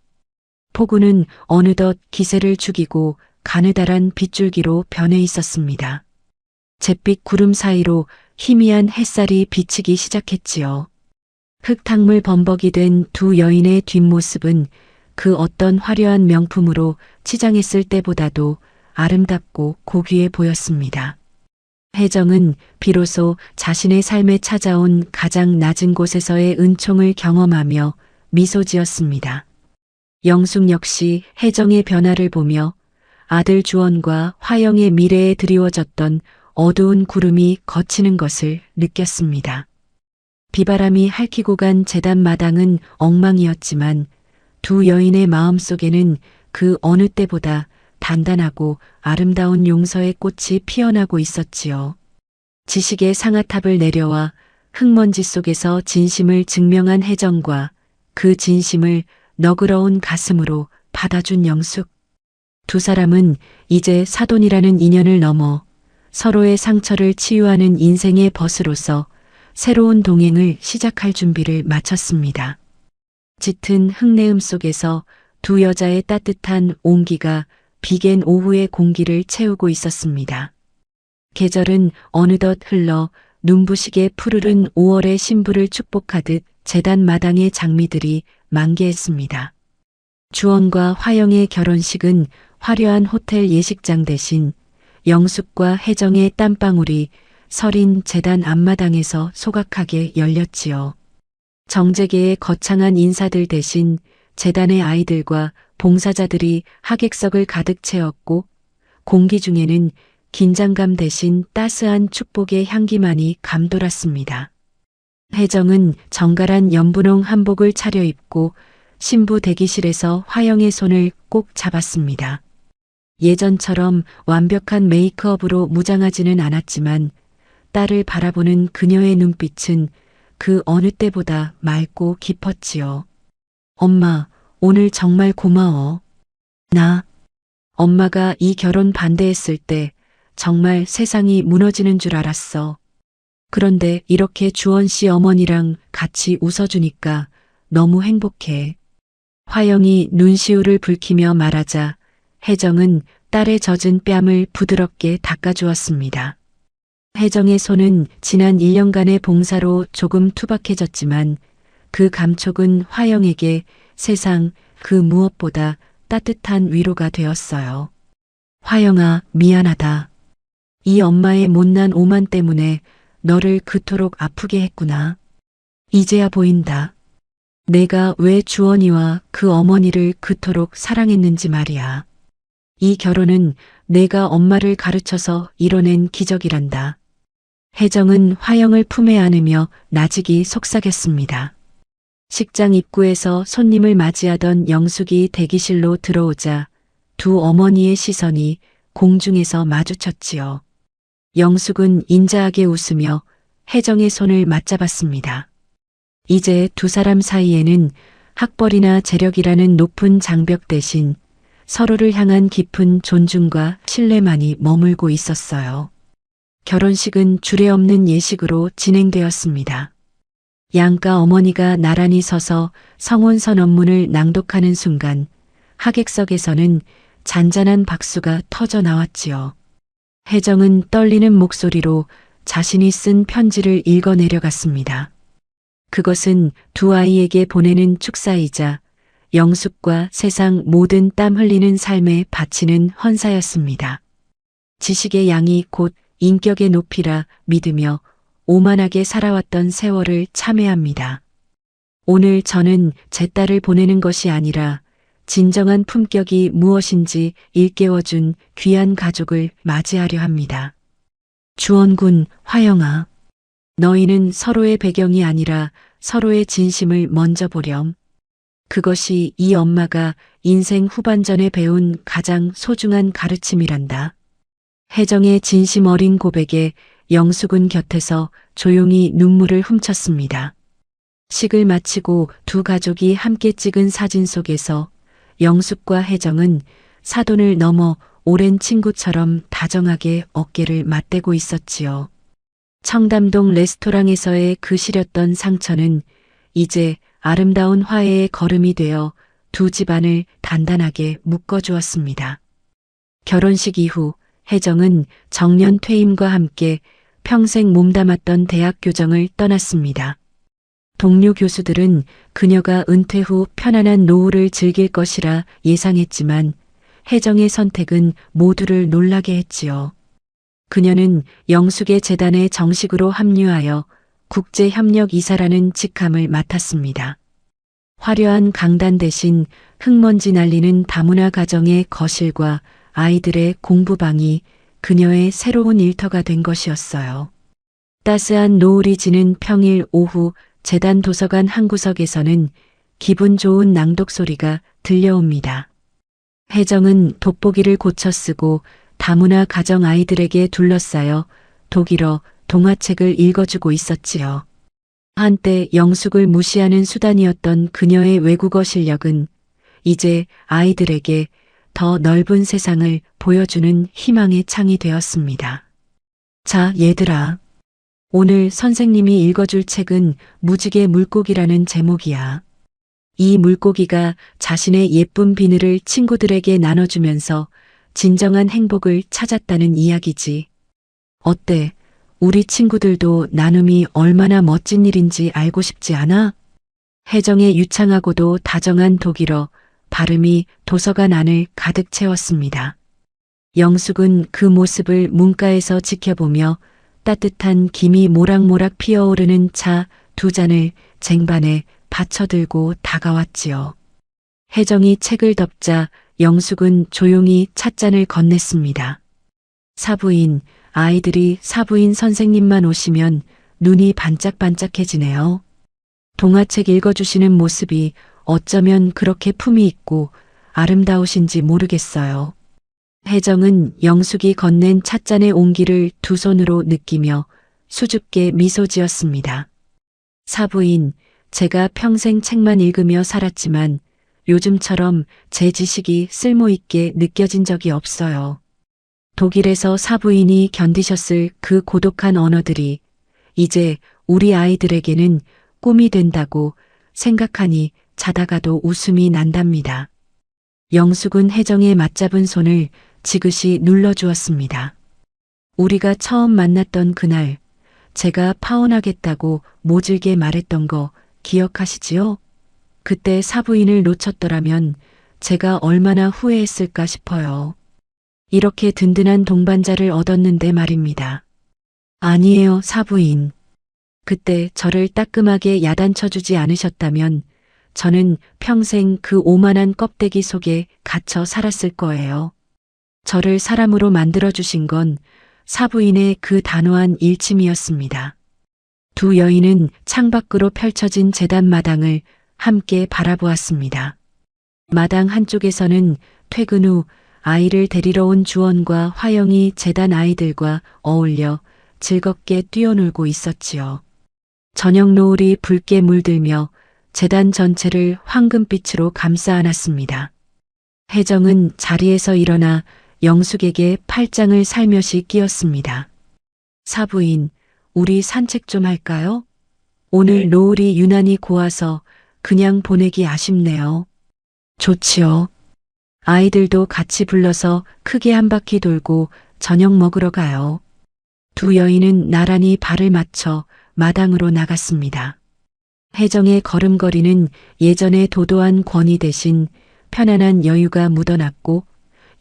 폭우는 어느덧 기세를 죽이고 가느다란 빗줄기로 변해 있었습니다. 잿빛 구름 사이로 희미한 햇살이 비치기 시작했지요. 흙탕물 범벅이 된 두 여인의 뒷모습은 그 어떤 화려한 명품으로 치장했을 때보다도 아름답고 고귀해 보였습니다. 혜정은 비로소 자신의 삶에 찾아온 가장 낮은 곳에서의 은총을 경험하며 미소 지었습니다. 영숙 역시 혜정의 변화를 보며 아들 주원과 화영의 미래에 드리워졌던 어두운 구름이 걷히는 것을 느꼈습니다. 비바람이 핥히고 간 재단 마당은 엉망이었지만 두 여인의 마음속에는 그 어느 때보다 단단하고 아름다운 용서의 꽃이 피어나고 있었지요. 지식의 상아탑을 내려와 흙먼지 속에서 진심을 증명한 혜정과 그 진심을 너그러운 가슴으로 받아준 영숙. 두 사람은 이제 사돈이라는 인연을 넘어 서로의 상처를 치유하는 인생의 벗으로서 새로운 동행을 시작할 준비를 마쳤습니다. 짙은 흙내음 속에서 두 여자의 따뜻한 온기가 비갠 오후의 공기를 채우고 있었습니다. 계절은 어느덧 흘러 눈부시게 푸르른 5월의 신부를 축복하듯 재단 마당의 장미들이 만개했습니다. 주원과 화영의 결혼식은 화려한 호텔 예식장 대신 영숙과 혜정의 땀방울이 서린 재단 앞마당에서 소각하게 열렸지요. 정재계의 거창한 인사들 대신 재단의 아이들과 봉사자들이 하객석을 가득 채웠고 공기 중에는 긴장감 대신 따스한 축복의 향기만이 감돌았습니다. 혜정은 정갈한 연분홍 한복을 차려입고 신부 대기실에서 화영의 손을 꼭 잡았습니다. 예전처럼 완벽한 메이크업으로 무장하지는 않았지만 딸을 바라보는 그녀의 눈빛은 그 어느 때보다 맑고 깊었지요. 엄마, 오늘 정말 고마워. 엄마가 이 결혼 반대했을 때 정말 세상이 무너지는 줄 알았어. 그런데 이렇게 주원 씨 어머니랑 같이 웃어주니까 너무 행복해. 화영이 눈시울을 붉히며 말하자 혜정은 딸의 젖은 뺨을 부드럽게 닦아주었습니다. 혜정의 손은 지난 1년간의 봉사로 조금 투박해졌지만 그 감촉은 화영에게 세상 그 무엇보다 따뜻한 위로가 되었어요. 화영아, 미안하다. 이 엄마의 못난 오만 때문에 너를 그토록 아프게 했구나. 이제야 보인다. 내가 왜 주원이와 그 어머니를 그토록 사랑했는지 말이야. 이 결혼은 내가 엄마를 가르쳐서 이뤄낸 기적이란다. 혜정은 화영을 품에 안으며 나직이 속삭였습니다. 식장 입구에서 손님을 맞이하던 영숙이 대기실로 들어오자 두 어머니의 시선이 공중에서 마주쳤지요. 영숙은 인자하게 웃으며 혜정의 손을 맞잡았습니다. 이제 두 사람 사이에는 학벌이나 재력이라는 높은 장벽 대신 서로를 향한 깊은 존중과 신뢰만이 머물고 있었어요. 결혼식은 주례없는 예식으로 진행되었습니다. 양가 어머니가 나란히 서서 성혼선 언문을 낭독하는 순간 하객석에서는 잔잔한 박수가 터져 나왔지요. 혜정은 떨리는 목소리로 자신이 쓴 편지를 읽어 내려갔습니다. 그것은 두 아이에게 보내는 축사이자 영숙과 세상 모든 땀 흘리는 삶에 바치는 헌사였습니다. 지식의 양이 곧 인격의 높이라 믿으며 오만하게 살아왔던 세월을 참회합니다. 오늘 저는 제 딸을 보내는 것이 아니라 진정한 품격이 무엇인지 일깨워준 귀한 가족을 맞이하려 합니다. 주원군, 화영아. 너희는 서로의 배경이 아니라 서로의 진심을 먼저 보렴. 그것이 이 엄마가 인생 후반전에 배운 가장 소중한 가르침이란다. 혜정의 진심 어린 고백에 영숙은 곁에서 조용히 눈물을 훔쳤습니다. 식을 마치고 두 가족이 함께 찍은 사진 속에서 영숙과 혜정은 사돈을 넘어 오랜 친구처럼 다정하게 어깨를 맞대고 있었지요. 청담동 레스토랑에서의 그 시렸던 상처는 이제 아름다운 화해의 걸음이 되어 두 집안을 단단하게 묶어주었습니다. 결혼식 이후 혜정은 정년 퇴임과 함께 평생 몸담았던 대학 교정을 떠났습니다. 동료 교수들은 그녀가 은퇴 후 편안한 노후를 즐길 것이라 예상했지만 혜정의 선택은 모두를 놀라게 했지요. 그녀는 영숙의 재단에 정식으로 합류하여 국제협력이사라는 직함을 맡았습니다. 화려한 강단 대신 흙먼지 날리는 다문화 가정의 거실과 아이들의 공부방이 그녀의 새로운 일터가 된 것이었어요. 따스한 노을이 지는 평일 오후 재단 도서관 한 구석에서는 기분 좋은 낭독 소리가 들려옵니다. 혜정은 돋보기를 고쳐 쓰고 다문화 가정 아이들에게 둘러싸여 독일어 동화책을 읽어주고 있었지요. 한때 영숙을 무시하는 수단이었던 그녀의 외국어 실력은 이제 아이들에게 더 넓은 세상을 보여주는 희망의 창이 되었습니다. 자, 얘들아. 오늘 선생님이 읽어줄 책은 무지개 물고기라는 제목이야. 이 물고기가 자신의 예쁜 비늘을 친구들에게 나눠주면서 진정한 행복을 찾았다는 이야기지. 어때? 우리 친구들도 나눔이 얼마나 멋진 일인지 알고 싶지 않아? 혜정의 유창하고도 다정한 독일어, 발음이 도서관 안을 가득 채웠습니다. 영숙은 그 모습을 문가에서 지켜보며 따뜻한 김이 모락모락 피어오르는 차 두 잔을 쟁반에 받쳐들고 다가왔지요. 혜정이 책을 덮자 영숙은 조용히 찻잔을 건넸습니다. 사부인, 아이들이 사부인 선생님만 오시면 눈이 반짝반짝해지네요. 동화책 읽어주시는 모습이 어쩌면 그렇게 품이 있고 아름다우신지 모르겠어요. 혜정은 영숙이 건넨 찻잔의 온기를 두 손으로 느끼며 수줍게 미소 지었습니다. 사부인, 제가 평생 책만 읽으며 살았지만 요즘처럼 제 지식이 쓸모있게 느껴진 적이 없어요. 독일에서 사부인이 견디셨을 그 고독한 언어들이 이제 우리 아이들에게는 꿈이 된다고 생각하니 자다가도 웃음이 난답니다. 영숙은 혜정의 맞잡은 손을 지그시 눌러주었습니다. 우리가 처음 만났던 그날 제가 파혼하겠다고 모질게 말했던 거 기억하시지요? 그때 사부인을 놓쳤더라면 제가 얼마나 후회했을까 싶어요. 이렇게 든든한 동반자를 얻었는데 말입니다. 아니에요, 사부인. 그때 저를 따끔하게 야단쳐주지 않으셨다면 저는 평생 그 오만한 껍데기 속에 갇혀 살았을 거예요. 저를 사람으로 만들어주신 건 사부인의 그 단호한 일침이었습니다. 두 여인은 창밖으로 펼쳐진 재단 마당을 함께 바라보았습니다. 마당 한쪽에서는 퇴근 후 아이를 데리러 온 주원과 화영이 재단 아이들과 어울려 즐겁게 뛰어놀고 있었지요. 저녁 노을이 붉게 물들며 재단 전체를 황금빛으로 감싸 안았습니다. 혜정은 자리에서 일어나 영숙에게 팔짱을 살며시 끼웠습니다. 사부인, 우리 산책 좀 할까요? 오늘 노을이 유난히 고와서 그냥 보내기 아쉽네요. 좋지요. 아이들도 같이 불러서 크게 한 바퀴 돌고 저녁 먹으러 가요. 두 여인은 나란히 발을 맞춰 마당으로 나갔습니다. 혜정의 걸음걸이는 예전의 도도한 권위 대신 편안한 여유가 묻어났고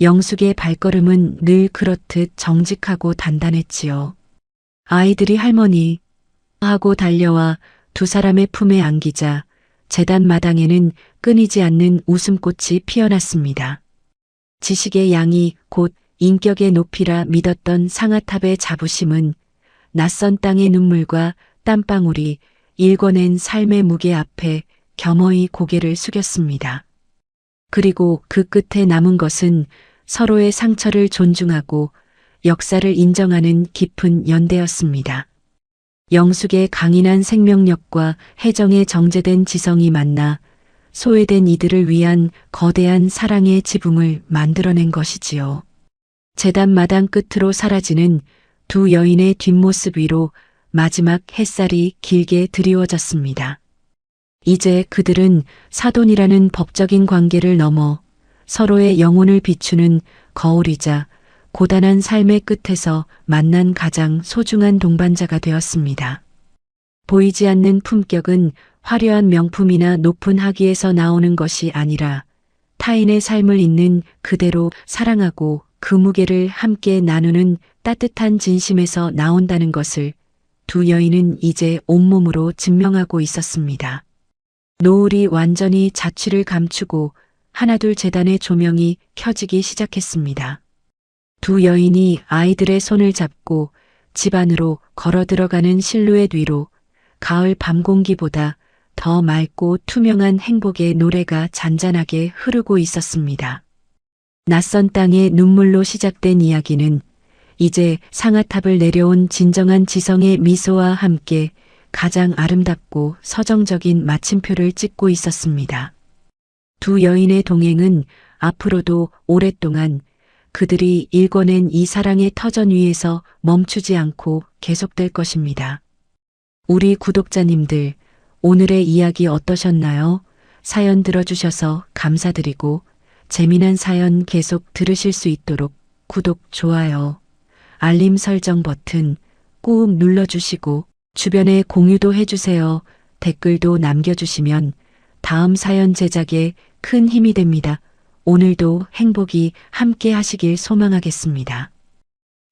영숙의 발걸음은 늘 그렇듯 정직하고 단단했지요. 아이들이 할머니 하고 달려와 두 사람의 품에 안기자 재단 마당에는 끊이지 않는 웃음꽃이 피어났습니다. 지식의 양이 곧 인격의 높이라 믿었던 상아탑의 자부심은 낯선 땅의 눈물과 땀방울이 일궈낸 삶의 무게 앞에 겸허히 고개를 숙였습니다. 그리고 그 끝에 남은 것은 서로의 상처를 존중하고 역사를 인정하는 깊은 연대였습니다. 영숙의 강인한 생명력과 혜정의 정제된 지성이 만나 소외된 이들을 위한 거대한 사랑의 지붕을 만들어낸 것이지요. 재단 마당 끝으로 사라지는 두 여인의 뒷모습 위로 마지막 햇살이 길게 드리워졌습니다. 이제 그들은 사돈이라는 법적인 관계를 넘어 서로의 영혼을 비추는 거울이자 고단한 삶의 끝에서 만난 가장 소중한 동반자가 되었습니다. 보이지 않는 품격은 화려한 명품이나 높은 학위에서 나오는 것이 아니라 타인의 삶을 있는 그대로 사랑하고 그 무게를 함께 나누는 따뜻한 진심에서 나온다는 것을 두 여인은 이제 온몸으로 증명하고 있었습니다. 노을이 완전히 자취를 감추고 하나둘 재단의 조명이 켜지기 시작했습니다. 두 여인이 아이들의 손을 잡고 집 안으로 걸어 들어가는 실루엣 위로 가을 밤 공기보다 더 맑고 투명한 행복의 노래가 잔잔하게 흐르고 있었습니다. 낯선 땅의 눈물로 시작된 이야기는 이제 상아탑을 내려온 진정한 지성의 미소와 함께 가장 아름답고 서정적인 마침표를 찍고 있었습니다. 두 여인의 동행은 앞으로도 오랫동안 그들이 일궈낸 이 사랑의 터전 위에서 멈추지 않고 계속될 것입니다. 우리 구독자님들, 오늘의 이야기 어떠셨나요? 사연 들어주셔서 감사드리고 재미난 사연 계속 들으실 수 있도록 구독, 좋아요, 알림 설정 버튼 꾹 눌러주시고 주변에 공유도 해주세요. 댓글도 남겨주시면 다음 사연 제작에 큰 힘이 됩니다. 오늘도 행복이 함께 하시길 소망하겠습니다.